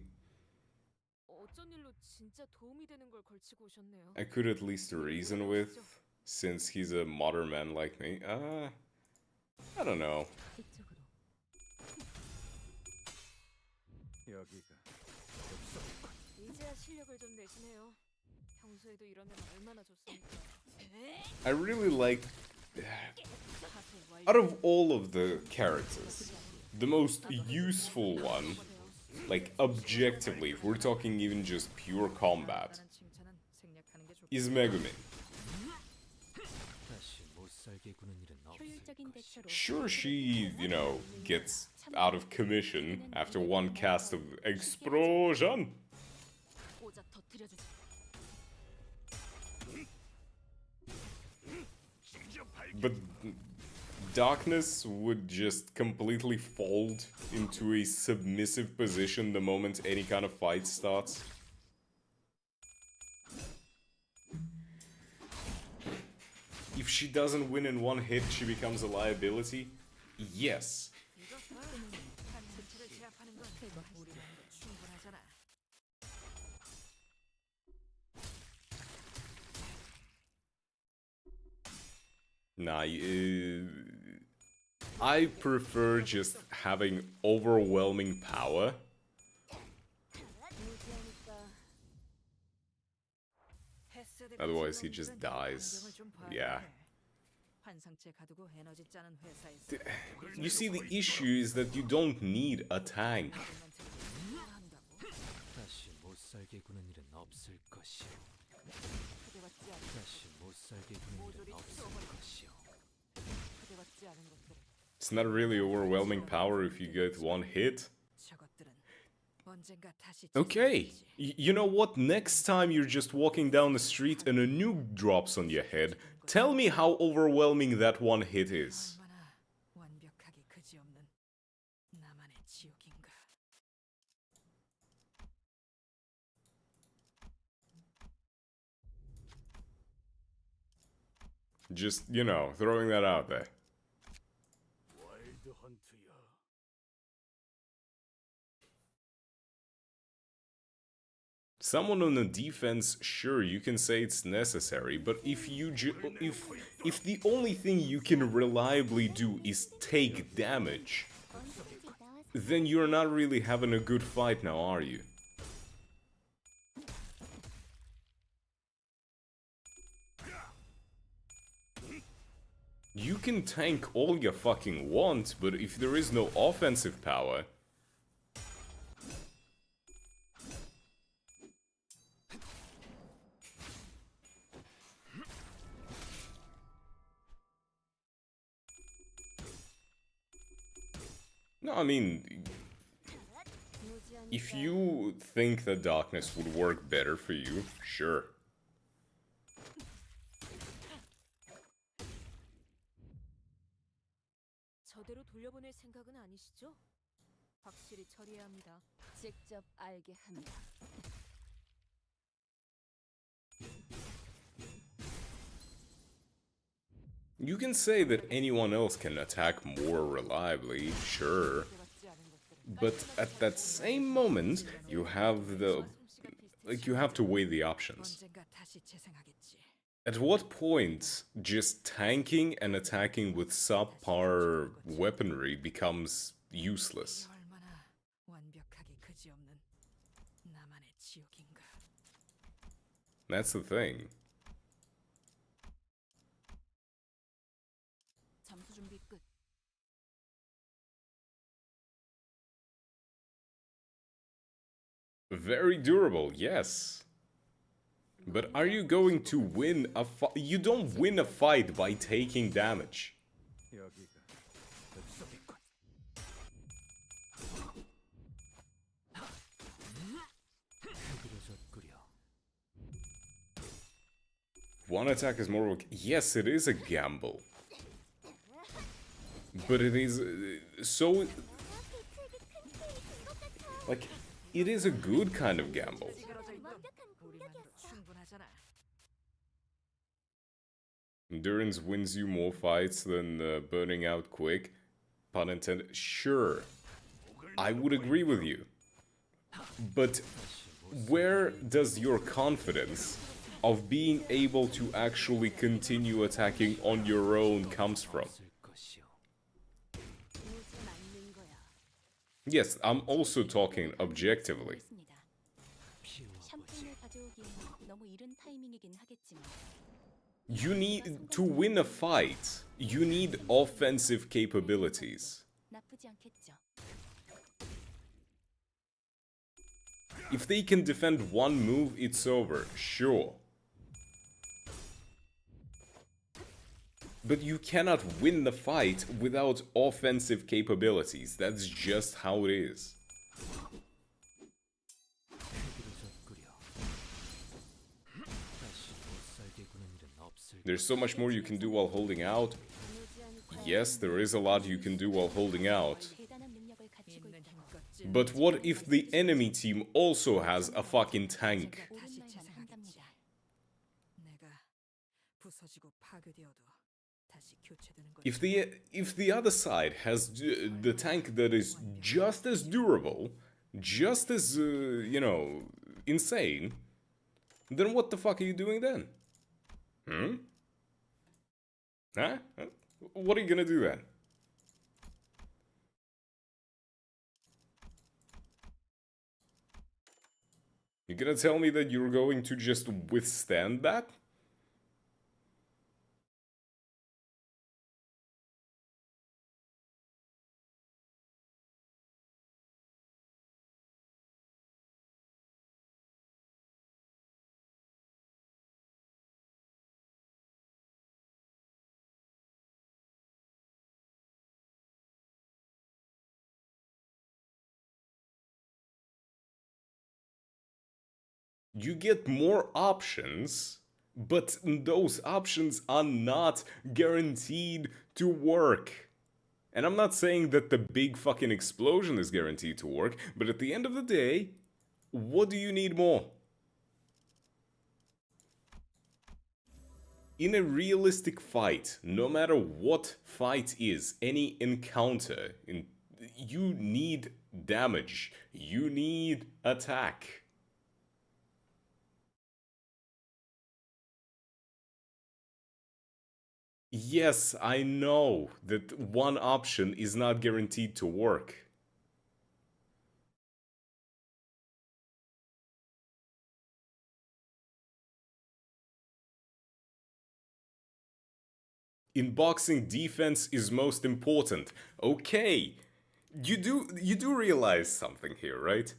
Speaker 2: 어쩐 일로 진짜 도움이 되는 걸 걸치고 오셨네요.
Speaker 1: I could at least reason with, since he's a modern man like me. I don't know.
Speaker 4: 여기가
Speaker 2: 이제야 실력을 좀 내시네요. 평소에도 이러면 얼마나 좋습니까?
Speaker 1: I really like,
Speaker 2: 사실 완료.
Speaker 1: out of all of the characters, the most useful one, like objectively, if we're talking even just pure combat,
Speaker 2: 다른 칭찬은 생략하는 게 좋고.
Speaker 1: is Megumin.
Speaker 6: 다시 못 살게 구는 일은 없을
Speaker 3: 효율적인
Speaker 6: 것이오.
Speaker 3: 대처로
Speaker 1: Sure, she, you know, gets out of commission after one cast of explosion.
Speaker 2: 오자 터뜨려주지.
Speaker 1: But Darkness would just completely fold into a submissive position the moment any kind of fight starts. If she doesn't win in one hit, she becomes a liability? Yes.
Speaker 2: 이거 봐. 한 전체를 제압하는 건 우리만으로 충분하잖아.
Speaker 1: Nah, I prefer just having overwhelming power. Otherwise he just dies. Yeah.
Speaker 2: 환상체 가두고 에너지 짜는 회사에서
Speaker 1: You see, the issue is that you don't need a tank.
Speaker 6: 다시 못 살게 구는 일은 없을 것이오. 다시 못 살게 구는 일은 없을 것이오.
Speaker 2: 그대받지 않은 것들을
Speaker 1: It's not really overwhelming power if you get one hit.
Speaker 2: 저것들은 언젠가 다시
Speaker 1: Okay,
Speaker 2: 재생하겠지.
Speaker 1: you know what? Next time you're just walking down the street and a nuke drops on your head, tell me how overwhelming that one hit is.
Speaker 2: 얼마나 완벽하게 그지없는 나만의 지옥인가.
Speaker 1: Just, you know, throwing that out there.
Speaker 4: 와일드 헌트야.
Speaker 1: Someone on the defense, sure, you can say it's necessary, but if you if the only thing you can reliably do is take damage,
Speaker 5: 언제든지 나와서
Speaker 1: then you're not really having a good fight now, are you? You can tank all you fucking want, but if there is no offensive power... No, I mean... If you think that darkness would work better for you, sure.
Speaker 2: 저대로 돌려보낼 생각은 아니시죠? 확실히 처리해야 합니다.
Speaker 3: 직접 알게 합니다.
Speaker 1: You can say that anyone else can attack more reliably, sure. But at that same moment, you have the... Like, you have to weigh the options.
Speaker 2: 언젠가 다시 재생하겠지.
Speaker 1: At what point just tanking and attacking with subpar weaponry becomes useless?
Speaker 2: 얼마나 완벽하게 그지없는 나만의 지옥인가.
Speaker 1: That's the thing.
Speaker 3: 잠수 준비 끝.
Speaker 1: Very durable, yes. But are you going to win a fight? You don't win a fight by taking damage.
Speaker 4: 여기가 뱃속이군.
Speaker 6: 흐드러졌구려.
Speaker 1: One attack is more... Yes, it is a gamble. But it is... so... Like, it is a good kind of gamble.
Speaker 2: 찌그러져 있던 우리만으로 충분하잖아.
Speaker 1: Endurance wins you more fights than burning out quick. Pun intended. Sure, I would agree with you. But where does your confidence of being able to actually continue attacking on your own comes from?
Speaker 6: 쓸 것이오.
Speaker 3: 오지 않는 거야.
Speaker 1: Yes, I'm also talking objectively.
Speaker 3: 그렇습니다.
Speaker 6: 피우어보지.
Speaker 3: 샴페인을 가져오기엔 너무 이른 타이밍이긴 하겠지만
Speaker 1: You need to win a fight. You need offensive capabilities.
Speaker 3: 나쁘지 않겠죠.
Speaker 1: If they can defend one move, it's over, sure. But you cannot win the fight without offensive capabilities. That's just how it is.
Speaker 6: 흐드러졌구려. 다시 못 살게 구는 일은 없을
Speaker 1: There's so much more you can do while holding out. Yes, there is a lot you can do while holding out.
Speaker 3: 대단한 능력을 가지고
Speaker 2: 있는
Speaker 3: 있다.
Speaker 2: 힘껏 찔.
Speaker 1: But what if the enemy team also has a fucking tank?
Speaker 3: 옳은
Speaker 2: 다시
Speaker 3: 말만
Speaker 2: 재생하겠지.
Speaker 3: 한답니다.
Speaker 2: 내가 부서지고 파괴되어도 다시 교체되는 걸.
Speaker 1: If the other side has the tank that is just as durable, just as you know, insane, then what the fuck are you doing then? Huh? What are you gonna do then? You're gonna tell me that you're going to just withstand that? You get more options, but those options are not guaranteed to work. And I'm not saying that the big fucking explosion is guaranteed to work, but at the end of the day, what do you need more? In a realistic fight, no matter what fight is, any encounter, you need damage, you need attack. Yes, I know that one option is not guaranteed to work. In boxing, defense is most important. Okay, you do realize something here, right?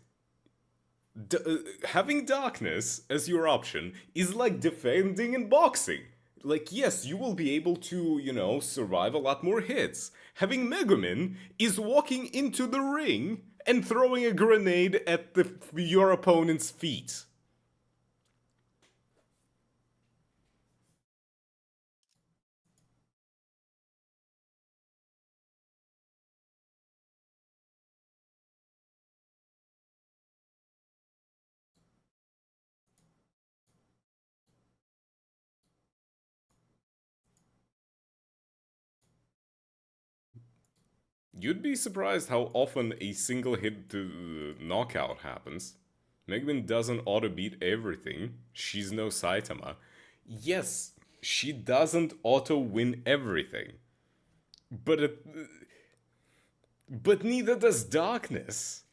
Speaker 1: Having darkness as your option is like defending in boxing. Like, yes, you will be able to, survive a lot more hits. Having Megumin is walking into the ring and throwing a grenade at your opponent's feet. You'd be surprised how often a single hit knockout happens. Megumin doesn't auto-beat everything. She's no Saitama. Yes, she doesn't auto-win everything. But neither does Darkness.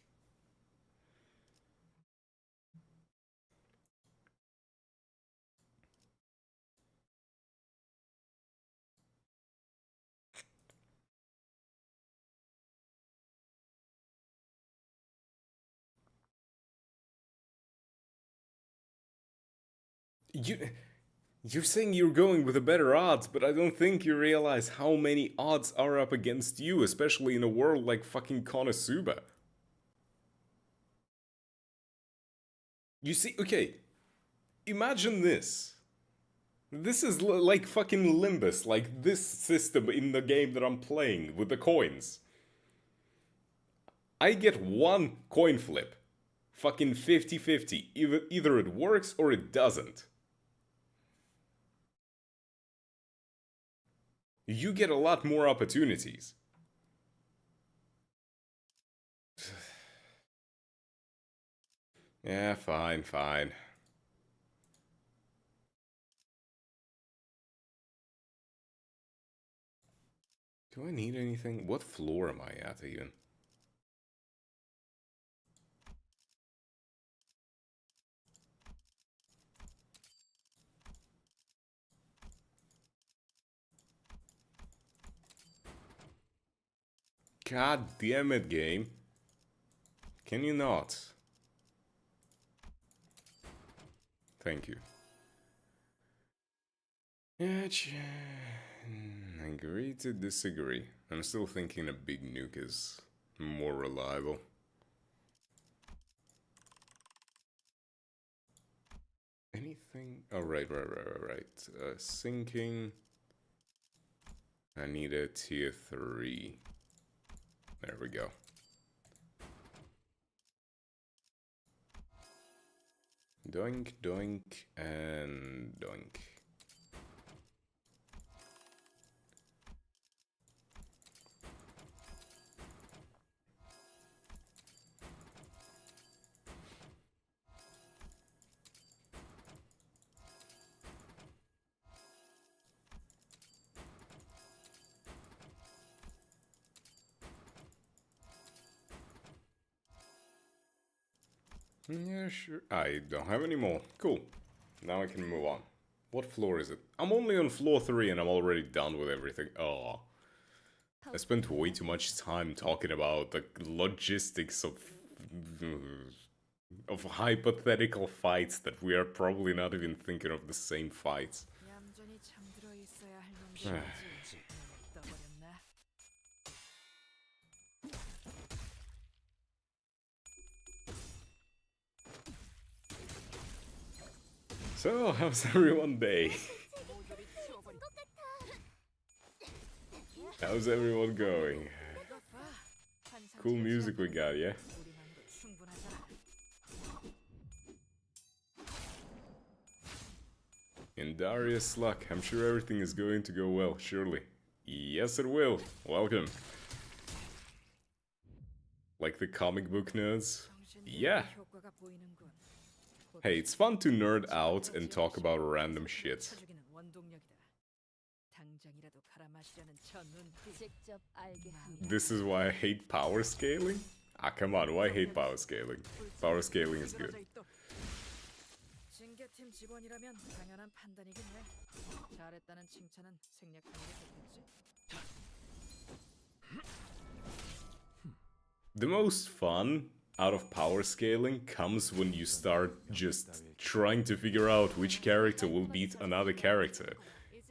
Speaker 1: You're saying you're going with the better odds, but I don't think you realize how many odds are up against you, especially in a world like fucking Konosuba. You see, okay, imagine this. This is like fucking Limbus, like this system in the game that I'm playing with the coins. I get one coin flip. Fucking 50-50. Either it works or it doesn't. You get a lot more opportunities. Yeah, fine. Do I need anything? What floor am I at even? God damn it, game. Can you not? Thank you. Yeah, agree to disagree. I'm still thinking a big nuke is more reliable. Anything? Oh, right. Sinking. I need a tier 3. There we go. Doink, doink, and doink. Yeah, sure. I don't have any more. Cool. Now I can move on. What floor is it? I'm only on floor 3 and I'm already done with everything. Oh. I spent way too much time talking about the logistics of hypothetical fights that we are probably not even thinking of the same fights.
Speaker 2: 얌전히 잠들어 있어야 할 놈들이지. 눈을 떠버렸나?
Speaker 1: So, how's everyone day?
Speaker 2: 모조리 치워버린
Speaker 5: 것 같아.
Speaker 1: How's everyone going?
Speaker 2: 이것 봐.
Speaker 1: Cool
Speaker 2: 환상체를
Speaker 1: music we got, yeah?
Speaker 2: 우리만으로 충분하잖아.
Speaker 1: In Darius' luck, I'm sure everything is going to go well, surely. Yes, it will. Welcome. Like the comic book nerds? Yeah.
Speaker 2: 효과가 보이는군.
Speaker 1: Hey, it's fun to nerd out and talk about random shit.
Speaker 2: 쳐주기는 원동력이다. 당장이라도 갈아마시려는 저 눈빛.
Speaker 3: 직접 알게 합니다.
Speaker 1: This is why I hate power scaling? Ah, come on, why hate power scaling? Power scaling is good.
Speaker 2: 징계 공격팀 직원이라면 당연한 판단이긴 해. 잘했다는 칭찬은 생략하는 게 좋겠지.
Speaker 1: The most fun out of power scaling comes when you start just trying to figure out which character will beat another character,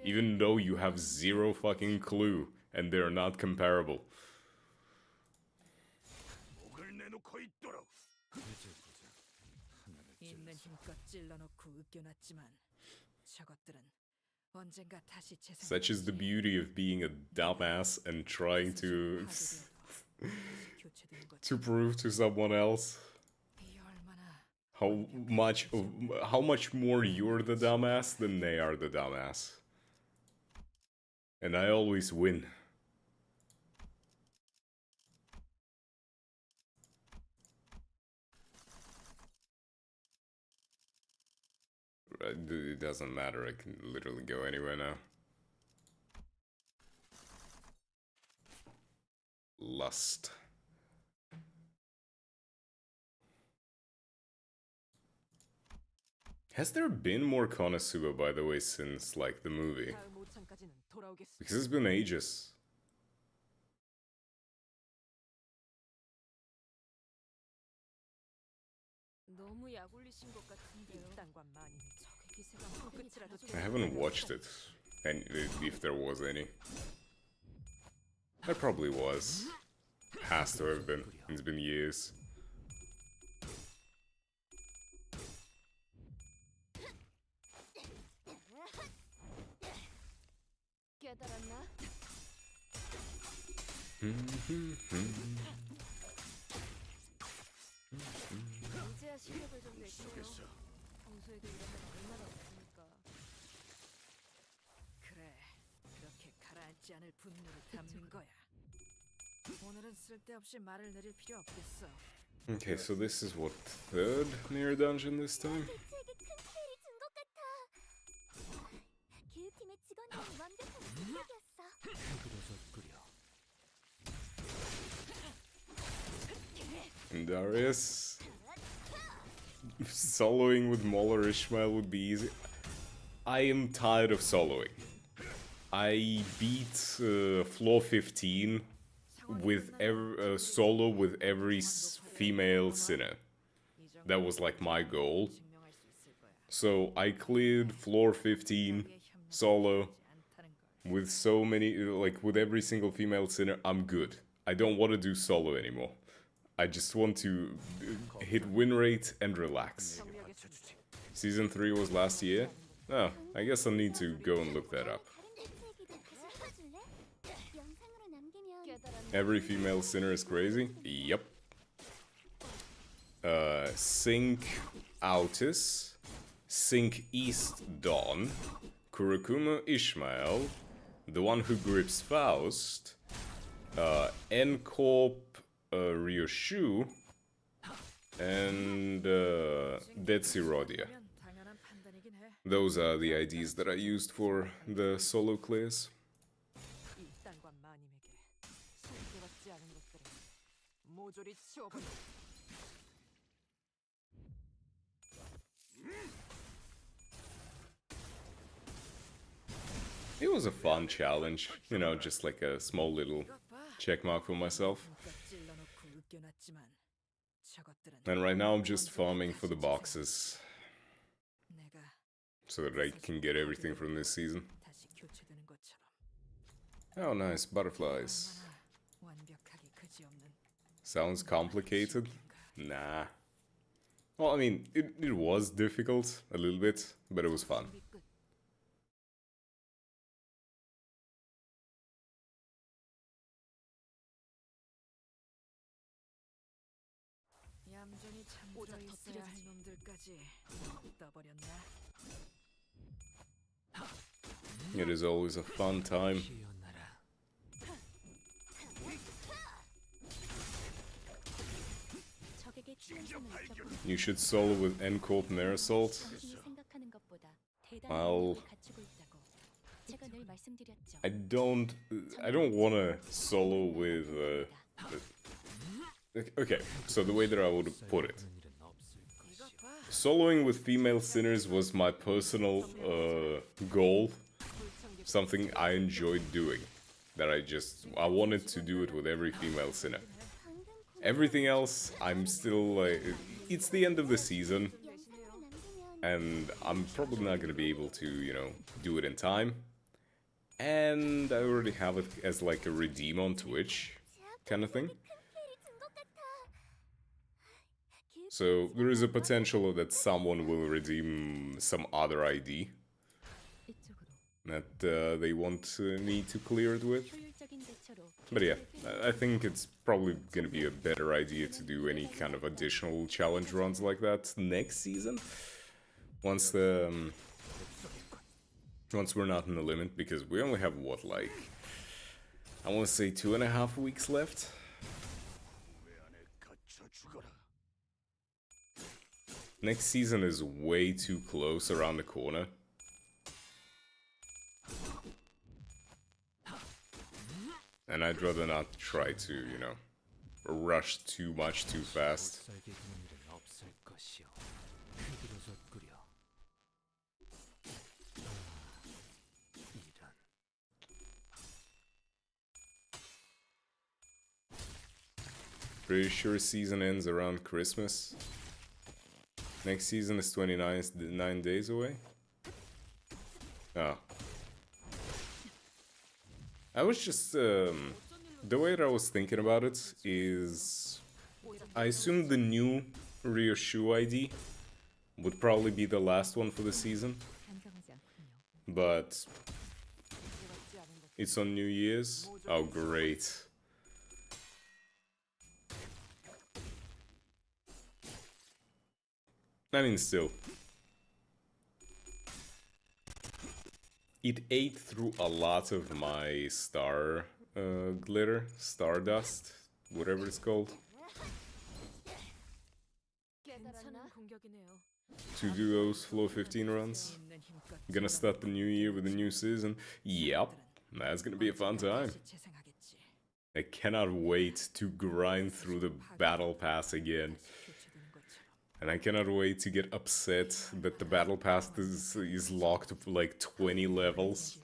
Speaker 1: even though you have zero fucking clue and they're not comparable.
Speaker 4: 목을 내놓고 있도록.
Speaker 6: 이제 보자. 하나를
Speaker 2: 있는
Speaker 6: 찔러서
Speaker 2: 힘껏 찔러놓고 으깨놨지만 저것들은 언젠가 다시
Speaker 1: Such is the beauty of being a dumbass and trying to
Speaker 2: 교체되는 거지.
Speaker 1: to prove to someone else
Speaker 2: 이 얼마나
Speaker 1: how much more you're the dumbass than they are the dumbass. And I always win. Right, it doesn't matter, I can literally go anywhere now. Lust. Has there been more Konosuba, by the way, since, like, the movie?
Speaker 2: 다음 5창까지는 돌아오겠어.
Speaker 1: Because it's been ages.
Speaker 2: 너무 약 올리신 것 같은데요. 일단과 만인 적의 기세가 손끝이라도
Speaker 1: I haven't watched it, and if there was any. There probably was. Has to have been. It's been years.
Speaker 5: 깨달았나? 이제야 실력을 좀 냈어요. 평소에도 이러면 얼마나 없으니까.
Speaker 2: 그래, 그렇게 가라앉지 않을 분노를 담는 거야. 오늘은 쓸데없이 말을 내릴 필요 없겠어.
Speaker 1: Okay, so this is what, third near dungeon this time?
Speaker 5: 대체에게 큰 피해를 준 것 같아. 기후팀의 직원이라는 완벽한 실력이었어.
Speaker 6: 흐드러졌구려.
Speaker 1: And Darius. Soloing with Moller Ishmael would be easy. I am tired of soloing. I beat floor 15 with solo with every female sinner. That was like my goal.
Speaker 2: 증명할 수 있을 거야.
Speaker 1: So I cleared floor 15 solo with so many, like with every single female sinner. I'm good. I don't want to do solo anymore. I just want to hit win rate and relax. Season 3 was last year? Oh, I guess I'll need to go and look that up. Every female sinner is crazy? Yep. Sync Autis, Sync East Dawn, Kurokuma Ishmael, the one who grips Faust, N-Corp Ryoshu, and Detsurodia.
Speaker 2: 당연한 판단이긴 해.
Speaker 1: Those are the IDs that I used for the solo clears.
Speaker 2: 일단과 마님에게 손들었지 않은 것들을 모조리 치워버려.
Speaker 1: It was a fun challenge, you know, just like a small little check mark for myself.
Speaker 2: 힘껏 찔러놓고 으깨놨지만 저것들은
Speaker 1: And right now I'm just farming for the boxes
Speaker 2: 내가
Speaker 1: so that I can get everything from this season.
Speaker 2: 다시 교체되는 것처럼
Speaker 1: Oh, nice, butterflies.
Speaker 2: 얼마나 완벽하게 그지없는
Speaker 1: Sounds complicated? Nah. Well, I mean, it was difficult, a little bit, but it was fun.
Speaker 2: 준비 끝. 얌전히 잠들어 있어야 할 놈들까지 떠버렸나?
Speaker 1: It is always a fun time.
Speaker 6: 피어나라.
Speaker 3: 적에게 치명상을 입혔고
Speaker 1: You should solo with N-Corp Nair Assault.
Speaker 3: 당신이 생각하는 것보다 대단한
Speaker 1: I'll-
Speaker 3: 능력을 갖추고 있다고 제가 늘 말씀드렸죠.
Speaker 1: I don't wanna solo with, Okay, so the way that I would put it.
Speaker 6: 보는 일은 없을
Speaker 2: 이것
Speaker 6: 것이오.
Speaker 2: 봐.
Speaker 1: Soloing with female sinners was my personal goal, something I enjoyed doing. That I wanted to do it with every female sinner. Everything else, I'm still, it's the end of the season, and I'm probably not gonna be able to, you know, do it in time. And I already have it as like a redeem on Twitch, kind of thing. So there is a potential that someone will redeem some other ID that they want me to clear it with.
Speaker 3: 효율적인 대처로
Speaker 1: But yeah, I think it's probably gonna be a better idea to do any kind of additional challenge runs like that next season. Once we're not in the limit, because we only have what, like, I want to say 2.5 weeks left. Next season is way too close around the corner. And I'd rather not try to, you know, rush too much too fast.
Speaker 6: 못 살게 구는 일은 없을 것이요. 흐드러졌구려. 이런.
Speaker 1: Pretty sure season ends around Christmas. Next season is 9 days away. Oh. I was just, the way that I was thinking about it is, I assume the new Ryoshu ID would probably be the last one for the season,
Speaker 3: 반성하지 않군요.
Speaker 1: but it's on New Year's. Oh, great. I mean, still. It ate through a lot of my star glitter, stardust, whatever it's called,
Speaker 2: 괜찮은 공격이네요.
Speaker 1: to do those Flow 15 runs.
Speaker 2: 있는 힘껏
Speaker 1: Gonna start the new year with a new season. Yep, that's gonna be a fun time.
Speaker 2: 다시 재생하겠지.
Speaker 1: I cannot wait to grind through the battle pass again.
Speaker 2: 교체되는 것처럼.
Speaker 1: And I cannot wait to get upset that the battle pass is locked to like 20 levels.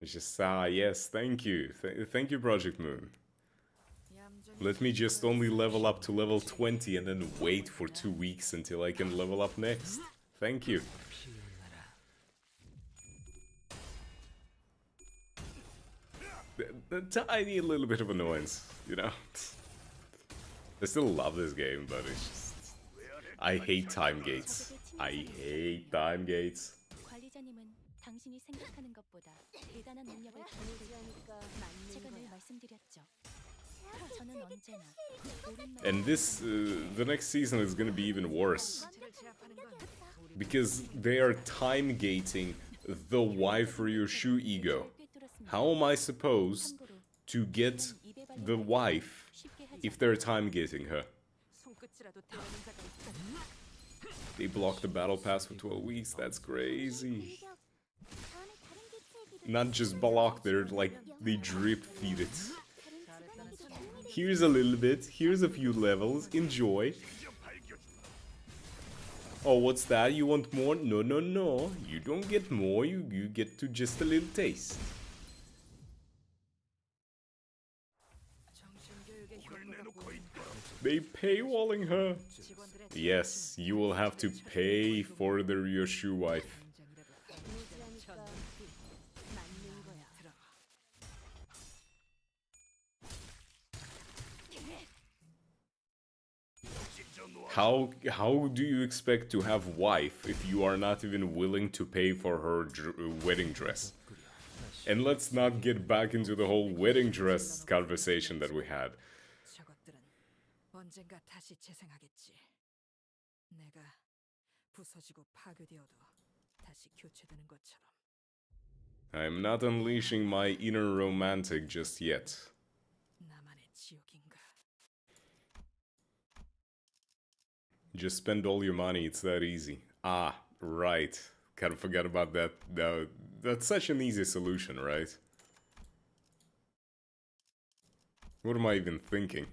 Speaker 1: It's just, yes, thank you. Thank you, Project Moon.
Speaker 2: 얌전히
Speaker 1: Let me just only level up to level 20 and then wait for 2 weeks until I can level up next. Thank you. The tiny little bit of annoyance, you know? I still love this game, but it's just... I hate time gates. I hate time gates.
Speaker 3: 관리자님은 당신이 생각하는 것보다 대단한 능력을 기울이니까 제가 늘 말씀드렸죠. 저는 언제나 옳은 말
Speaker 1: And this, the next season is gonna be even worse.
Speaker 2: 자체를 제압하는 건 우리
Speaker 1: Because they are time gating the wife Ryoshu ego.
Speaker 3: 꿰뚫었습니다.
Speaker 1: How am I supposed
Speaker 3: 참고로
Speaker 1: to get
Speaker 3: 입에
Speaker 1: the
Speaker 3: 발린
Speaker 1: wife
Speaker 3: 쉽게 하지
Speaker 1: if they're time gating her?
Speaker 2: 손끝이라도 대라는 자가 있다.
Speaker 1: They block the battle pass for 12 weeks, that's crazy. Not just block, they're like, they drip feed it.
Speaker 2: 잘했다는 소리.
Speaker 1: Here's a little bit, here's a few levels, enjoy. Oh, what's that? You want more? No, no, no. You don't get more, you get to just a little taste.
Speaker 2: 정신교육의 효과가 보이니까
Speaker 1: They paywalling her.
Speaker 2: 직원들의
Speaker 1: Yes, you will have to pay for the Ryoshu wife.
Speaker 2: 당장이라도 전기
Speaker 3: 맞는 거야.
Speaker 2: 들어가.
Speaker 1: How do you expect to have wife if you are not even willing to pay for her wedding dress? And let's not get back into the whole wedding dress conversation that we had.
Speaker 2: 저것들은 언젠가 다시 재생하겠지. 내가 부서지고 파괴되어도 다시 교체되는 것처럼.
Speaker 1: I'm not unleashing my inner romantic just yet.
Speaker 2: 나만의 지옥인가?
Speaker 1: Just spend all your money, it's that easy. Ah, right. Kind of forgot about that. That's such an easy solution, right? What am I even thinking?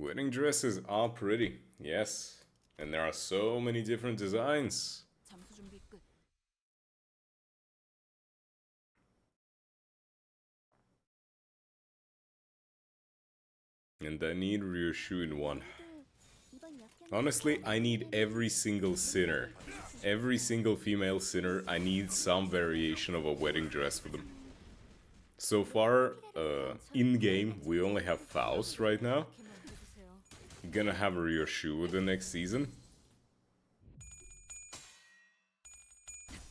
Speaker 1: Wedding dresses are pretty, yes. And there are so many different designs.
Speaker 3: 잠수 준비 끝.
Speaker 1: And I need Ryoshu in one.
Speaker 5: 이번 역경
Speaker 1: Honestly, I need every single sinner. Every single female sinner, I need some variation of a wedding dress for them. So far, in-game, we only have Faust right now. Gonna have Ryoshu the next season.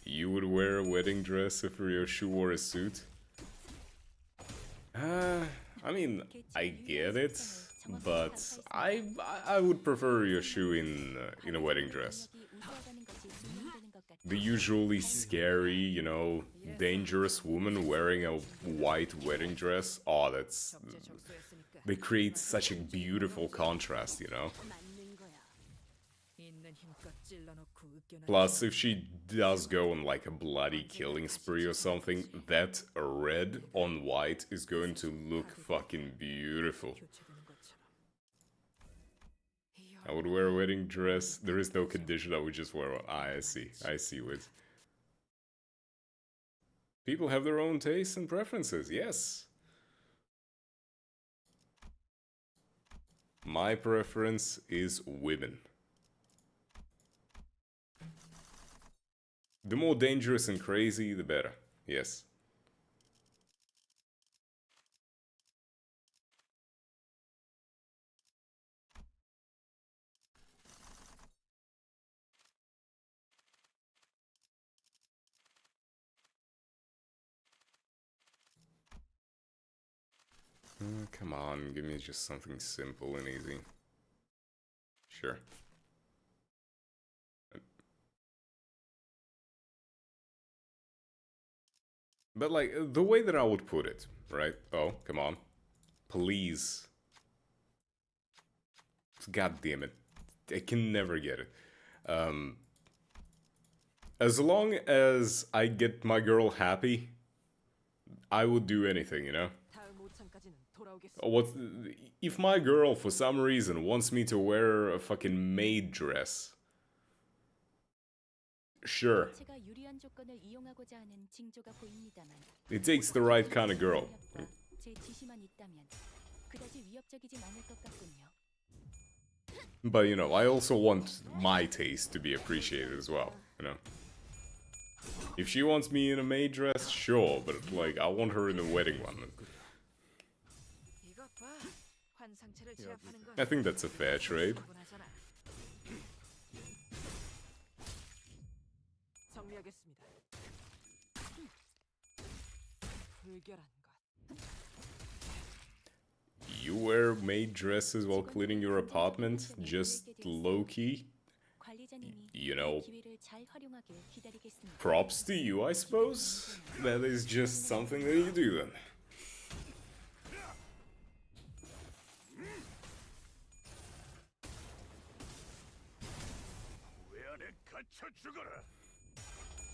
Speaker 1: You would wear a wedding dress if Ryoshu wore a suit? I mean, I get it, but I would prefer Ryoshu in a wedding dress. The usually scary, you know, dangerous woman wearing a white wedding dress. Oh, that's... They create such a beautiful contrast, you know?
Speaker 2: 있는 힘껏 찔러놓고 으깨나.
Speaker 1: Plus, if she does go on like a bloody killing spree or something, that red on white is going to look fucking beautiful.
Speaker 2: 교체되는 것처럼.
Speaker 1: I would wear a wedding dress. There is no condition, I would just wear one. Ah, I see. I see it. People have their own tastes and preferences, yes. My preference is women. The more dangerous and crazy, the better. Yes. Come on, give me just something simple and easy. Sure. But like, the way that I would put it, right? Oh, come on. Please. God damn it. I can never get it. As long as I get my girl happy, I would do anything, you know?
Speaker 2: 다음 오찬까지는 돌아오겠습니다.
Speaker 1: What if my girl for some reason wants me to wear a fucking maid dress? Sure.
Speaker 3: 제가 유리한 조건을 이용하고자 하는 징조가 보입니다만.
Speaker 1: It takes the right kind of girl.
Speaker 3: 제 지시만 있다면 그다지 위협적이진 않을 것 같군요.
Speaker 1: But you know, I also want my taste to be appreciated as well, you know? If she wants me in a maid dress, sure, but like, I want her in a wedding one.
Speaker 2: 이것 봐. 환상체를 제압하는 건
Speaker 1: I think that's a fair trade.
Speaker 2: 충분하잖아. 정리하겠습니다. 불결한 것.
Speaker 1: You wear maid dresses while cleaning your apartment, just low-key?
Speaker 3: 관리자님이
Speaker 1: You know,
Speaker 3: 기회를 잘 활용하길 기다리겠습니다.
Speaker 1: props to you, I suppose? That is just something that you do then.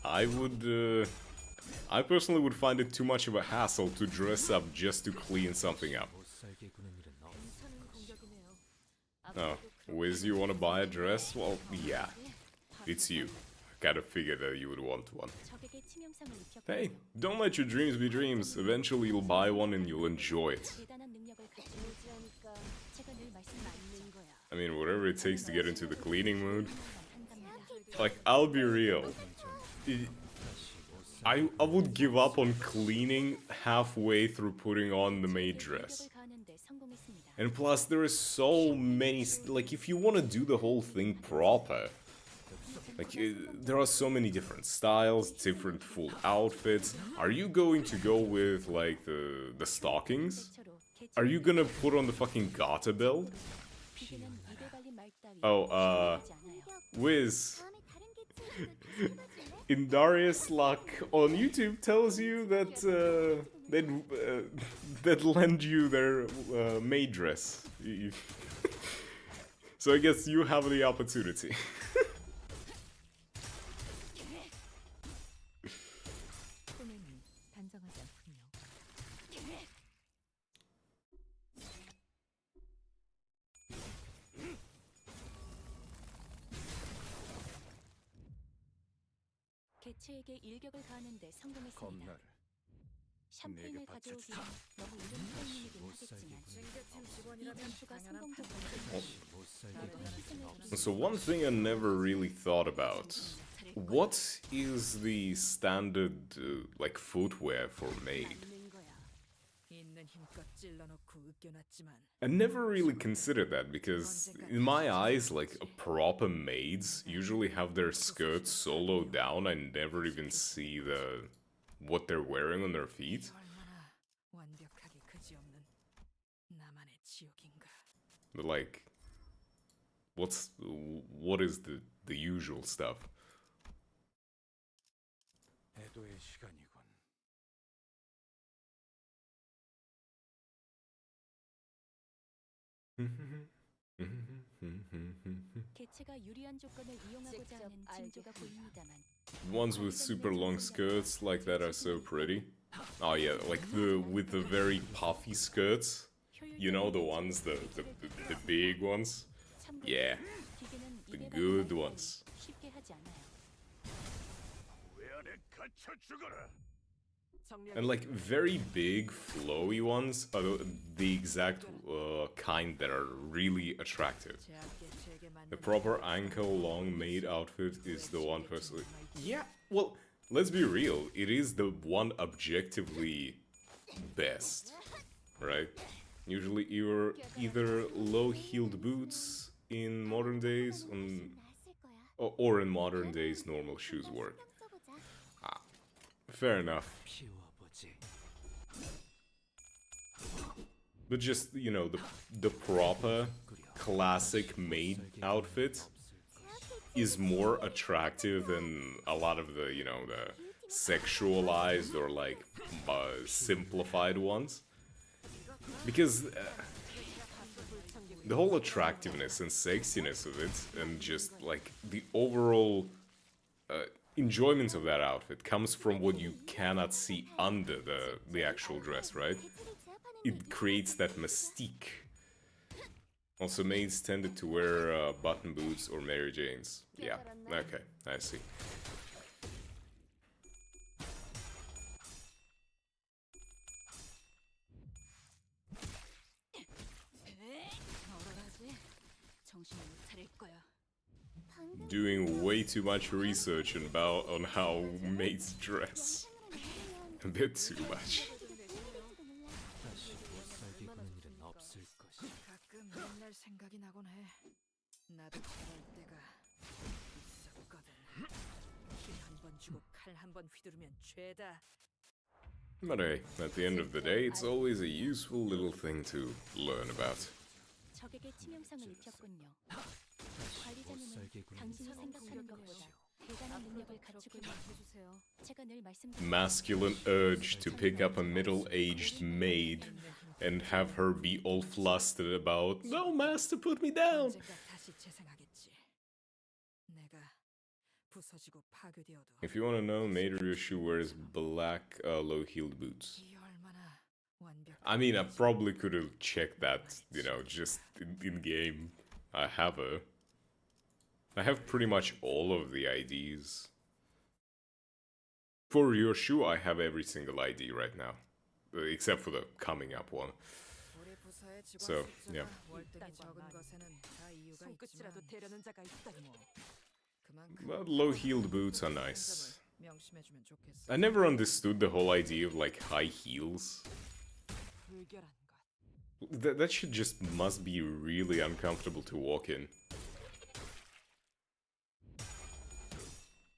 Speaker 1: I personally would find it too much of a hassle to dress up just to clean something up.
Speaker 6: 못 살게 구는 일은 없.
Speaker 2: 괜찮은 공격이네요.
Speaker 1: Oh, Wiz, you wanna buy a dress? Well, yeah, it's you. Gotta figure that you would want one.
Speaker 3: 적에게 치명상을 입혔고
Speaker 1: Hey, don't let your dreams be dreams. Eventually you'll buy one and you'll enjoy it.
Speaker 3: 대단한 능력을 가지고 있으니까 제가 늘 말씀드리는 거야.
Speaker 1: I mean, whatever it takes to get into the cleaning mood.
Speaker 3: 한답니다.
Speaker 1: Like, I'll be real. I would give up on cleaning halfway through putting on the maid dress.
Speaker 3: 공격을 가하는데 성공했습니다.
Speaker 1: And plus, there is so many... Like, if you want to do the whole thing proper... Like, there are so many different styles, different full outfits. Are you going to go with, like, the stockings?
Speaker 3: 처로
Speaker 1: Are you gonna put on the fucking garter belt?
Speaker 3: 비계는 입에 발린 말 따위
Speaker 1: Oh,
Speaker 3: 하지 않아요.
Speaker 1: Wiz,
Speaker 5: 다음에 다른 게 찍어줄래?
Speaker 1: in Darius Luck on YouTube tells you that they'd lend you their maid dress. So I guess you have the opportunity.
Speaker 3: 꿈에는 단정하지 않군요. 개체에게 일격을 가하는데 성공했습니다.
Speaker 4: 겁나를
Speaker 3: 샴페인을
Speaker 4: 내게
Speaker 3: 가져오기엔
Speaker 4: 바쳐주마.
Speaker 3: 너무 이른 타이밍이긴
Speaker 6: 못
Speaker 3: 하겠지만
Speaker 6: 살겠군.
Speaker 2: 생계팀
Speaker 3: 이
Speaker 2: 직원이라면
Speaker 3: 전투가
Speaker 2: 당연한
Speaker 3: 성공적으로
Speaker 2: 판단이지.
Speaker 6: 다시 못 살겠군.
Speaker 3: 희생을
Speaker 6: 없을
Speaker 1: So one thing I never really thought about. What is the standard, like, footwear for maid?
Speaker 2: 있는 거야. 있는 힘껏 찔러놓고 으깨놨지만
Speaker 1: I never really considered that because in my eyes, like, proper maids usually have their skirts so low down I never even see what they're wearing on their feet.
Speaker 2: 얼마나 완벽하게 그지없는 나만의 지옥인가.
Speaker 1: But like, what is the usual stuff?
Speaker 4: 애도의 시간이군.
Speaker 3: 개체가 유리한 조건을 이용하고자 하는 징조가 보입니다만
Speaker 1: Ones with super long skirts like that are so pretty. Oh yeah, like with the very puffy skirts. You know the ones, the big ones.
Speaker 3: 참고로
Speaker 1: Yeah,
Speaker 3: 기계는
Speaker 1: the
Speaker 3: 입에
Speaker 1: good
Speaker 3: 받는
Speaker 1: ones.
Speaker 3: 쉽게 하지 않아요.
Speaker 4: 왜 안에 갇혀 죽어라.
Speaker 1: And like very big, flowy ones are the exact kind that are really attractive. The proper ankle-long maid outfit is the one personally. Yeah, well, let's be real. It is the one objectively best, right? Usually, you're either low-heeled boots in modern days, or in modern days, normal shoes work. Fair enough.
Speaker 6: 피워보지.
Speaker 1: But just, you know, the proper classic maid outfit is more attractive than a lot of the, you know, the sexualized or like simplified ones. Because the whole attractiveness and sexiness of it and just like the overall enjoyment of that outfit comes from what you cannot see under the actual dress, right? It creates that mystique. Also, maids tended to wear button boots or Mary Janes. Yeah, okay, I see.
Speaker 3: 정신을 못 차릴 거야.
Speaker 1: Doing way too much research on how maids dress. A bit too much.
Speaker 6: 다시 못 살게 구는 일은 없을 것이.
Speaker 2: 가끔 옛날 생각이 나곤 해. 나도 그럴 때가 있었거든. 힘 한 번 주고 칼 한 번 휘두르면 죄다.
Speaker 1: But hey, at the end of the day, it's always a useful little thing to learn about.
Speaker 3: 적에게 치명상을 입혔군요.
Speaker 6: 못
Speaker 3: 관리자님은
Speaker 6: 살게 구는
Speaker 3: 당신이
Speaker 6: 일은
Speaker 3: 생각하는 것보다 대단한 능력을 갖추고 있는 제가 늘 말씀드린
Speaker 1: Masculine urge to pick up a middle-aged maid and have her be all flustered about, "No, master, put me down."
Speaker 2: 언젠가 다시 재생하겠지. 내가 부서지고 파괴되어도
Speaker 1: If you want to know, Maid Ryushu wears black low-heeled boots.
Speaker 2: 이 얼마나 완벽.
Speaker 1: I mean, I probably could have checked that, you know, just in game. I have pretty much all of the IDs. For Ryushu, I have every single ID right now, except for the coming up one.
Speaker 2: 우리 부서의 직원
Speaker 1: So,
Speaker 2: 숫자가
Speaker 1: yeah.
Speaker 2: 월등히 적은 것에는 다 이유가 있지만 데려는 자가 있다니 뭐. 그만큼
Speaker 1: But low-heeled boots are nice.
Speaker 2: 명심해주면 좋겠어.
Speaker 1: I never understood the whole idea of like high heels.
Speaker 2: 불결한 것.
Speaker 1: That shit just must be really uncomfortable to walk in.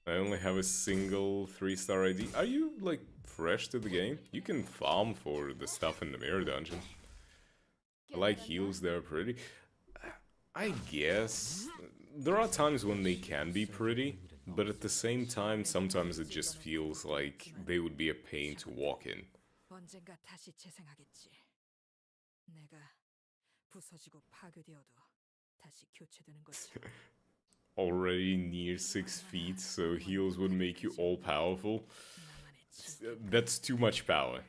Speaker 1: I only have a single 3-star ID. Are you like fresh to the game? You can farm for the stuff in the mirror dungeon. I like heels, they're pretty. I guess there are times when they can be pretty, but at the same time, sometimes it just feels like they would be a pain to walk in.
Speaker 2: 언젠가 다시 재생하겠지. 내가 부서지고 파괴되어도 다시 교체되는 것처럼.
Speaker 1: Already near 6 feet, so heels would make you all powerful.
Speaker 2: 나만의 지옥.
Speaker 1: That's too much power.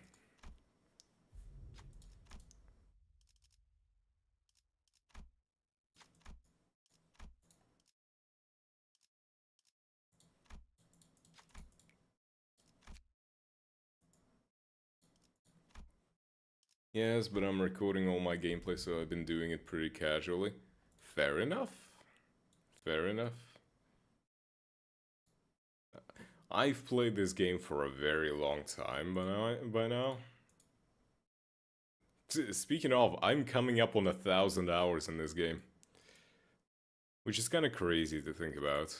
Speaker 1: Yes, but I'm recording all my gameplay, so I've been doing it pretty casually. Fair enough. Fair enough. I've played this game for a very long time by now. Speaking of, I'm coming up on 1,000 hours in this game. Which is kind of crazy to think about.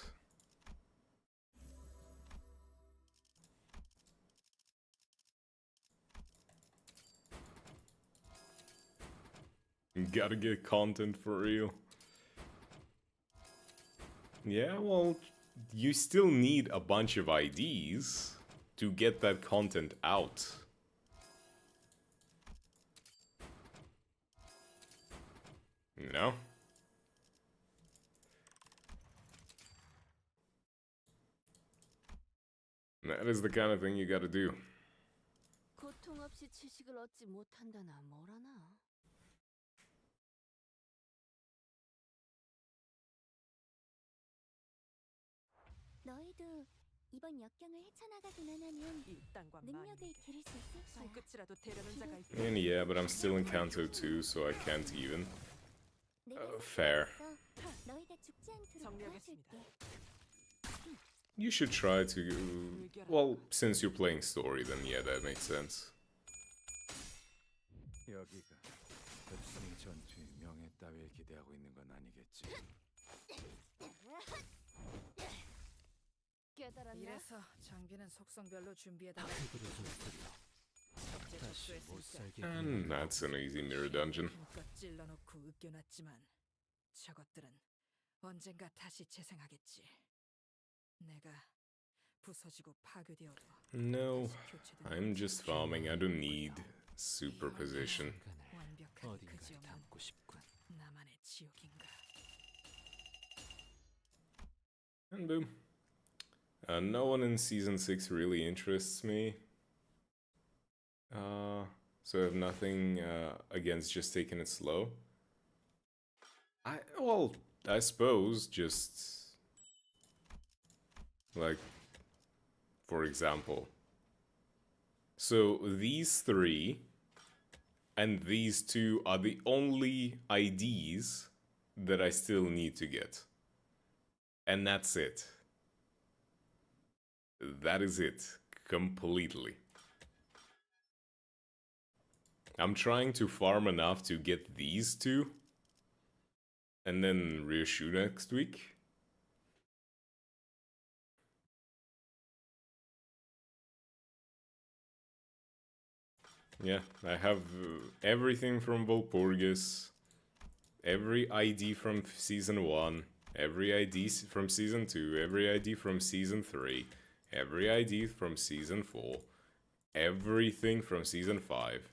Speaker 1: Gotta get content for real. Yeah, well, you still need a bunch of IDs to get that content out. You know? That is the kind of thing you gotta do.
Speaker 5: 고통 없이 지식을 얻지 못한다나 뭐라나. 너희도 이번 역경을 헤쳐나가기만 하면
Speaker 2: 이 땅과
Speaker 5: 능력을
Speaker 2: 만국에
Speaker 5: 기를 수 있을 거야.
Speaker 2: 손끝이라도 대려는 자가 있다.
Speaker 1: And yeah, but I'm still in Kanto 2, so I can't even.
Speaker 5: 내가
Speaker 1: fair.
Speaker 5: 있어. 너희가 죽지 않도록
Speaker 2: 정리하겠습니다.
Speaker 5: 도와줄게.
Speaker 1: You should try to... Well, since you're playing story, then yeah, that makes sense.
Speaker 4: 여기가 백성의 전투의 명예 따위를 기대하고 있는 건 아니겠지.
Speaker 5: 깨달았나?
Speaker 2: 이래서 장비는 속성별로 준비해달라.
Speaker 6: 그를 좀 들여.
Speaker 2: 적재
Speaker 6: 다시 못
Speaker 2: 접수했으니까
Speaker 6: 살게
Speaker 1: And that's an easy mirror dungeon.
Speaker 2: 힘껏 찔러놓고 으껴놨지만 저것들은 언젠가 다시 재생하겠지. 내가 부서지고 파괴되어도
Speaker 1: No,
Speaker 2: 다시 교체되는
Speaker 1: I'm just farming. I don't need superposition.
Speaker 6: 시간을
Speaker 2: 완벽한
Speaker 6: 어딘가에
Speaker 2: 그지없는
Speaker 6: 담고 싶군.
Speaker 2: 나만의 지옥인가.
Speaker 1: And boom. No one in Season 6 really interests me. So I have nothing against just taking it slow. I suppose just... Like, for example. So these three and these two are the only IDs that I still need to get. And that's it. That is it. Completely. I'm trying to farm enough to get these two. And then reissue next week. Yeah, I have everything from Volpurgis. Every ID from Season 1. Every ID from Season 2. Every ID from Season 3. Every ID from Season 4. Everything from Season 5.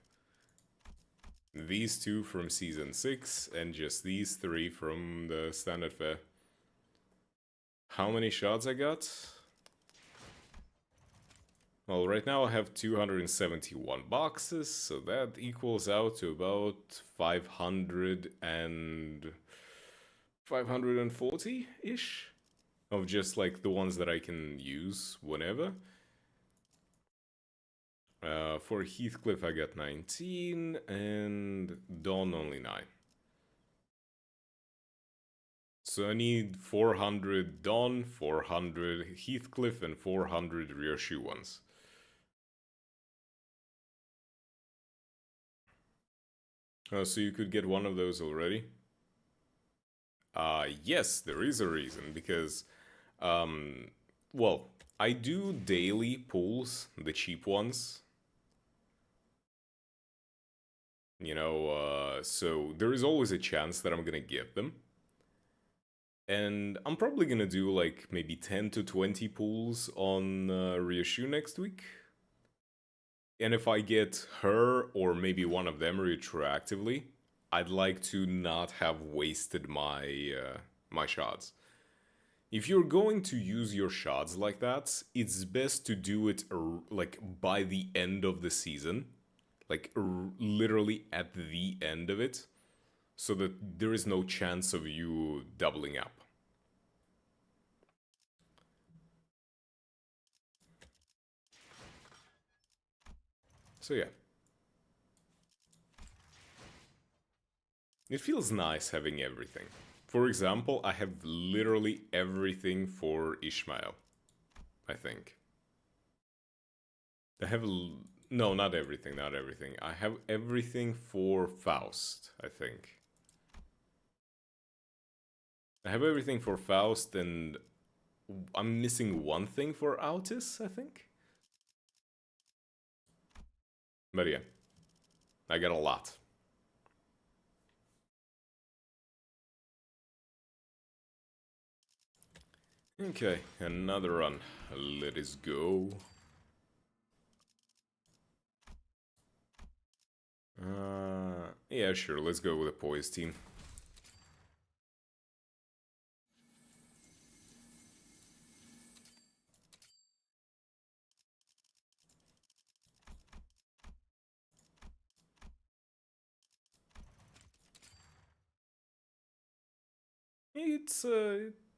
Speaker 1: These two from Season 6. And just these three from the Standard Fare. How many shots I got? Well, right now I have 271 boxes, so that equals out to about 540-ish of just like the ones that I can use whenever. For Heathcliff I got 19 and Dawn only 9. So I need 400 Dawn, 400 Heathcliff and 400 Ryoshu ones. So you could get one of those already? Yes, there is a reason, because, well, I do daily pulls, the cheap ones. You know, so there is always a chance that I'm gonna get them. And I'm probably gonna do like maybe 10 to 20 pulls on Ryoshu next week. And if I get her or maybe one of them retroactively, I'd like to not have wasted my my shots. If you're going to use your shots like that, it's best to do it like by the end of the season, like literally at the end of it, so that there is no chance of you doubling up. So yeah. It feels nice having everything. For example, I have literally everything for Ishmael, I think. I have... No, not everything, not everything. I have everything for Faust, I think. I have everything for Faust and I'm missing one thing for Autis, I think? But yeah, I got a lot. Okay, another run. Let us go. Yeah, sure, let's go with a poise team.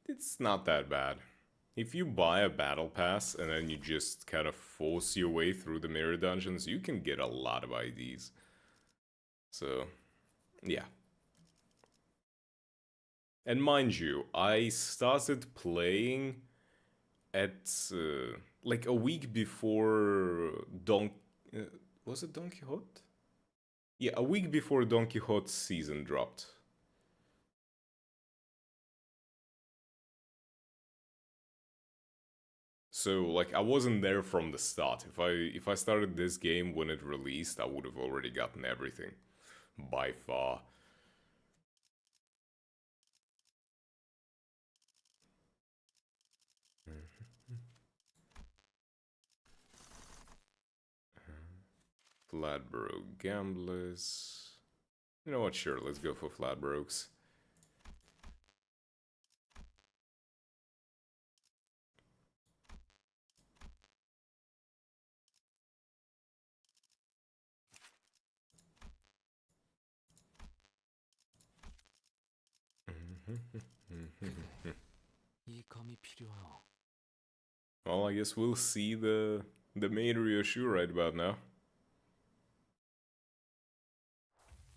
Speaker 1: It's not that bad. If you buy a battle pass and then you just kind of force your way through the mirror dungeons, you can get a lot of IDs. So, yeah. And mind you, I started playing at like a week before was it Don Quixote? Yeah, a week before Don Quixote's season dropped. So like I wasn't there from the start. If I started this game when it released, I would have already gotten everything by far. Flatbroke Gamblers. You know what, sure, let's go for Flatbrokes.
Speaker 6: 이 검이 필요하오.
Speaker 1: Well, I guess we'll see the main Ryoshu right about now.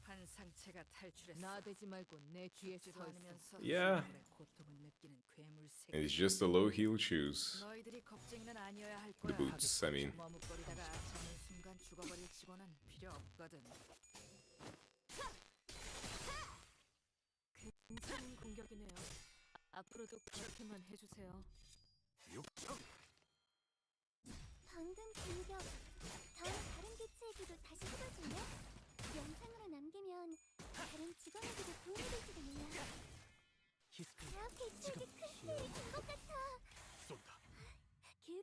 Speaker 2: 한 상체가 탈출했어. 나대지 말고 내 뒤에 서 있으면서
Speaker 1: Yeah.
Speaker 2: 고통을 느끼는 괴물 새끼.
Speaker 1: It's just a low heel shoes.
Speaker 2: 너희들이 겁쟁이는 아니어야 할
Speaker 1: The
Speaker 2: 거야.
Speaker 1: boots, I mean.
Speaker 2: 머뭇거리다가 저는 순간 죽어버릴 치고는 필요 없거든. 괜찮은 공격이네요. 앞으로도 그렇게만 해주세요.
Speaker 5: 방금 공격 다른 개체에게도 다시 해봐줄래? 영상으로 남기면 다른 직원에게도 도움이 될지도 몰라. 저 개체에게 큰 피해를 준 것 같아.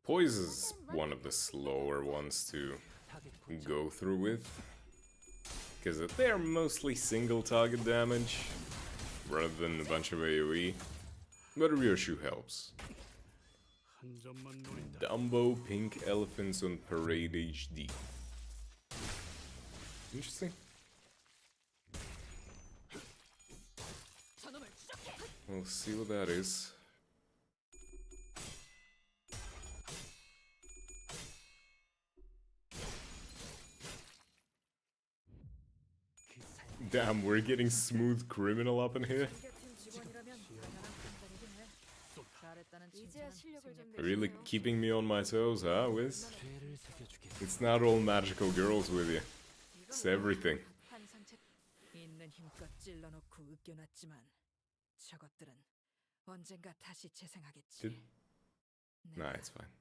Speaker 1: Poise is one of the slower ones to go through with. Because they're mostly single target damage, rather than a bunch of AoE. But Ryoshu helps. Dumbo Pink Elephants on Parade HD. Interesting. We'll see what that is. Damn, we're getting smooth criminal up in here. Really keeping me on my toes, huh, Wiz?
Speaker 6: 죄를 새겨주겠어.
Speaker 1: It's not all magical girls with you. It's everything.
Speaker 2: 있는 힘껏 찔러놓고 으깨놨지만 저것들은 언젠가 다시 재생하겠지.
Speaker 1: Did... Nah, it's fine.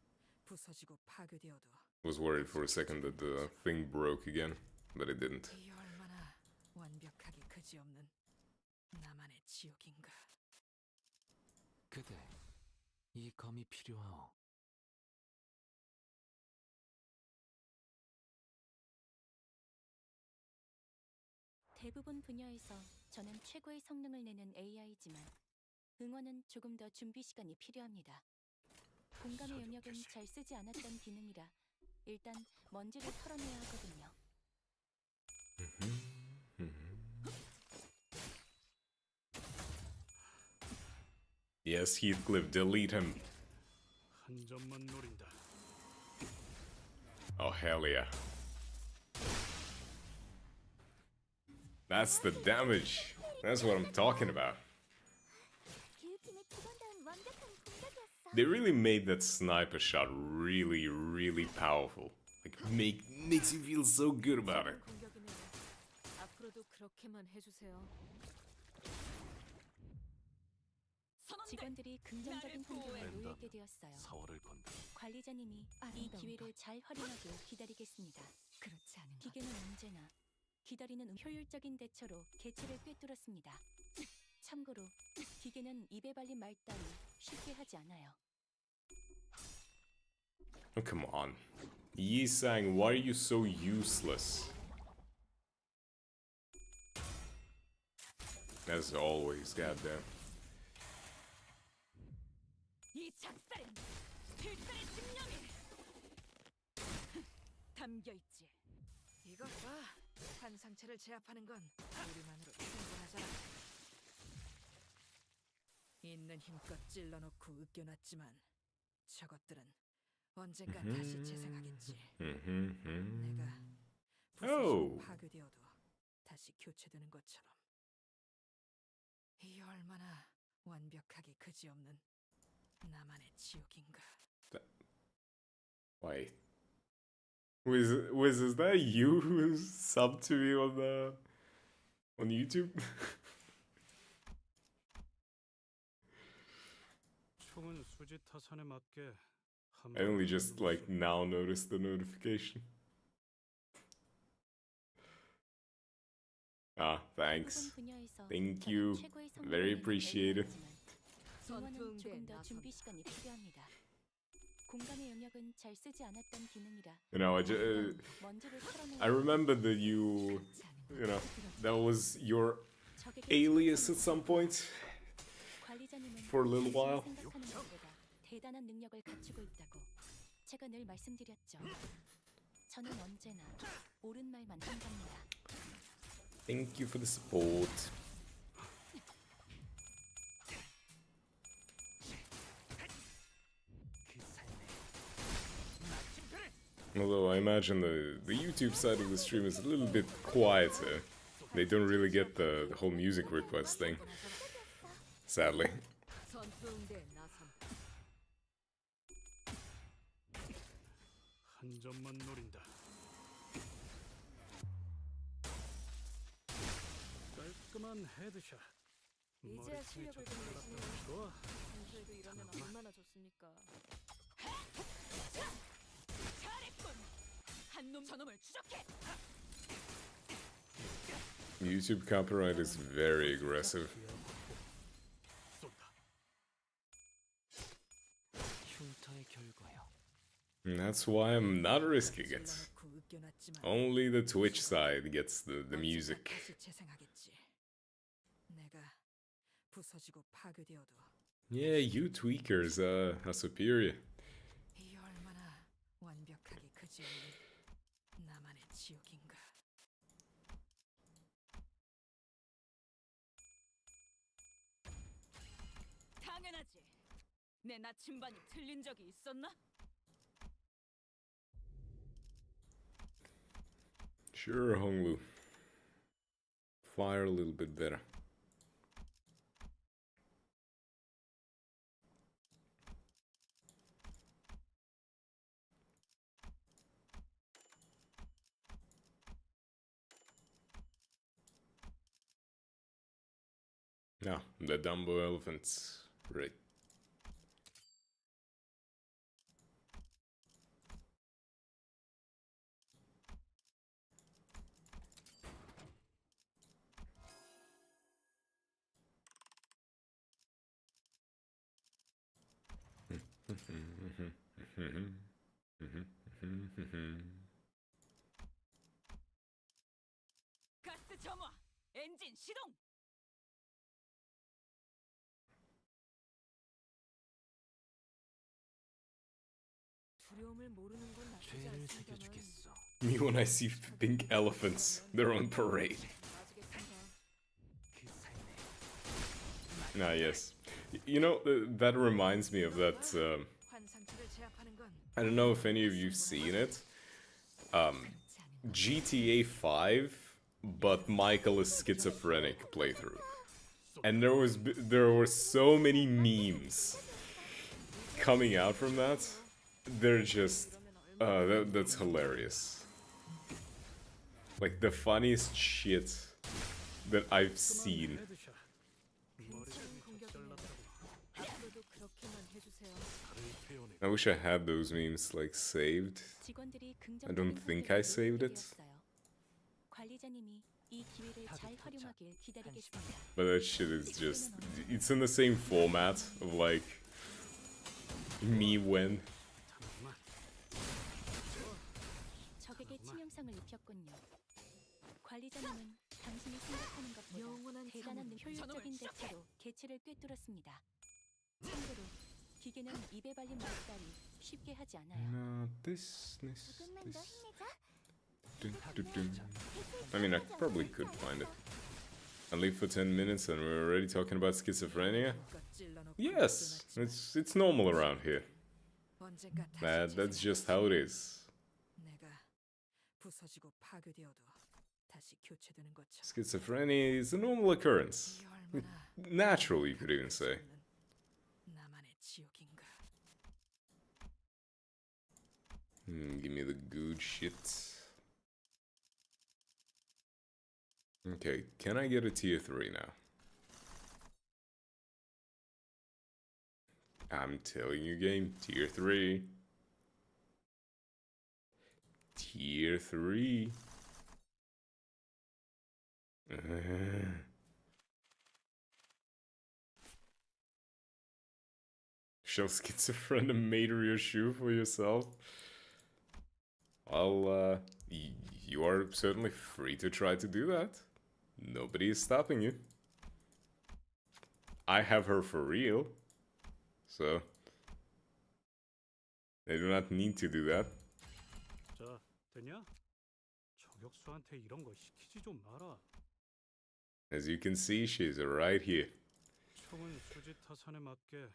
Speaker 2: 부서지고 파괴되어도
Speaker 1: Was worried for a second that the thing broke again, but it didn't.
Speaker 2: 이 얼마나 완벽하게 그지없는 나만의 지옥인가.
Speaker 6: 그대, 이 검이 필요하오.
Speaker 3: 대부분 분야에서 저는 최고의 성능을 내는 AI지만 응원은 조금 더 준비 시간이 필요합니다. 공감의 영역은 잘 쓰지 않았던 기능이라 일단 먼지를 털어내야 하거든요.
Speaker 1: Yes, Heathcliff, delete him. Oh, hell yeah. That's the damage. That's what I'm talking about.
Speaker 5: 교육팀의 직원다운 완벽한 공격이었어.
Speaker 1: They really made that sniper shot really, really powerful. Like, makes you feel so good about it.
Speaker 2: 공격이네요. 앞으로도 그렇게만 해주세요.
Speaker 3: 직원들이 긍정적인 환경에 놓이게 되었어요.
Speaker 6: 사활을 건다.
Speaker 3: 관리자님이 이 기회를 잘 활용하길 기다리겠습니다.
Speaker 2: 그렇지 않은 것.
Speaker 3: 기계는 언제나 기다리는 효율적인 대처로 개체를 꿰뚫었습니다. 참고로 기계는 입에 발린 말 따위 쉽게 하지 않아요.
Speaker 1: Oh, come on. Yi-sang, why are you so useless? As always, goddamn.
Speaker 2: 이 작살엔 필살의 집념이 담겨 있지. 이것 봐. 환상체를 제압하는 건 우리만으로 충분하잖아. 있는 힘껏 찔러놓고 으깨놨지만 저것들은 언젠가 다시 재생하겠지. 내가 부서지고 파괴되어도 다시 교체되는 것처럼. 이 얼마나 완벽하게 그지없는 나만의 지옥인가.
Speaker 1: Wait. Wiz, is that you who subbed to me on YouTube?
Speaker 6: 총은 수지 타산에 맞게
Speaker 1: I only just like now noticed the notification. Ah, thanks. Thank you. Very appreciated.
Speaker 3: 응원은 조금 더 준비 시간이 필요합니다. 공간의 영역은 잘 쓰지 않았던 기능이라.
Speaker 1: You know, I remember that you know, that was your alias at some point for a little while.
Speaker 3: 대단한 능력을 갖추고 있다고 제가 늘 말씀드렸죠. 저는 언제나 옳은 말만 한답니다.
Speaker 1: Thank you for the support. Although I imagine the YouTube side of the stream is a little bit quieter. They don't really get the whole music request thing. Sadly.
Speaker 2: 전투응대에 나선.
Speaker 6: 한 점만 노린다. 깔끔한 헤드샷.
Speaker 2: 이제야 실력을 좀 내시네요.
Speaker 6: 좋아.
Speaker 2: 평소에도 이러면 얼마나 좋습니까? 잘했군. 한놈 저놈을 추적해.
Speaker 1: YouTube copyright is very aggressive.
Speaker 6: 쏜다.
Speaker 4: 흉터의 결과요.
Speaker 1: And that's why I'm not risking it.
Speaker 2: 찔러놓고 으깨놨지만
Speaker 1: Only the Twitch side gets the music.
Speaker 2: 다시 재생하겠지. 내가 부서지고 파괴되어도
Speaker 1: Yeah, you tweakers are superior.
Speaker 2: 이 얼마나 완벽하게 그지없는 나만의 지옥인가. 당연하지. 내 나침반이 틀린 적이 있었나?
Speaker 1: Sure, Honglu. Fire a little bit better. Yeah, the Dumbo elephants. Right.
Speaker 2: 가스 점화. 엔진 시동. 두려움을 모르는 건 나쁘지
Speaker 4: 죄를
Speaker 2: 않습니다만.
Speaker 4: 새겨주겠어.
Speaker 1: Me when I see pink elephants, they're on parade. Ah, yes. You know, that reminds me of that.
Speaker 2: 환상체를 제압하는 건
Speaker 1: I don't know if any of you've seen it. GTA 5, but Michael is schizophrenic playthrough. And there were so many memes coming out from that. They're just that's hilarious. Like the funniest shit that I've seen.
Speaker 2: 앞으로도 그렇게만 해주세요.
Speaker 1: I wish I had those memes like saved.
Speaker 3: 직원들이
Speaker 1: I don't
Speaker 3: 긍정적인
Speaker 1: think I
Speaker 3: 후기를
Speaker 1: saved it.
Speaker 3: 보내드렸어요. 관리자님이 이 기회를 잘 활용하길 기다리겠습니다.
Speaker 1: But that shit is just, it's in the same format of like me when.
Speaker 3: 적에게 치명상을 입혔군요. 관리자님은 당신이 생각하는 것보다
Speaker 2: 영원한
Speaker 3: 대단한
Speaker 2: 참음.
Speaker 3: 효율적인 대처로 개체를 꿰뚫었습니다. 참고로 기계는 입에 발린 말살이 쉽게 하지 않아요.
Speaker 1: No, this.
Speaker 5: 조금만 더 힘내자.
Speaker 1: I mean, I probably could find it. I leave for 10 minutes and we're already talking about schizophrenia?
Speaker 2: 찔러놓고
Speaker 1: Yes,
Speaker 2: 끊었지만
Speaker 1: it's normal around here.
Speaker 2: 언젠가 다시
Speaker 1: That's just how it is.
Speaker 2: 내가 부서지고 파괴되어도 다시 교체되는 것처럼.
Speaker 1: Schizophrenia is a normal occurrence.
Speaker 2: 이 얼마나
Speaker 1: Natural, you could even say.
Speaker 2: 나만의 지옥인가.
Speaker 1: Give me the good shit. Okay, can I get a tier 3 now? I'm telling you, game, tier 3. Tier 3. Show schizophrenia mater your shoe for yourself. Well, you are certainly free to try to do that. Nobody is stopping you. I have her for real, so they do not need to do that.
Speaker 7: 자, 됐냐? 저격수한테 이런 거 시키지 좀 마라.
Speaker 1: As you can see, she's right here.
Speaker 7: 총은 수지 타산에 맞게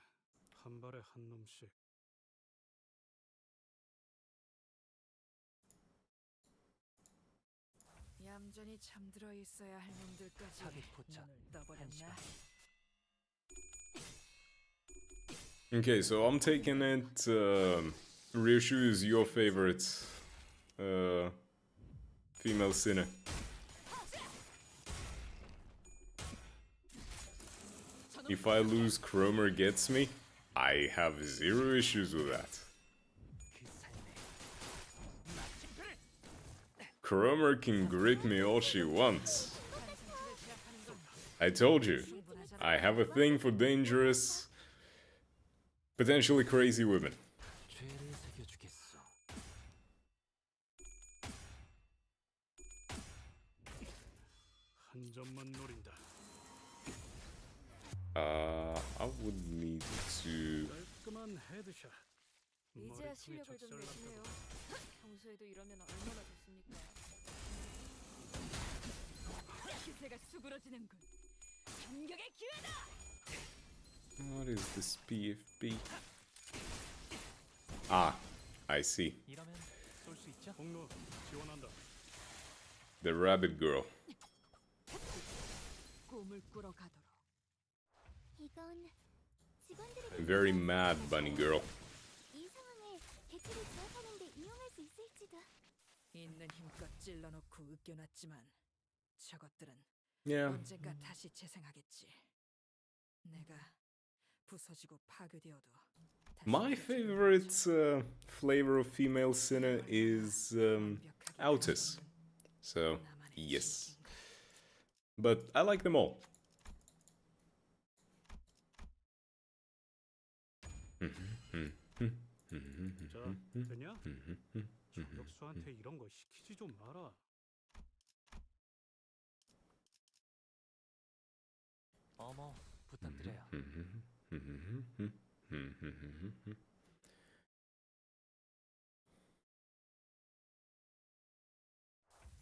Speaker 7: 한 발에 한 놈씩.
Speaker 2: 얌전히 잠들어 있어야 할 놈들까지
Speaker 6: 사기 포착.
Speaker 2: 눈을 떠버렸나?
Speaker 1: Okay, so I'm taking it. Ryushu is your favorite female sinner. If I lose, Cromer gets me. I have zero issues with that. Cromer can grip me all she wants. I told you, I have a thing for dangerous, potentially crazy women.
Speaker 6: 죄를 새겨주겠어.
Speaker 7: 한 점만 노린다.
Speaker 1: I would need to.
Speaker 7: 깔끔한 헤드샷.
Speaker 2: 이제야
Speaker 7: 머리통에
Speaker 2: 실력을 좀
Speaker 7: 적절났다고.
Speaker 2: 내시네요. 평소에도 이러면 얼마나 좋습니까? 기세가 수그러지는군. 공격의 기회다.
Speaker 1: What is this PFP? Ah, I see.
Speaker 6: 이러면 쏠 수 있죠?
Speaker 7: 공로 지원한다.
Speaker 1: The rabbit girl.
Speaker 2: 꿈을 꾸러 가도록.
Speaker 5: 이건 직원들에게
Speaker 1: Very mad bunny girl.
Speaker 5: 이 상황을 대체를 제압하는 데 이용할 수 있을지도.
Speaker 2: 있는 힘껏 찔러놓고 으깨놨지만 저것들은
Speaker 1: Yeah.
Speaker 2: 언젠가 다시 재생하겠지. 내가 부서지고 파괴되어도 다시
Speaker 1: My
Speaker 2: 교체되는
Speaker 1: favorite
Speaker 2: 것처럼
Speaker 1: flavor of female sinner is
Speaker 2: 완벽하게
Speaker 1: Autis.
Speaker 2: 가능한
Speaker 1: So,
Speaker 2: 나만의
Speaker 1: yes.
Speaker 2: 지옥인가.
Speaker 1: But I like them all.
Speaker 7: 자, 됐냐? 저격수한테 이런 거 시키지 좀 마라.
Speaker 6: 어머, 부탁드려요.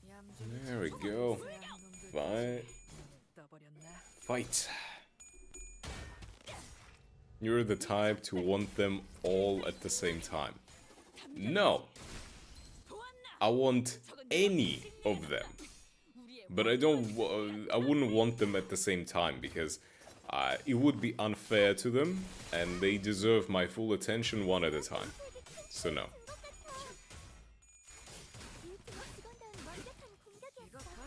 Speaker 2: 얌전히
Speaker 1: There we
Speaker 2: 잠들어
Speaker 1: go.
Speaker 2: 있어야 할 놈들까지
Speaker 1: Fight.
Speaker 2: 떠버렸나?
Speaker 1: Fight. You're the type to want them all at the same time. No. I want any of them. But I wouldn't want them at the same time because It would be unfair to them, and they deserve my full attention one at a time. So no.
Speaker 2: 이것 봐.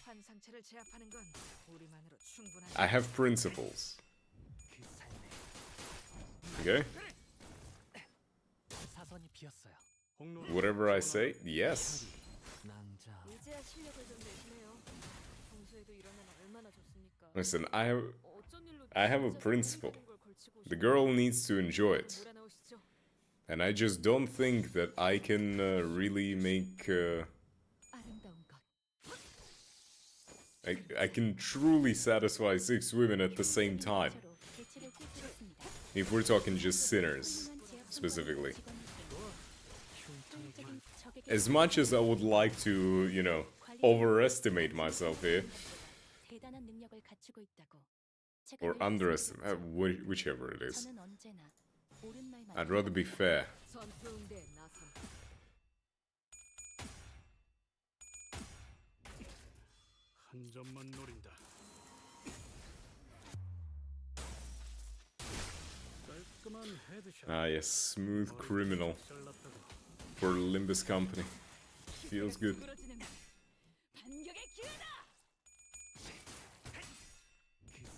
Speaker 2: 환상체를 제압하는 건 우리만으로 충분하지.
Speaker 1: I have principles. Okay?
Speaker 6: 사선이 비었어요.
Speaker 1: Whatever I say, yes.
Speaker 6: 낭자.
Speaker 2: 이제야 실력을 좀 내시네요. 평소에도 이러면 얼마나 좋습니까?
Speaker 1: Listen,
Speaker 2: 어쩐 일로
Speaker 1: I have a
Speaker 2: 진짜
Speaker 1: principle.
Speaker 2: 좋은 걸 걸치고
Speaker 1: The girl needs to enjoy it.
Speaker 2: 몰아넣으시죠?
Speaker 1: And I just don't think that I can really make...
Speaker 3: 아름다운 것.
Speaker 1: I can truly satisfy 6 women at the same time.
Speaker 3: 서로 개체를 꿰뚫었습니다.
Speaker 1: If we're talking just sinners, specifically. As much as I would like to, you know, overestimate myself here,
Speaker 3: 대단한 능력을 갖추고 있다고. 제가
Speaker 1: or
Speaker 3: 늘
Speaker 1: underestimate,
Speaker 3: 말씀드렸죠.
Speaker 1: whichever it is.
Speaker 3: 저는 언제나 옳은 말만
Speaker 1: I'd rather be fair.
Speaker 2: 전투응대에 나선
Speaker 7: 한 점만 노린다. 깔끔한 헤드샷.
Speaker 1: Ah, yes, smooth criminal
Speaker 7: 잘났다고.
Speaker 1: for Limbus Company. Feels good.
Speaker 2: 부러지는 반격의 기회다.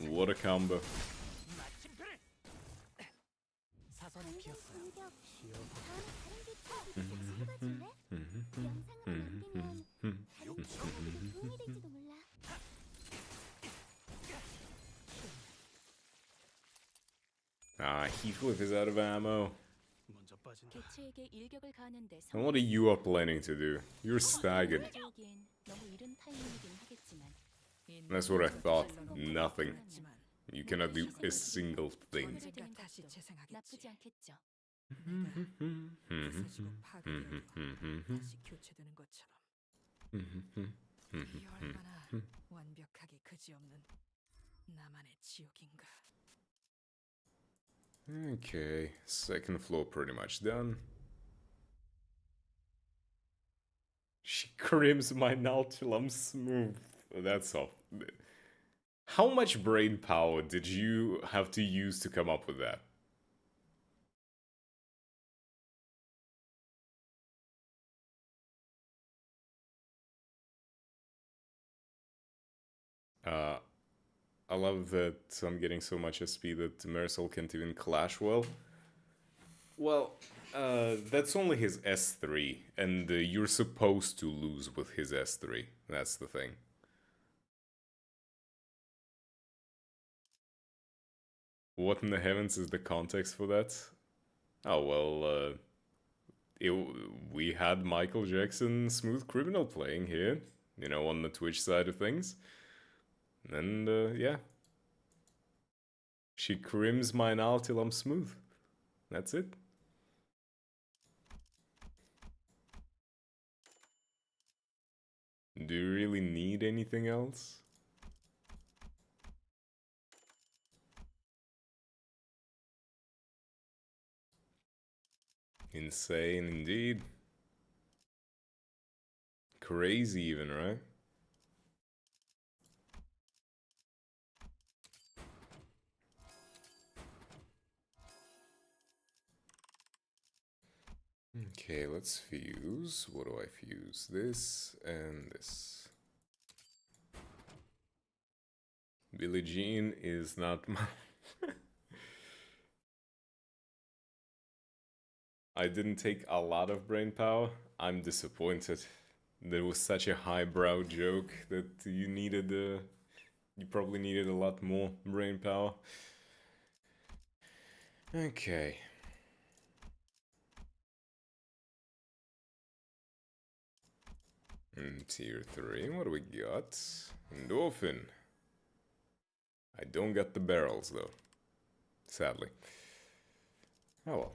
Speaker 1: What a combo.
Speaker 6: 사선이 비었어요.
Speaker 5: 공격. 다음 다른 개체에게도 찍어줄래? 영상으로 남기면 다른 직원에게도 도움이 될지도 몰라.
Speaker 1: Ah, Heathcliff is out of ammo.
Speaker 7: 먼저 빠진다.
Speaker 3: 개체에게 일격을 가하는데
Speaker 1: And what are you up planning to do? You're staggered.
Speaker 3: 성공하기엔 너무 이른 타이밍이긴 하겠지만
Speaker 1: That's what I thought. Nothing. You cannot do a single thing.
Speaker 3: 되는
Speaker 2: 다시
Speaker 3: 것도
Speaker 2: 재생하겠지.
Speaker 3: 나쁘지 않겠죠.
Speaker 2: 부서지고 파괴되고 다시 교체되는 것처럼. 이 얼마나 완벽하게 그지없는 나만의 지옥인가.
Speaker 1: Okay, second floor pretty much done. She crims my null till I'm smooth. That's all. How much brain power did you have to use to come up with that? I love that I'm getting so much SP that Marisol can't even clash well. Well, that's only his S3, and you're supposed to lose with his S3. That's the thing. What in the heavens is the context for that? Oh, well, we had Michael Jackson Smooth Criminal playing here, you know, on the Twitch side of things. And, yeah. She crims mine out till I'm smooth. That's it. Do you really need anything else? Insane indeed. Crazy even, right? Okay, let's fuse. What do I fuse? This and this. Billie Jean is not my... I didn't take a lot of brain power. I'm disappointed. There was such a highbrow joke that you needed you probably needed a lot more brain power. Okay. Tier 3, what do we got? Endorphin. I don't get the barrels though. Sadly. Oh well.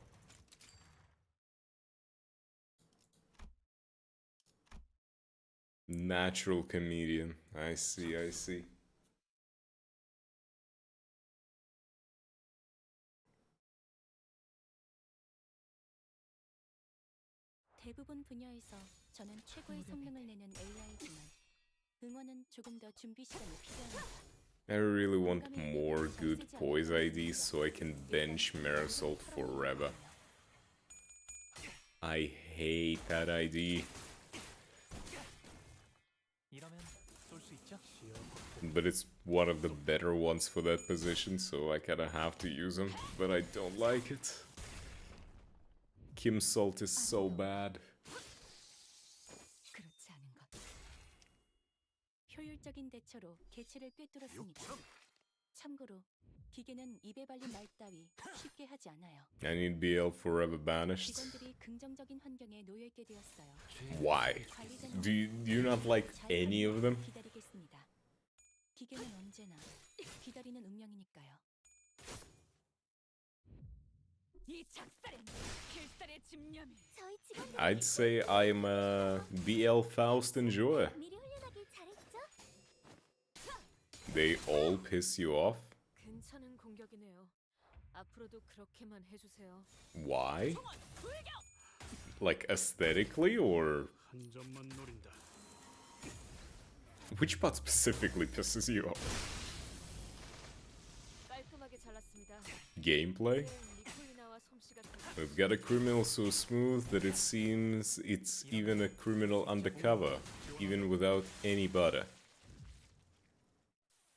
Speaker 1: Natural comedian. I see, I see.
Speaker 3: 대부분 분야에서 저는 최고의 성능을 내는 AI지만 응원은 조금 더 준비 시간이 필요합니다.
Speaker 1: I really want more good poise IDs so I can bench Marisol forever. I hate that ID. But it's one of the better ones for that position, so I kinda have to use him, but I don't like it. Kim Salt is so bad.
Speaker 3: 그렇지 않은 것. 효율적인 대처로 개체를 꿰뚫었습니다. 참고로 기계는 입에 발린 말 따위 쉽게 하지 않아요.
Speaker 1: I need BL forever banished.
Speaker 3: 직원들이 긍정적인 환경에 놓여 있게 되었어요.
Speaker 1: Why? Do you not like any of them?
Speaker 3: 기다리겠습니다. 기계는 언제나 기다리는 운명이니까요.
Speaker 2: 이 작살엔 필살의 집념이.
Speaker 5: 저희 직원들
Speaker 1: I'd say I'm a BL Faust enjoyer.
Speaker 5: 미리 훈련하길 잘했죠?
Speaker 1: They all piss you off?
Speaker 2: 괜찮은 공격이네요. 앞으로도 그렇게만 해주세요.
Speaker 1: Why? Like aesthetically or
Speaker 7: 한 점만 노린다.
Speaker 1: which part specifically pisses you off?
Speaker 2: 깔끔하게 잘랐습니다.
Speaker 1: Gameplay?
Speaker 2: 리코이나와 솜씨가
Speaker 1: We've got a criminal so smooth that it seems it's even a criminal undercover, even without any butter.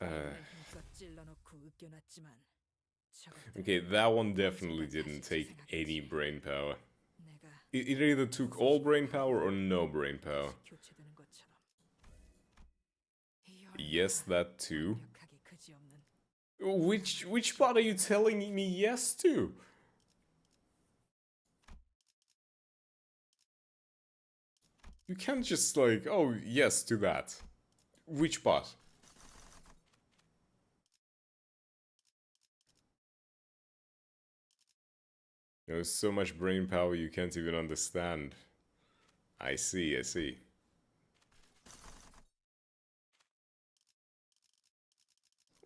Speaker 2: 힘껏 찔러놓고 으깨놨지만 저것들
Speaker 1: Okay, that one definitely didn't take any brain power.
Speaker 2: 내가
Speaker 1: It either took all brain power or no brain power.
Speaker 2: 교체되는 것처럼.
Speaker 1: Yes, that too.
Speaker 2: 완벽하기 그지없는
Speaker 1: Which part are you telling me yes to? You can't just like, oh, yes to that. Which part? There's so much brain power you can't even understand. I see, I see.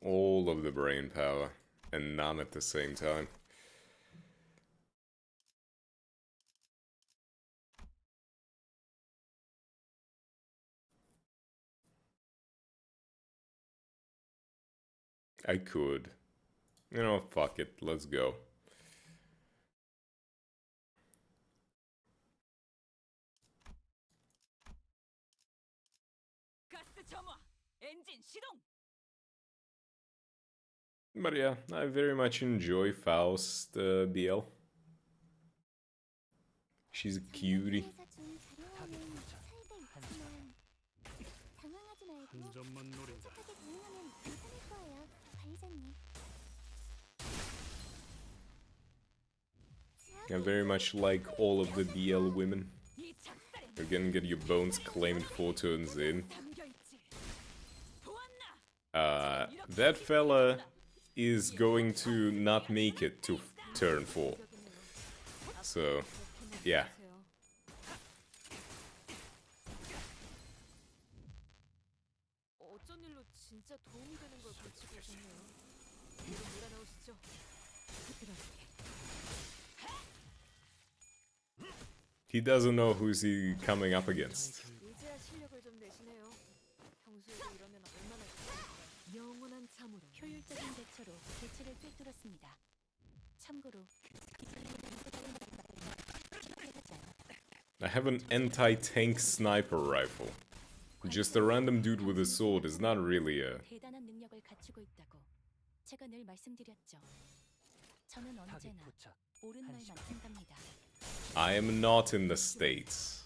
Speaker 1: All of the brain power, and none at the same time. I could. You know, fuck it, let's go.
Speaker 2: 가스 점화 엔진 시동.
Speaker 1: But yeah, I very much enjoy Faust BL. She's a cutie.
Speaker 5: 회사 좀 자료하는 차이가 있지만 당황하지 말고
Speaker 7: 한 점만 노린다.
Speaker 5: 착하게 대응하면 괜찮을 거예요, 관리자님.
Speaker 1: I very much like all of the BL women.
Speaker 2: 이 작살엔
Speaker 1: You're gonna get your bones claimed 4 turns in.
Speaker 2: 담겨 있지. 보았나?
Speaker 1: That fella is going to not make it to turn 4. So, yeah.
Speaker 2: 어쩐 일로 진짜 도움이 되는 걸 고치고 오셨네요. 이거 몰아넣으시죠.
Speaker 1: He doesn't know who's he coming up against.
Speaker 2: 이제야 실력을 좀 내시네요. 평소에도 이러면 얼마나 좋을까. 영원한 참으로.
Speaker 3: 효율적인 대처로 개체를 꿰뚫었습니다. 참고로
Speaker 1: I have an anti-tank sniper rifle. Just a random dude with a sword is not really a...
Speaker 3: 대단한 능력을 갖추고 있다고 제가 늘 말씀드렸죠. 저는 언제나 옳은 말만 한답니다.
Speaker 1: I am not in the States.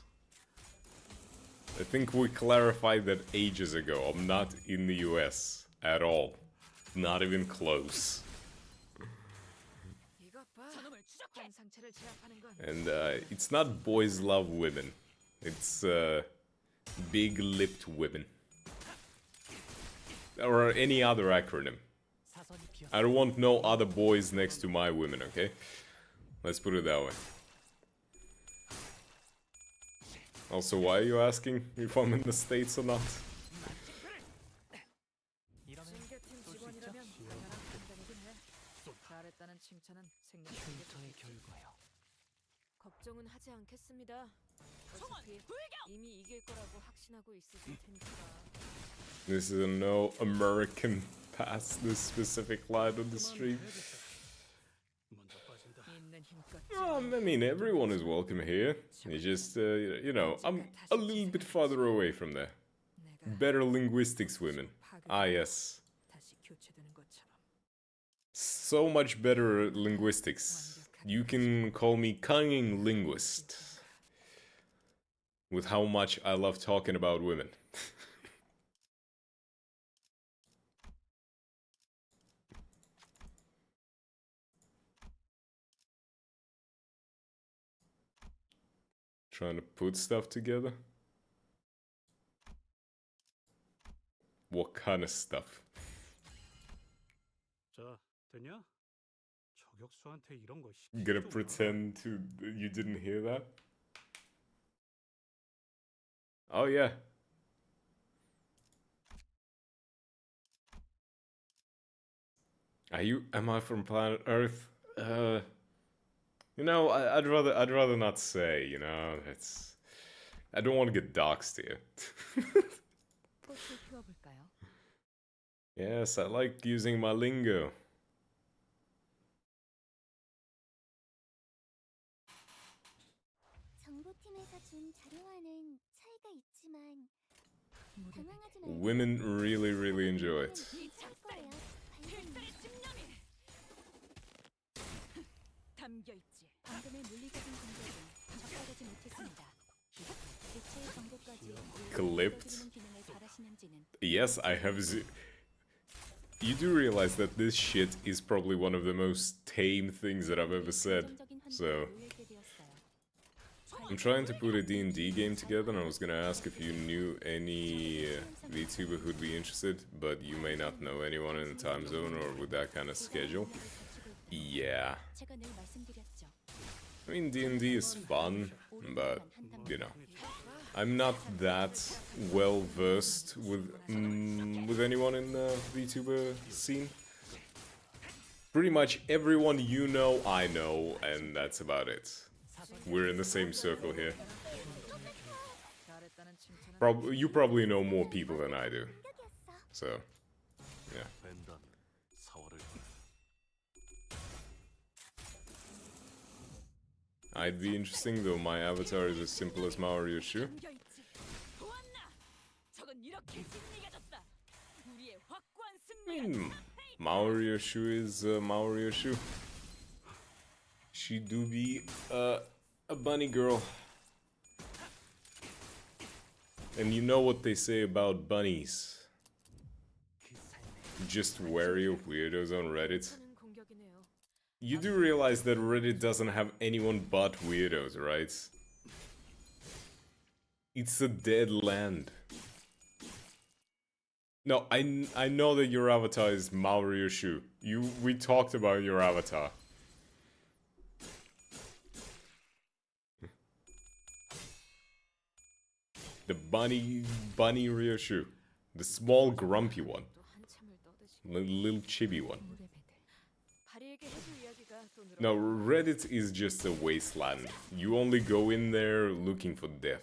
Speaker 1: I think we clarified that ages ago. I'm not in the US at all. Not even close.
Speaker 2: 이것 봐. 한 상체를 제압하는 건
Speaker 1: And it's not boys love women. It's big-lipped women. Or any other acronym. I don't want no other boys next to my women, okay? Let's put it that way. Also, why are you asking if I'm in the States or not?
Speaker 2: 징계팀 직원이라면 당연한 판단이긴 해. 잘했다는 칭찬은 생략하겠지. 걱정은 하지 않겠습니다. 어차피 이미 이길 거라고 확신하고 있으실 테니까.
Speaker 1: This is a no American past this specific line on the stream.
Speaker 7: 먼저 빠진다.
Speaker 2: 있는 힘껏
Speaker 1: I mean, everyone is welcome here. It's just, you know, I'm a little bit farther away from there.
Speaker 2: 내가
Speaker 1: Better linguistics, women. Ah, yes.
Speaker 2: 다시 교체되는 것처럼
Speaker 1: So much better at linguistics. You can call me cunning linguist. With how much I love talking about women. Trying to put stuff together? What kind of stuff?
Speaker 7: 자, 됐냐? 저격수한테 이런 거 시키지
Speaker 1: Gonna
Speaker 7: 좀 마라.
Speaker 1: pretend to you didn't hear that? Oh yeah. Am I from planet Earth? You know, I'd rather not say, you know, I don't want to get doxed here.
Speaker 3: 꽃을 피워볼까요?
Speaker 1: Yes, I like using my lingo.
Speaker 5: 정보팀에서 준 자료와는 차이가 있지만 당황하지 말고
Speaker 1: Women really enjoy it.
Speaker 5: 할 거예요. 관장님.
Speaker 2: 담겨 있지.
Speaker 3: 방금의 물리적인 공격은 적발하지 못했습니다. 대체의 정보까지
Speaker 1: Clipped.
Speaker 3: 읽어드리는 기능을 바라시는지는
Speaker 1: Yes, I have You do realize that this shit is probably one of the most tame things that I've ever said.
Speaker 3: 긍정적인
Speaker 1: So,
Speaker 3: 환경에 놓이게 되었어요.
Speaker 1: I'm trying to put a D&D game together and I was gonna ask if you knew any VTuber who'd be interested, but you may not know anyone in the time zone or with that kind of schedule. Yeah.
Speaker 3: 제가 늘 말씀드렸죠.
Speaker 1: I mean, D&D is fun, but, you know, I'm not that well versed with anyone in the VTuber scene. Pretty much everyone you know, I know, and that's about it. We're in the same circle here.
Speaker 2: 잘했다는 칭찬은
Speaker 1: You probably know more people than I do,
Speaker 5: 공격이었어.
Speaker 1: so, yeah.
Speaker 6: 벤던 4월을
Speaker 1: I'd be interesting, though my avatar is as simple as Mario Shu.
Speaker 2: 담겨 있지. 보았나? 저건 이렇게 승리해졌다. 우리의 확고한
Speaker 1: I
Speaker 2: 승리.
Speaker 1: mean, Mario Shu is Mario Shu. She do be a bunny girl. And you know what they say about bunnies. Just wary of weirdos on Reddit.
Speaker 2: 하는 공격이네요.
Speaker 1: You do realize that Reddit doesn't have anyone but weirdos, right? It's a dead land. No, I know that your avatar is Mario Shu. We talked about your avatar. The bunny Ryoshu. The small grumpy one.
Speaker 2: 또 한참을 떠드시.
Speaker 1: Little chibi one.
Speaker 2: 파리에게 해줄 이야기가 또 늘어.
Speaker 1: No, Reddit is just a wasteland. You only go in there looking for death.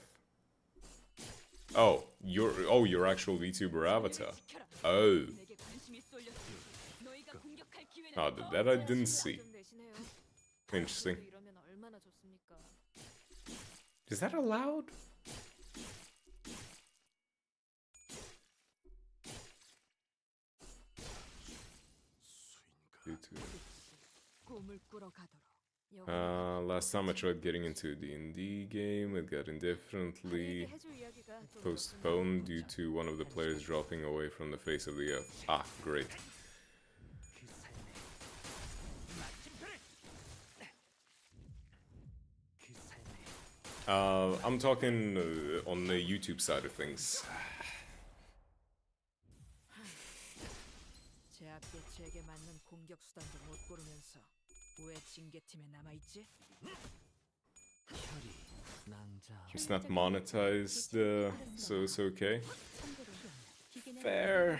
Speaker 1: Oh, your actual VTuber avatar. Oh.
Speaker 2: 내게 관심이 쏠렸어. 너희가 공격할 기회는
Speaker 1: Oh, that I didn't see.
Speaker 2: 좀 내시네요.
Speaker 1: Interesting.
Speaker 2: 이러면 얼마나 좋습니까?
Speaker 1: Is that allowed?
Speaker 2: 꿈을 꾸러 가도록.
Speaker 1: Last time I tried getting into a D&D game, it got indefinitely
Speaker 2: 파리에게 해줄 이야기가 또
Speaker 1: postponed due to one of the players dropping away from the face of the earth. Ah, great. I'm talking on the YouTube side of things.
Speaker 2: 제압계체에게 맞는 공격 수단도 못 고르면서 왜 징계팀에 남아 있지?
Speaker 6: 혈이 낭자
Speaker 1: It's not monetized, so it's okay.
Speaker 3: 참고로 기계는
Speaker 1: Fair.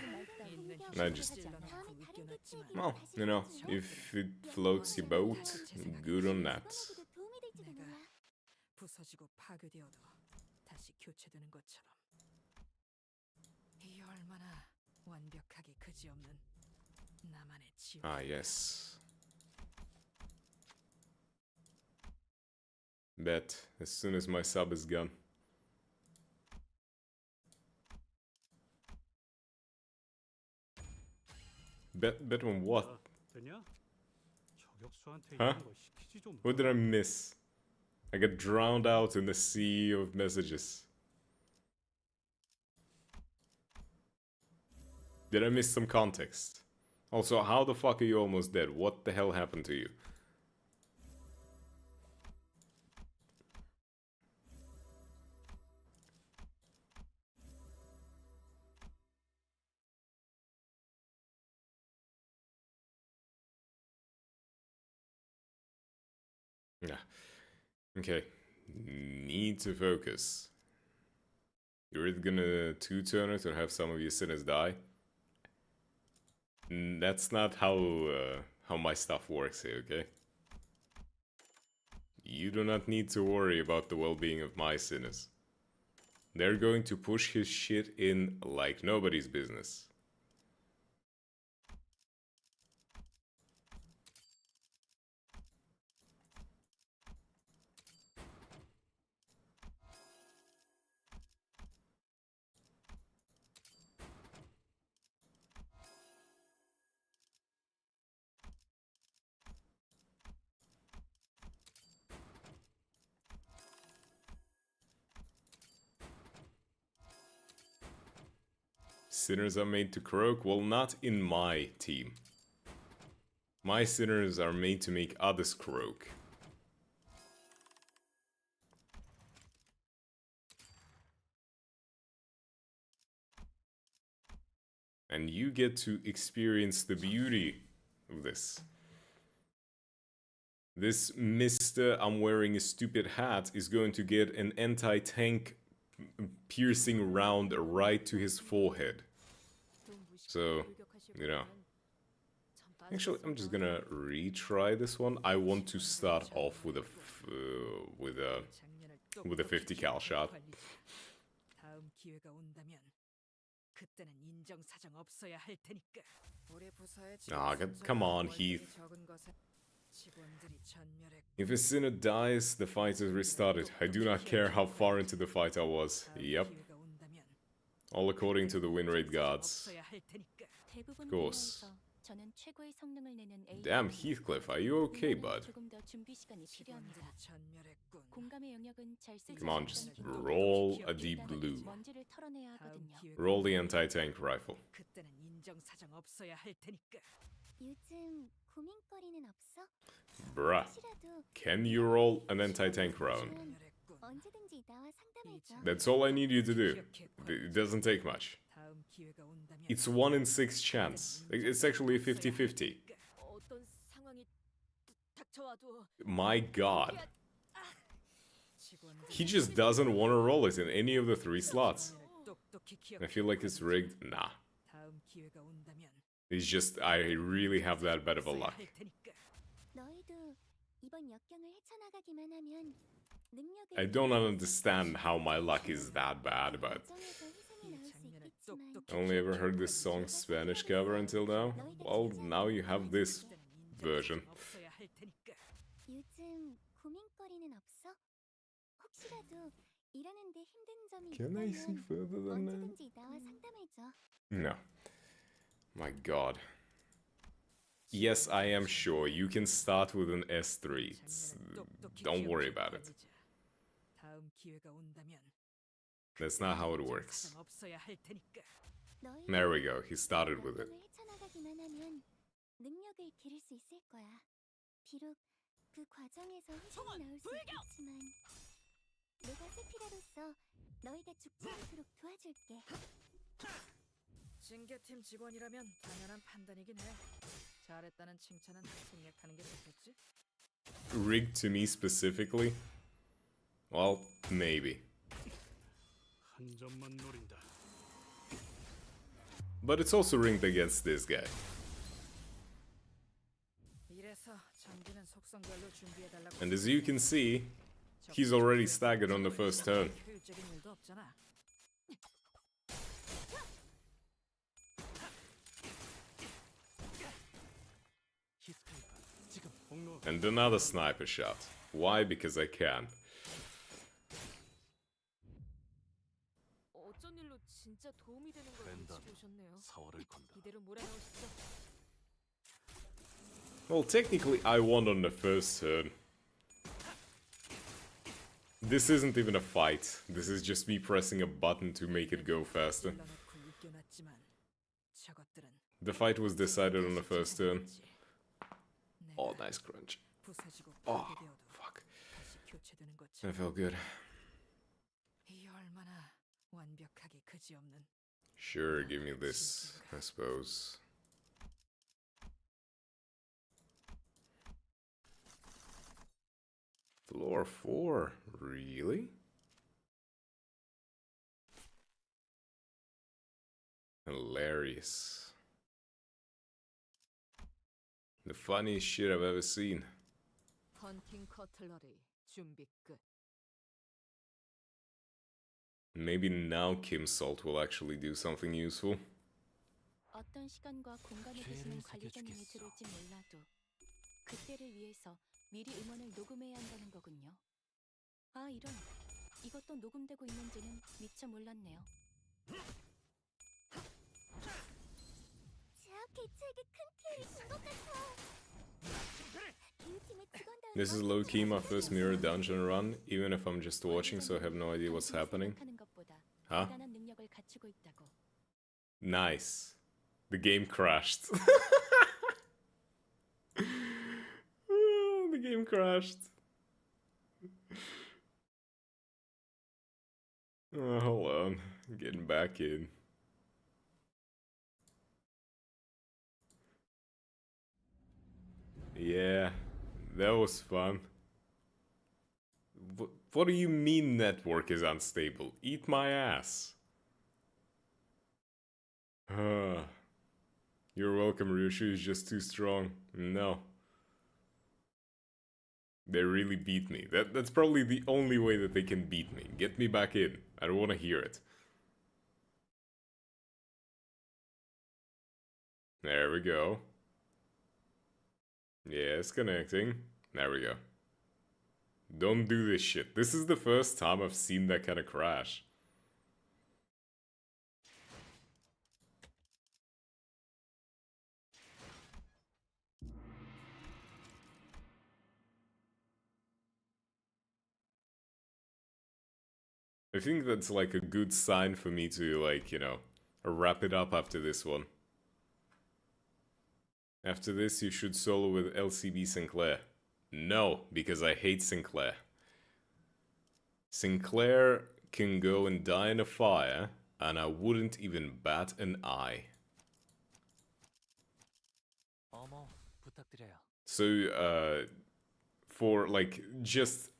Speaker 2: 있는
Speaker 3: 공격
Speaker 1: And I
Speaker 2: 힘을
Speaker 1: just-
Speaker 2: 찔러놓고
Speaker 5: 다음에 다른 개체
Speaker 2: 웃겨놨지만
Speaker 5: 얘기로
Speaker 1: Well,
Speaker 5: 다시
Speaker 1: you know,
Speaker 5: 해보죠.
Speaker 1: if it floats your boat, good on that.
Speaker 5: 직원에게도 도움이 될지도
Speaker 2: 내가
Speaker 5: 몰라.
Speaker 2: 부서지고 파괴되어도 다시 교체되는 것처럼 이 얼마나 완벽하게 그지없는 나만의 지원.
Speaker 1: Ah, yes. Bet as soon as my sub is gone. Bet on what?
Speaker 7: 야, 되냐? 저격수한테
Speaker 1: Huh?
Speaker 7: 이런 거 시키지 좀
Speaker 1: What did I
Speaker 7: 마라.
Speaker 1: miss? I got drowned out in the sea of messages. Did I miss some context? Also, how the fuck are you almost dead? What the hell happened to you? Yeah. Okay. Need to focus. You're either gonna two-turn it or have some of your sinners die. That's not how my stuff works here, okay? You do not need to worry about the well-being of my sinners. They're going to push his shit in like nobody's business. Sinners are made to croak? Well, not in my team. My sinners are made to make others croak. And you get to experience the beauty of this. This Mr. I'm wearing a stupid hat is going to get an anti-tank piercing round right to his forehead. So, you know. Actually, I'm just gonna retry this one. I want to start off with a 50 cal shot.
Speaker 2: 다음 기회가 온다면 그때는 인정사정 없어야 할 테니까. 우리 부서의
Speaker 1: Ah, come on, Heath.
Speaker 2: 적은 것에 직원들이 전멸했고
Speaker 1: If a sinner dies, the fight is restarted. I do not care how far into the fight I was. Yep.
Speaker 2: 기회가 온다면
Speaker 1: All according to the win rate gods.
Speaker 2: 없어야 할 테니까.
Speaker 3: 대부분
Speaker 1: course.
Speaker 3: 분야에서 저는 최고의 성능을 내는 AI
Speaker 1: Damn, Heathcliff, are you okay, bud?
Speaker 3: 조금 더 준비 시간이 필요합니다.
Speaker 2: 직원들이 전멸했군.
Speaker 3: 공감의 영역은 잘 쓰지
Speaker 1: Come on,
Speaker 3: 않았던
Speaker 1: just
Speaker 3: 기능으로
Speaker 1: roll a deep
Speaker 3: 일단은
Speaker 1: blue.
Speaker 3: 먼지를 털어내야
Speaker 2: 다음
Speaker 3: 하거든요.
Speaker 2: 기회가
Speaker 1: Roll the anti-tank rifle.
Speaker 2: 그때는 인정사정 없어야 할 테니까.
Speaker 5: 요즘 고민거리는 없어?
Speaker 1: Bruh,
Speaker 5: 혹시라도
Speaker 1: can you roll an anti-tank round?
Speaker 2: 전멸했군.
Speaker 5: 언제든지 나와 상담해줘.
Speaker 1: That's all I need you to do. It doesn't take much.
Speaker 2: 다음 기회가 온다면
Speaker 1: It's 1 in 6 chance. It's actually a 50-50.
Speaker 2: 어떤 상황이 닥쳐와도
Speaker 1: My god.
Speaker 2: 직원들이
Speaker 1: He just doesn't want to roll it in any of the 3 slots.
Speaker 2: 똑똑히
Speaker 1: I
Speaker 2: 기억해.
Speaker 1: feel like it's rigged. Nah.
Speaker 2: 다음 기회가 온다면
Speaker 1: It's just, I really have that bad of a
Speaker 2: 없어야
Speaker 1: luck.
Speaker 2: 할 테니까.
Speaker 5: 너희도 이번 역경을 헤쳐나가기만 하면 능력을
Speaker 1: I don't understand how my luck is that bad, but
Speaker 5: 과정에서 희생이 나올 수 있겠지만
Speaker 1: only ever heard this song's Spanish cover until now. Well, now you have this version.
Speaker 2: 없어야 할 테니까.
Speaker 5: 요즘 고민거리는 없어? 혹시라도 일하는데 힘든 점이
Speaker 1: Can I see
Speaker 5: 있다면
Speaker 1: further than that?
Speaker 5: 언제든지 나와 상담해줘.
Speaker 1: No. My god. Yes, I am sure. You can start with an S3. Don't worry about it.
Speaker 2: 다음 기회가 온다면
Speaker 1: That's not how it works.
Speaker 2: 인정사정 없어야 할 테니까.
Speaker 5: 너희도
Speaker 1: There we go. He started with it.
Speaker 5: 역경을 헤쳐나가기만 하면 능력을 기를 수 있을 거야. 비록 그 과정에서 희생이 나올 수 있겠지만 내가 세피라로서 너희가 죽지 않도록 도와줄게.
Speaker 2: 징계팀 직원이라면 당연한 판단이긴 해. 잘했다는 칭찬은 생략하는 게 좋겠지?
Speaker 1: Rigged to me specifically? Well, maybe.
Speaker 7: 한 점만 노린다.
Speaker 1: But it's also rigged against this guy.
Speaker 2: 이래서 장비는 속성별로 준비해달라고.
Speaker 1: And as you can see, he's already staggered on the first turn.
Speaker 2: 효율적인 일도 없잖아.
Speaker 1: And another sniper shot. Why? Because I can.
Speaker 2: 어쩐 일로 진짜 도움이 되는 걸
Speaker 6: 벤단
Speaker 2: 외치고 오셨네요.
Speaker 6: 4월을 건다.
Speaker 2: 이대로 몰아넣으시죠.
Speaker 1: Well, technically I won on the first turn. This isn't even a fight. This is just me pressing a button to make it go faster.
Speaker 2: 찔러놓고 웃겨놨지만 저것들은
Speaker 1: The fight was decided on the first turn.
Speaker 2: 내가
Speaker 1: Oh, nice crunch.
Speaker 2: 부서지고
Speaker 1: Oh,
Speaker 2: 파괴되어도
Speaker 1: fuck.
Speaker 2: 다시 교체되는 것처럼
Speaker 1: That felt good.
Speaker 2: 이 얼마나 완벽하게 그지없는
Speaker 1: Sure, give me this, I suppose. Floor 4? Really? Hilarious. The funniest shit I've ever seen.
Speaker 2: 헌팅 커틀러리 준비 끝.
Speaker 1: Maybe now Kim Salt will actually do something useful.
Speaker 3: 어떤 시간과 공간에
Speaker 6: 죄를
Speaker 3: 계시는 관리자님이
Speaker 6: 새겨주겠어.
Speaker 3: 들을지 몰라도 그때를 위해서 미리 음원을 녹음해야 한다는 거군요. 아 이런 이것도 녹음되고 있는지는 미처 몰랐네요.
Speaker 5: 제압 개체에게 큰 피해를 준 것 같아. 기후팀의 직원다운
Speaker 1: This is low-key my first mirror dungeon run, even if I'm just watching so I have no idea what's happening.
Speaker 3: 생각하는 것보다
Speaker 1: Huh?
Speaker 3: 대단한 능력을 갖추고 있다고.
Speaker 1: Nice. The game crashed. The game crashed. Hold on. Getting back in. Yeah, that was fun. What do you mean network is unstable? Eat my ass. You're welcome, Ryushu is just too strong. No. They really beat me. That's probably the only way that they can beat me. Get me back in. I don't want to hear it. There we go. Yeah, it's connecting. There we go. Don't do this shit. This is the first time I've seen that kind of crash. I think that's like a good sign for me to, like, you know, wrap it up after this one. After this, you should solo with LCB Sinclair. No, because I hate Sinclair. Sinclair can go and die in a fire, and I wouldn't even bat an eye.
Speaker 6: 어머, 부탁드려요.
Speaker 1: So, for, like, just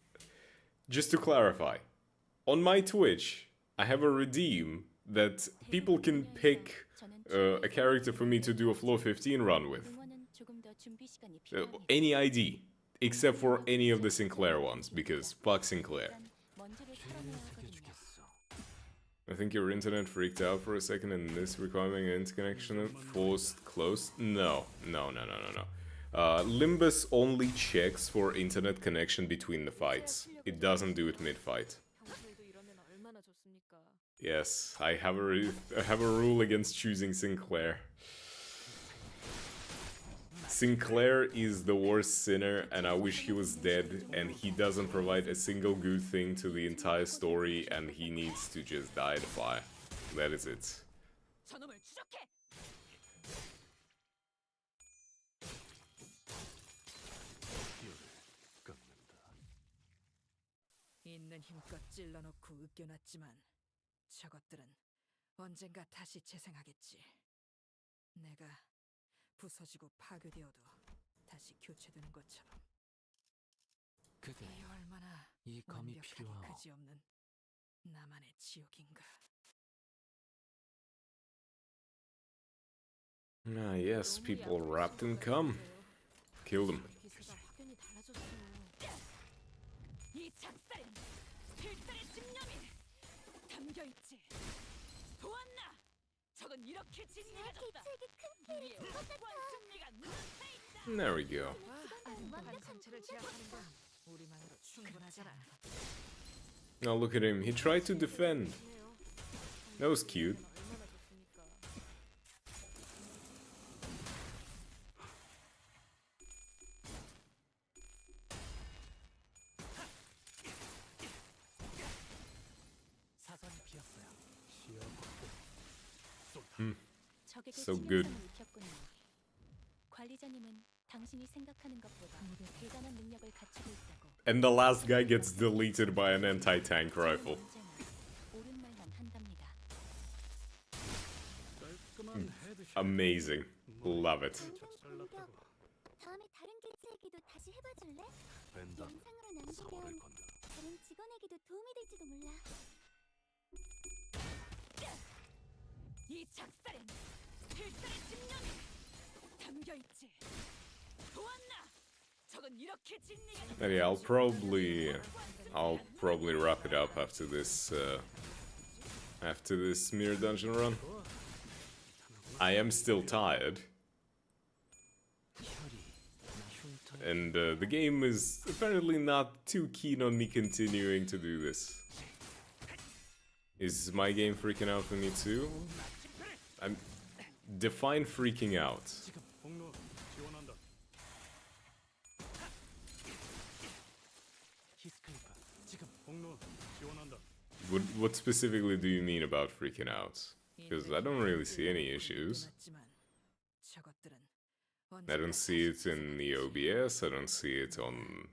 Speaker 1: to clarify, on my Twitch, I have a redeem that people can pick a character for me to do a floor 15 run with.
Speaker 3: 응원은 조금 더 준비 시간이 필요합니다.
Speaker 1: Any ID, except for any of the Sinclair ones, because fuck Sinclair.
Speaker 3: 일단 먼지를
Speaker 6: 죄를
Speaker 3: 털어내야 하거든요.
Speaker 6: 새겨주겠어.
Speaker 1: I think your internet freaked out for a second and this requiring an interconnection forced closed? No. Limbus only checks for internet connection between the fights. It doesn't do it mid-fight.
Speaker 2: 평소에도 이러면 얼마나 좋습니까?
Speaker 1: Yes, I have a rule against choosing Sinclair. Sinclair is the worst sinner and I wish he was dead, and he doesn't provide a single good thing to the entire story, and he needs to just die in a fire. That is it.
Speaker 2: 저놈을 추적해!
Speaker 6: 기회를 깎는다.
Speaker 2: 있는 힘껏 찔러놓고 으깨놨지만 저것들은 언젠가 다시 재생하겠지. 내가 부서지고 파괴되어도 다시 교체되는 것처럼.
Speaker 6: 그대
Speaker 2: 이 얼마나
Speaker 6: 이 검이
Speaker 2: 완벽하게
Speaker 6: 필요하오.
Speaker 2: 그지없는 나만의 지옥인가.
Speaker 1: Ah, yes, people wrapped in cum. Kill them.
Speaker 2: 기세가 확연히 달라졌어. 이 작살엔 필살의 집념이 담겨있지. 보았나? 저건 이렇게 진리해졌다.
Speaker 5: 개체에게 큰 피해를
Speaker 2: 우리의
Speaker 5: 준 것 같아.
Speaker 2: 완승리가 눈앞에 있다.
Speaker 1: There we go.
Speaker 2: 환상체를 제압하는 건 우리만으로 충분하잖아.
Speaker 1: Now look at him. He tried to defend. That was cute.
Speaker 2: 얼마나 좋습니까?
Speaker 6: 사선이 비었어요.
Speaker 7: 시야 확보.
Speaker 3: 적에게
Speaker 1: So good.
Speaker 3: 치명상을 입혔군요. 관리자님은 당신이 생각하는 것보다 대단한 능력을 갖추고 있다고.
Speaker 1: And the last guy gets deleted by an anti-tank rifle.
Speaker 3: 언제나 옳은 말만 한답니다.
Speaker 7: 깔끔한 헤드샷.
Speaker 1: Amazing. Love it.
Speaker 5: 방금 공격. 다음에 다른 개체에게도 다시 해봐줄래?
Speaker 4: 벤다
Speaker 5: 영상으로
Speaker 4: 사고를
Speaker 5: 남기면
Speaker 4: 건다.
Speaker 5: 다른 직원에게도 도움이 될지도 몰라.
Speaker 2: 이 작살엔 필살의 집념이 담겨있지. 보았나? 적은 이렇게 진리가
Speaker 1: But yeah, I'll probably wrap it up after this mirror dungeon run. I am still tired, and the game is apparently not too keen on me continuing to do this. Is my game freaking out for me too? Define freaking out.
Speaker 7: 폭로 지원한다.
Speaker 6: 히스클리프 지금
Speaker 7: 폭로 지원한다.
Speaker 1: What specifically do you mean about freaking out? Because I don't really see any issues. I don't see it in the OBS, I don't see it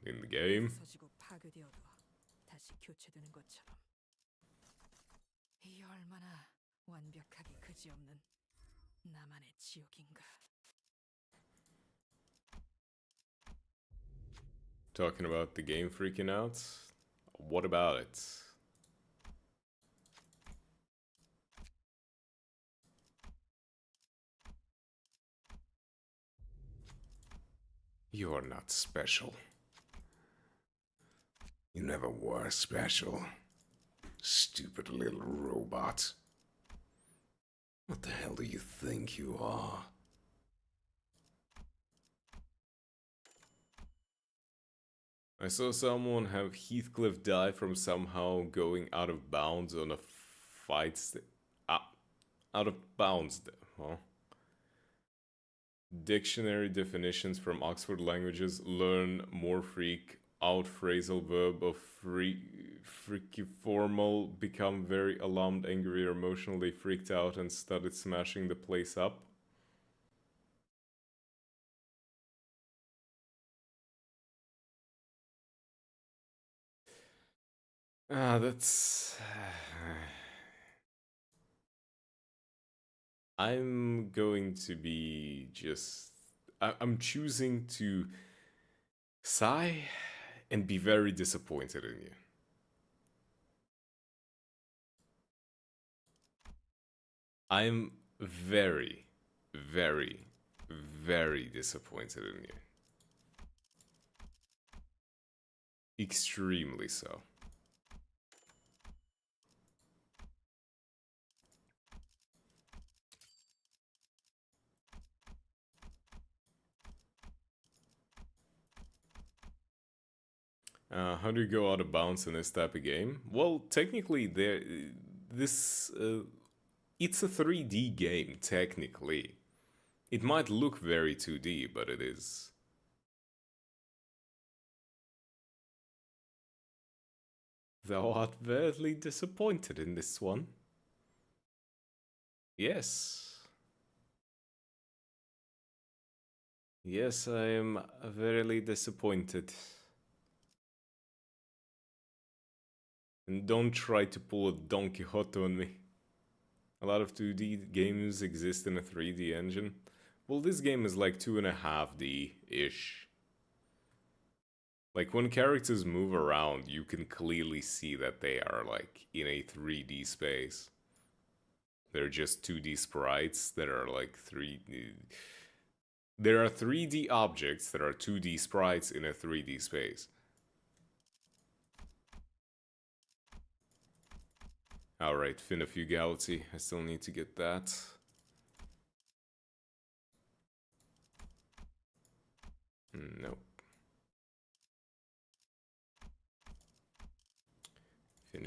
Speaker 1: in the game.
Speaker 2: 서지고 파괴되어도 다시 교체되는 것처럼. 이 얼마나 완벽하게 그지없는 나만의 지옥인가.
Speaker 1: Talking about the game freaking out? What about it? You're not special. You never were special. Stupid little robot. What the hell do you think you are? I saw someone have Heathcliff die from somehow going out of bounds on a fight out of bounds. Huh? Dictionary definitions from Oxford Languages. Learn more freak out phrasal verb of freaky formal. Become very alarmed, angry, or emotionally freaked out and started smashing the place up. That's... I'm going to be just... I'm choosing to sigh and be very disappointed in you. I'm very, very, very disappointed in you. Extremely so. How do you go out of bounds in this type of game? Well, technically, it's a 3D game, technically. It might look very 2D, but it is. Thou art verily disappointed in this one. Yes. Yes, I am verily disappointed. And don't try to pull a Don Quixote on me. A lot of 2D games exist in a 3D engine. Well, this game is like 2.5D-ish. Like, when characters move around, you can clearly see that they are, like, in a 3D space. They're just 2D sprites that are, like, 3D... There are 3D objects that are 2D sprites in a 3D space. Alright, Finna-Fugality. I still need to get that. Nope.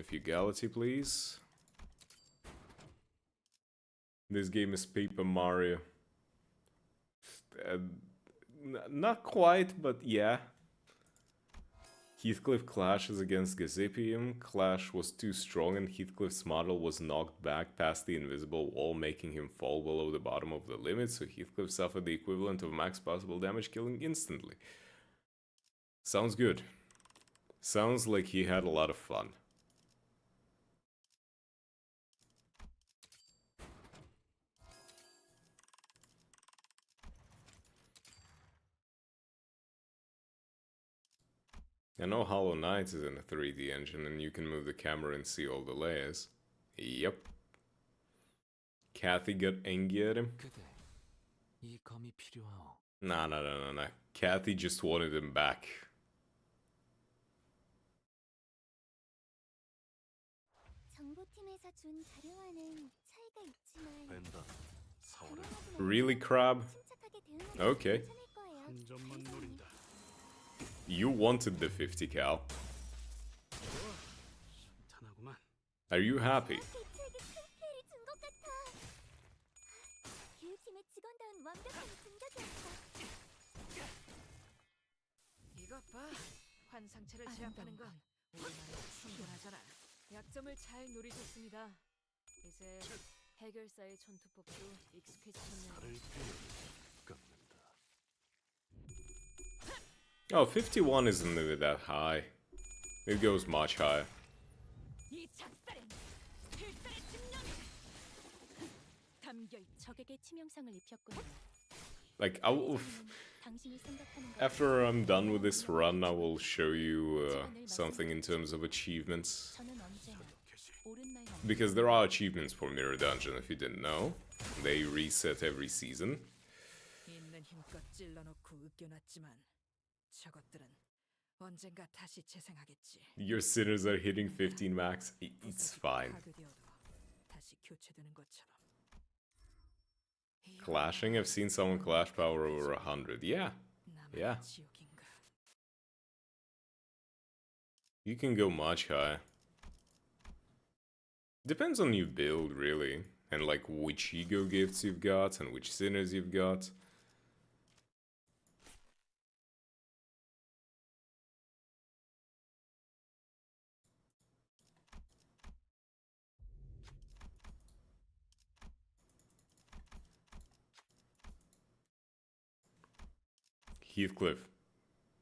Speaker 1: Fugality, please. This game is Paper Mario. Not quite, but yeah. Heathcliff clashes against Gazipium. Clash was too strong and Heathcliff's model was knocked back past the invisible wall, making him fall below the bottom of the limit, so Heathcliff suffered the equivalent of max possible damage, killing instantly. Sounds good. Sounds like he had a lot of fun. I know Hollow Knight is in a 3D engine and you can move the camera and see all the layers. Yep. Kathy got angry at him?
Speaker 6: 그대, 이 검이 필요하오.
Speaker 1: Nah. Kathy just wanted him back.
Speaker 5: 정보팀에서 준 자료와는 차이가 있지만
Speaker 4: 벤다. 사월에
Speaker 1: Really, Crab?
Speaker 5: 침착하게 대응하면
Speaker 1: Okay.
Speaker 5: 괜찮을 거예요.
Speaker 7: 한 점만 노린다.
Speaker 1: You wanted the 50 cal.
Speaker 7: 탄하구만.
Speaker 1: Are you happy?
Speaker 5: 개체에게 큰 피해를 준 것 같아. 교육팀의 직원다운 완벽한 진격이었어.
Speaker 2: 이것 봐. 환상체를 제압하는 건 우리만으로 충분하잖아. 약점을 잘 노리셨습니다. 이제 해결사의 전투법도 익숙해지셨네요.
Speaker 4: 칼을 끊는다.
Speaker 1: Oh, 51 isn't really that high. It goes much higher.
Speaker 3: 이 작살엔 필살의 집념이 담겨 적에게 치명상을 입혔군요.
Speaker 1: Like, I will...
Speaker 3: 당신이 생각하는 것
Speaker 1: After I'm done with this run, I will show you something in terms of achievements.
Speaker 3: 저는 언제나 옳은 말만
Speaker 1: Because there are achievements for Mirror Dungeon, if you didn't know. They reset every season.
Speaker 2: 있는 힘껏 찔러놓고 으깨놨지만 저것들은 언젠가 다시 재생하겠지.
Speaker 1: Your sinners are hitting 15 max. It's fine.
Speaker 2: 파괴되어도 다시 교체되는 것처럼.
Speaker 1: Clashing? I've seen someone clash power over 100. Yeah.
Speaker 2: 나만의
Speaker 1: Yeah.
Speaker 2: 지옥인가?
Speaker 1: You can go much higher. Depends on your build, really. And like which ego gifts you've got and which sinners you've got. Heathcliff.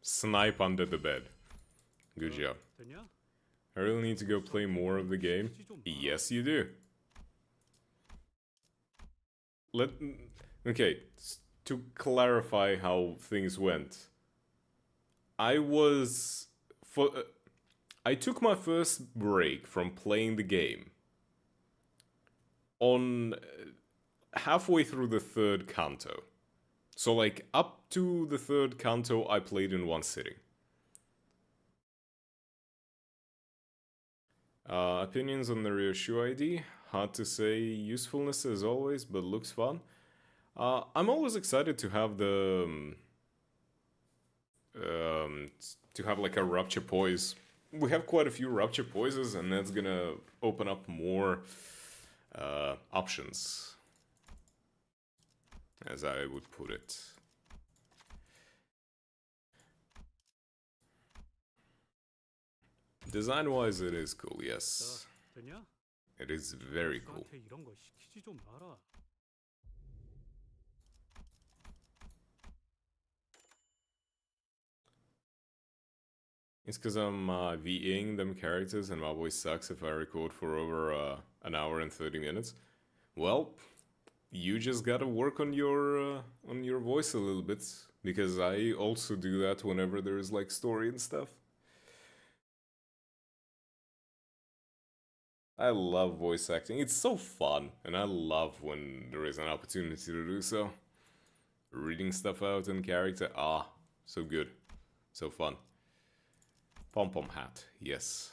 Speaker 1: Snipe under the bed. Good job.
Speaker 7: 되냐?
Speaker 1: I really need to go play more of the game. Yes, you do. Okay, to clarify how things went. I took my first break from playing the game on halfway through the third canto. So like up to the third canto I played in one sitting. Opinions on the reissue ID? Hard to say. Usefulness as always, but looks fun. I'm always excited to have the to have like a Rupture Poise. We have quite a few Rupture Poises, and that's gonna open up more options, as I would put it. Design-wise, it is cool, yes.
Speaker 7: 되냐?
Speaker 1: It is very cool.
Speaker 7: 나한테 이런 거 시키지 좀 마라.
Speaker 1: It's because I'm VAing them characters and my voice sucks if I record for over an hour and 30 minutes. Well, you just gotta work on your voice a little bit, because I also do that whenever there is like story and stuff. I love voice acting. It's so fun, and I love when there is an opportunity to do so. Reading stuff out in character, so good. So fun. Pom-pom hat, yes.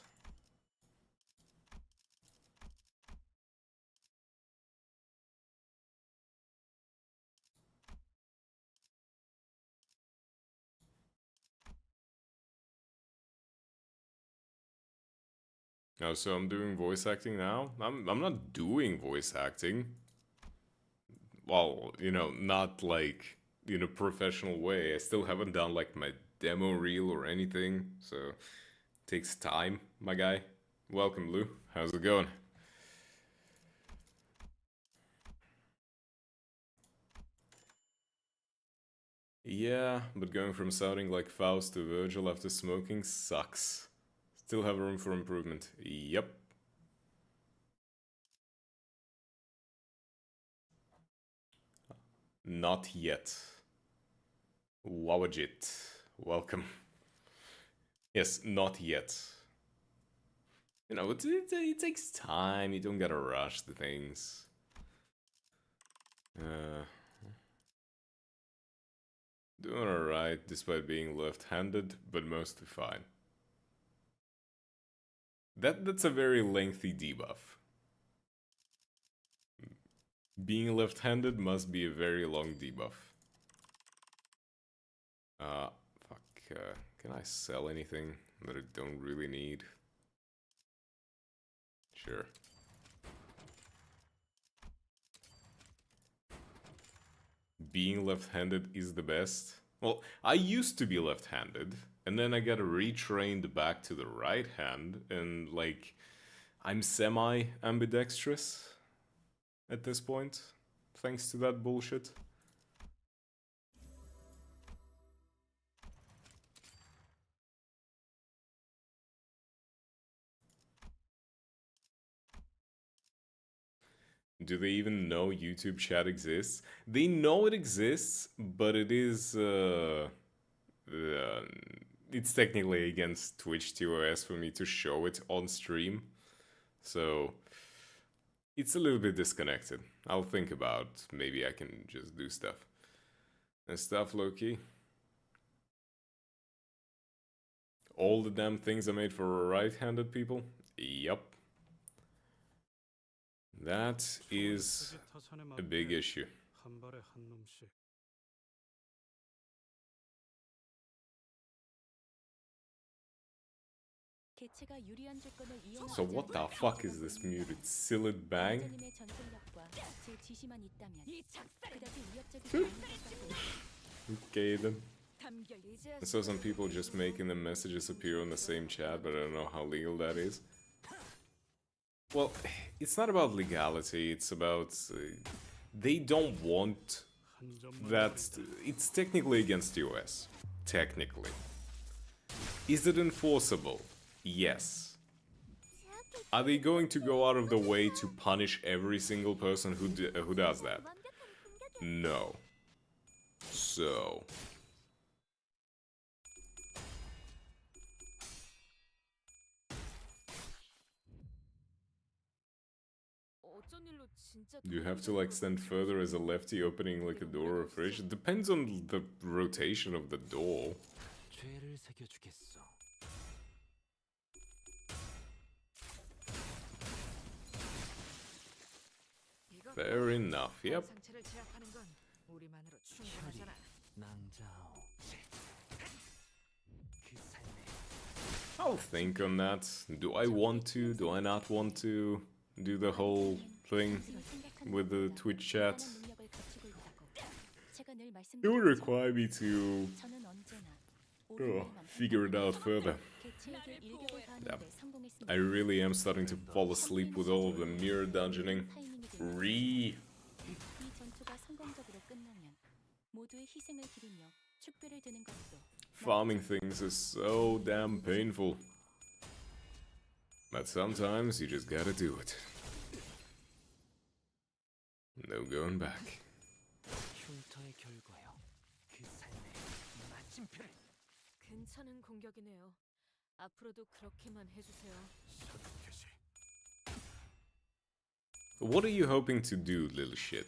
Speaker 1: Oh, so I'm doing voice acting now? I'm not doing voice acting. Well, you know, not like in a professional way. I still haven't done like my demo reel or anything, so takes time, my guy. Welcome, Lou. How's it going? Yeah, but going from sounding like Faust to Virgil after smoking sucks. Still have room for improvement. Yep. Not yet. Wawajit. Welcome. Yes, not yet. You know, it takes time. You don't gotta rush the things. Doing alright despite being left-handed, but mostly fine. That's a very lengthy debuff. Being left-handed must be a very long debuff. Fuck, can I sell anything that I don't really need? Sure. Being left-handed is the best. Well, I used to be left-handed, and then I got retrained back to the right hand, and like, I'm semi-ambidextrous at this point, thanks to that bullshit. Do they even know YouTube chat exists? They know it exists, but it is, it's technically against Twitch TOS for me to show it on stream. So, it's a little bit disconnected. I'll think about maybe I can just do stuff. And stuff, low-key. All the damn things are made for right-handed people? Yup. That is a big issue.
Speaker 7: 한 발에 한 놈씩.
Speaker 3: 개체가 유리한 조건을
Speaker 1: So what the fuck is this muted Silid Bang?
Speaker 3: 왕자님의 전술력과 제 지시만 있다면 그다지 위협적이지 않을 것 같군요.
Speaker 1: Okay then.
Speaker 2: 담겨 이제
Speaker 1: I saw some people just making the messages appear on the same chat, but I don't know how legal that is. Well, it's not about legality, it's about... they don't want that... It's technically against the US. Technically. Is it enforceable? Yes. Are they going to go out of the way to punish every single person who does that? No. So...
Speaker 2: 어쩐 일로 진짜
Speaker 1: Do you have to like stand further as a lefty opening like a door or a fridge? It depends on the rotation of the door.
Speaker 6: 죄를 새겨주겠어.
Speaker 1: Fair enough, yep.
Speaker 2: 상체를 제압하는 건 우리만으로 충분하잖아.
Speaker 6: 낭자오. 그 삶에
Speaker 1: I'll think on that. Do I want to? Do I not want to do the whole thing with the Twitch chat?
Speaker 3: 능력을 갖추고 있다고. 제가 늘
Speaker 1: It would
Speaker 3: 말씀드렸죠.
Speaker 1: require me to
Speaker 3: 저는 언제나
Speaker 1: figure it out further.
Speaker 3: 개체에게 일격을 가하는데 성공했습니다.
Speaker 1: I really am starting to fall asleep with all of the mirror dungeoning.
Speaker 3: 이 전투가 성공적으로 끝나면 모두의 희생을 기리며 축배를 드는 것도
Speaker 1: Farming things is so damn painful. But sometimes you just gotta do it. No going back.
Speaker 6: 흉터의 결과요. 그 삶의 마침표를
Speaker 2: 괜찮은 공격이네요. 앞으로도 그렇게만 해주세요.
Speaker 7: 서두켓이.
Speaker 1: What are you hoping to do, little shit?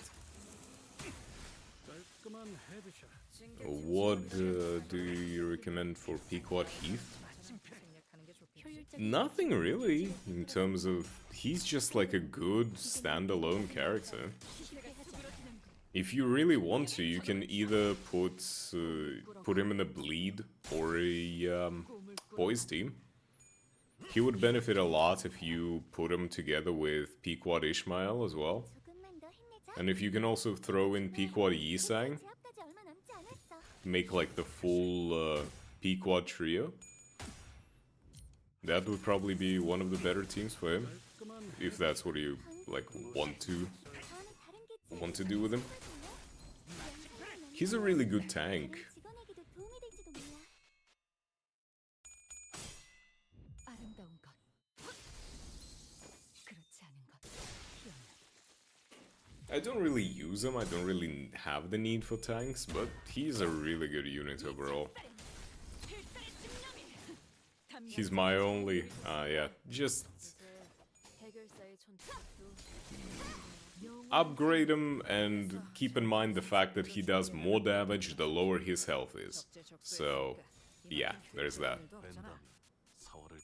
Speaker 7: 깔끔한 헤드샷.
Speaker 1: What do you recommend for Pequod Heath?
Speaker 2: 생략하는 게 좋겠지.
Speaker 3: 효율적인
Speaker 1: Nothing really, in terms of... he's just like a good standalone character. If you really want to, you can either put him in a bleed or a boys team. He would benefit a lot if you put him together with Pequod Ishmael as well.
Speaker 5: 조금만 더 힘내자.
Speaker 1: And if you can also throw in Pequod Yisang,
Speaker 5: 제압까지 얼마 남지 않았어.
Speaker 1: make like the full Pequod trio, that would probably be one of the better teams for him. If that's what you like want to
Speaker 5: 다음에 다른
Speaker 1: want to do with him.
Speaker 5: 영상으로
Speaker 1: He's a really good tank.
Speaker 5: 직원에게도 도움이 될지도 몰라.
Speaker 3: 아름다운 것. 그렇지 않은 것. 희한한.
Speaker 1: I don't really use him, I don't really have the need for tanks, but he's a really good unit overall. He's my only, yeah, just
Speaker 2: 해결사의 촌철도
Speaker 1: upgrade him and keep in mind the fact that he does more damage the lower his health is. So, yeah, there's that.
Speaker 6: 사월을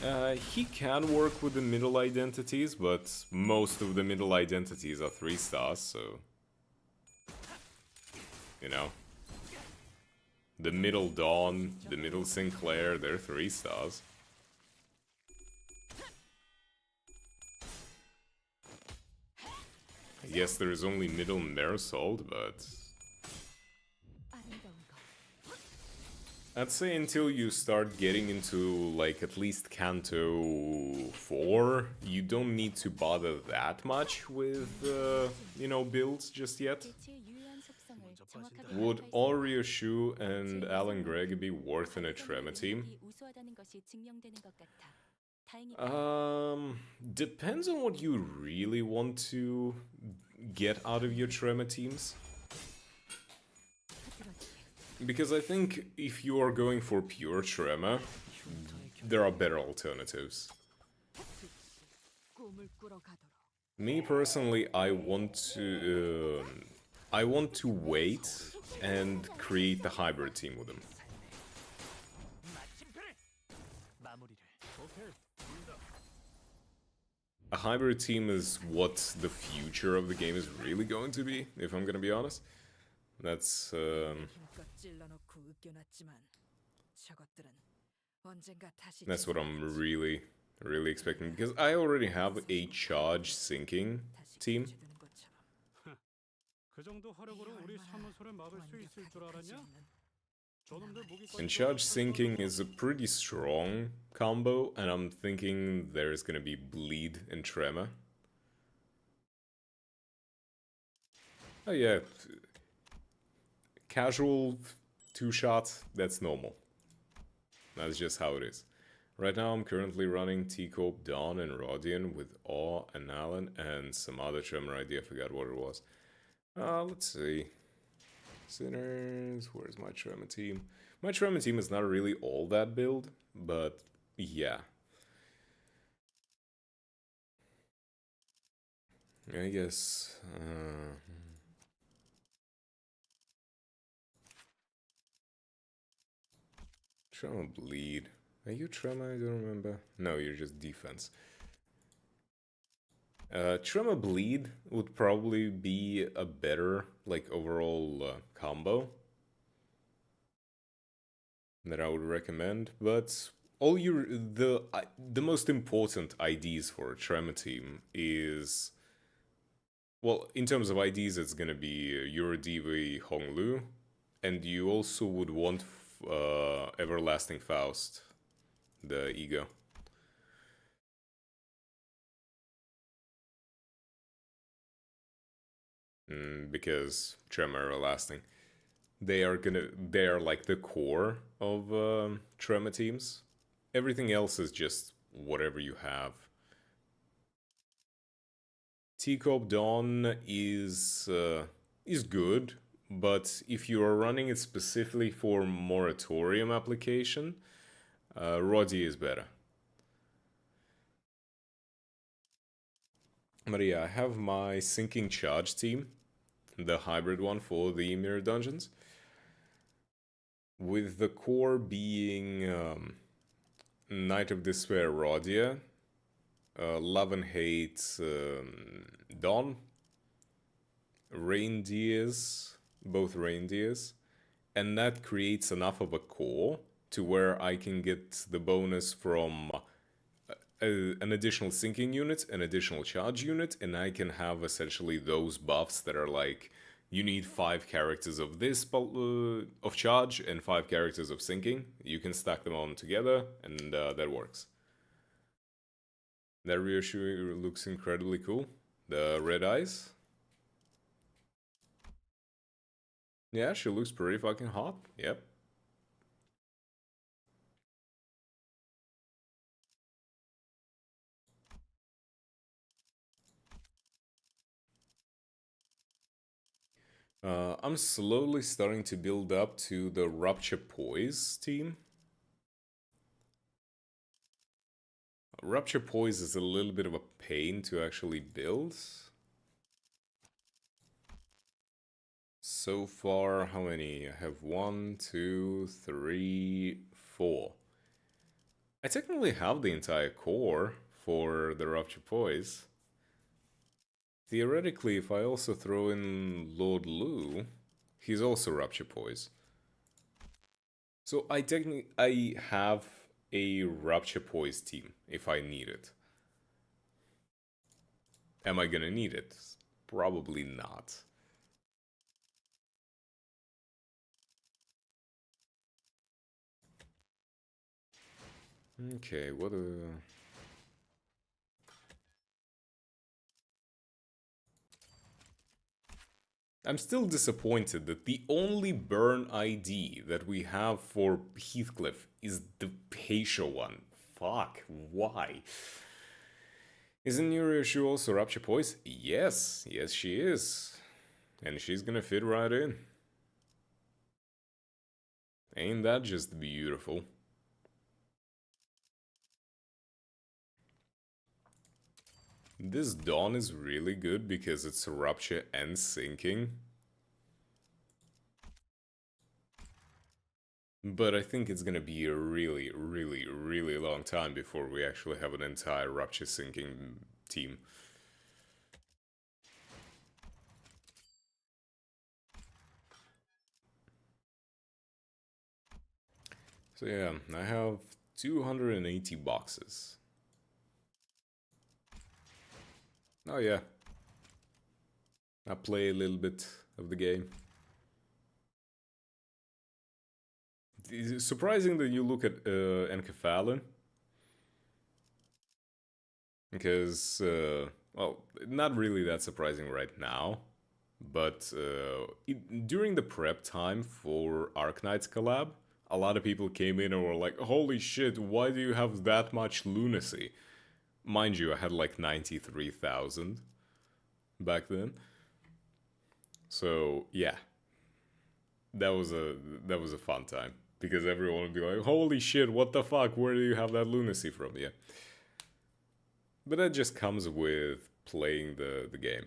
Speaker 6: 거는
Speaker 1: He can work with the middle identities, but most of the middle identities are 3 stars, so... You know. The middle Dawn, the middle Sinclair, they're 3 stars. Yes, there is only middle Marisol, but...
Speaker 3: 아름다운 것.
Speaker 1: I'd say until you start getting into, like, at least Canto 4, you don't need to bother that much with, you know, builds just yet.
Speaker 3: 대체의 유효한 속성을 정확하게
Speaker 1: Would
Speaker 3: 파악할 수
Speaker 1: Oreo Shu and Alan Gregg be worth in a Trema team?
Speaker 3: 우수하다는 것이 증명되는 것 같아. 다행히
Speaker 1: Depends on what you really want to get out of your Trema teams. Because I think if you are going for pure Trema, there are better alternatives.
Speaker 2: 꿈을 꾸러가도록
Speaker 1: Me personally, I want to wait and create the hybrid team with him.
Speaker 6: 마무리를.
Speaker 1: A hybrid team is what the future of the game is really going to be, if I'm gonna be honest. That's
Speaker 2: 힘껏 찔러놓고 으깨놨지만 저것들은 언젠가 다시
Speaker 1: that's what I'm really expecting, because I already have a charge sinking team.
Speaker 2: 되는 것처럼
Speaker 7: 그 정도 화력으로 우리 사무소를 막을 수 있을 줄 알았냐? 저놈들 무기까지
Speaker 1: And charge sinking is a pretty strong combo, and I'm thinking there's gonna be bleed and tremor. Oh yeah, casual 2-shot, that's normal. That's just how it is. Right now I'm currently running T-Cope, Dawn, and Rodian with Awe and Alan and some other tremor idea, I forgot what it was. Let's see. Sinners, where's my Tremor team? My Tremor team is not really all that build, but yeah. I guess... Tremor bleed. Are you Tremor? I don't remember. No, you're just defense. Tremor bleed would probably be a better, like, overall combo that I would recommend, but all the most important IDs for a Tremor team is, well, in terms of IDs, it's gonna be Eurodiva Honglu, and you also would want Everlasting Faust, the Ego. Because Tremor Everlasting, they are like the core of Tremor teams. Everything else is just whatever you have. T-Cope Dawn is good, but if you are running it specifically for Moratorium application, Roddy is better. But yeah, I have my Sinking Charge team, the hybrid one for the Mirror Dungeons, with the core being Knight of Despair Rodia, Love and Hate Dawn, Reindeers, both Reindeers, and that creates enough of a core to where I can get the bonus from an additional sinking unit, an additional charge unit, and I can have essentially those buffs that are like, you need 5 characters of this of charge and 5 characters of sinking. You can stack them on together, and that works. That reissue looks incredibly cool. The red eyes. Yeah, she looks pretty fucking hot. Yep. I'm slowly starting to build up to the Rupture Poise team. Rupture Poise is a little bit of a pain to actually build. So far, how many? I have 1, 2, 3, 4. I technically have the entire core for the Rupture Poise. Theoretically, if I also throw in Lord Lu, he's also Rupture Poise. So I have a Rupture Poise team if I need it. Am I gonna need it? Probably not. Okay, what I'm still disappointed that the only burn ID that we have for Heathcliff is the Peisha one. Fuck, why? Isn't Yurioshu also Rupture Poise? Yes, yes she is. And she's gonna fit right in. Ain't that just beautiful? This Dawn is really good because it's Rupture and Sinking. But I think it's gonna be a really, really, really long time before we actually have an entire Rupture Sinking team. So yeah, I have 280 boxes. Oh yeah. I play a little bit of the game. It's surprising that you look at Encephalon. Because, well, not really that surprising right now. But during the prep time for Arknight's collab, a lot of people came in and were like, holy shit, why do you have that much lunacy? Mind you, I had like 93,000 back then. So, yeah. That was a fun time. Because everyone would be like, holy shit, what the fuck, where do you have that lunacy from? Yeah. But that just comes with playing the game.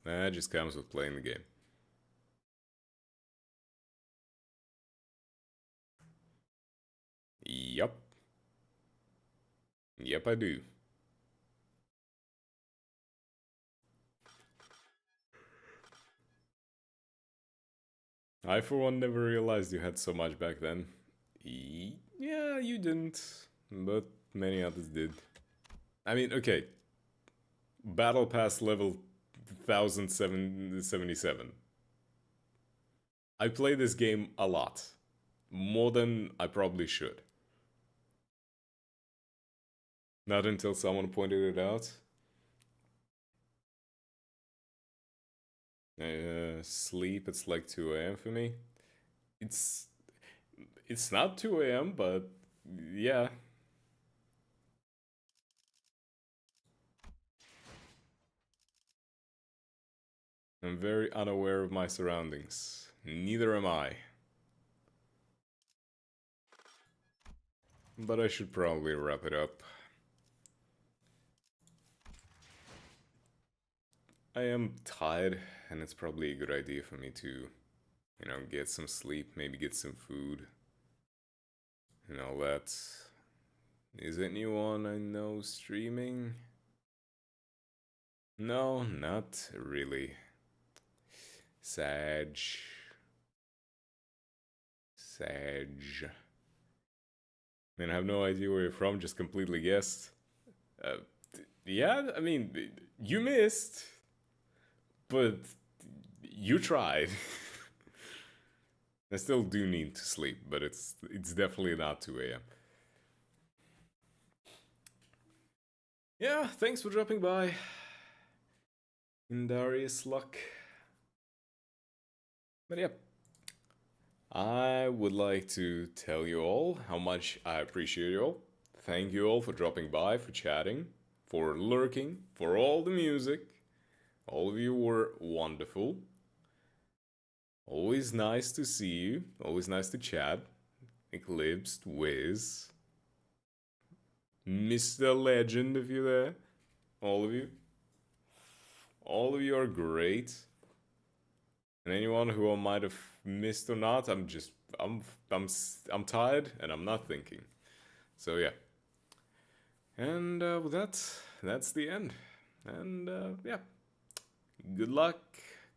Speaker 1: That just comes with playing the game. Yup. Yep, I do. I, for one, never realized you had so much back then. Yeah, you didn't. But many others did. I mean, okay. Battle Pass level 1077. I play this game a lot. More than I probably should. Not until someone pointed it out. Sleep, it's like 2 a.m. for me. It's not 2 a.m., but yeah. I'm very unaware of my surroundings. Neither am I. But I should probably wrap it up. I am tired, and it's probably a good idea for me to, you know, get some sleep, maybe get some food, and all that. Is anyone I know streaming? No, not really. Sag. Sag. Man, I have no idea where you're from, just completely guessed. Yeah, I mean, you missed, but you tried. I still do need to sleep, but it's definitely not 2 a.m. Yeah, thanks for dropping by. In Darius luck. But yeah, I would like to tell you all how much I appreciate you all. Thank you all for dropping by, for chatting, for lurking, for all the music. All of you were wonderful. Always nice to see you. Always nice to chat. Eclipsed, Wiz, Mr. Legend, if you're there. All of you. All of you are great. And anyone who I might have missed or not, I'm tired and I'm not thinking. So yeah. And with that, that's the end. And yeah. Good luck.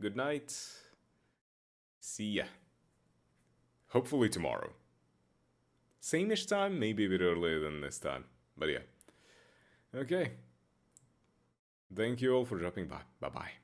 Speaker 1: Good night. See ya. Hopefully tomorrow. Same-ish time, maybe a bit earlier than this time. But yeah. Okay. Thank you all for dropping by. Bye-bye.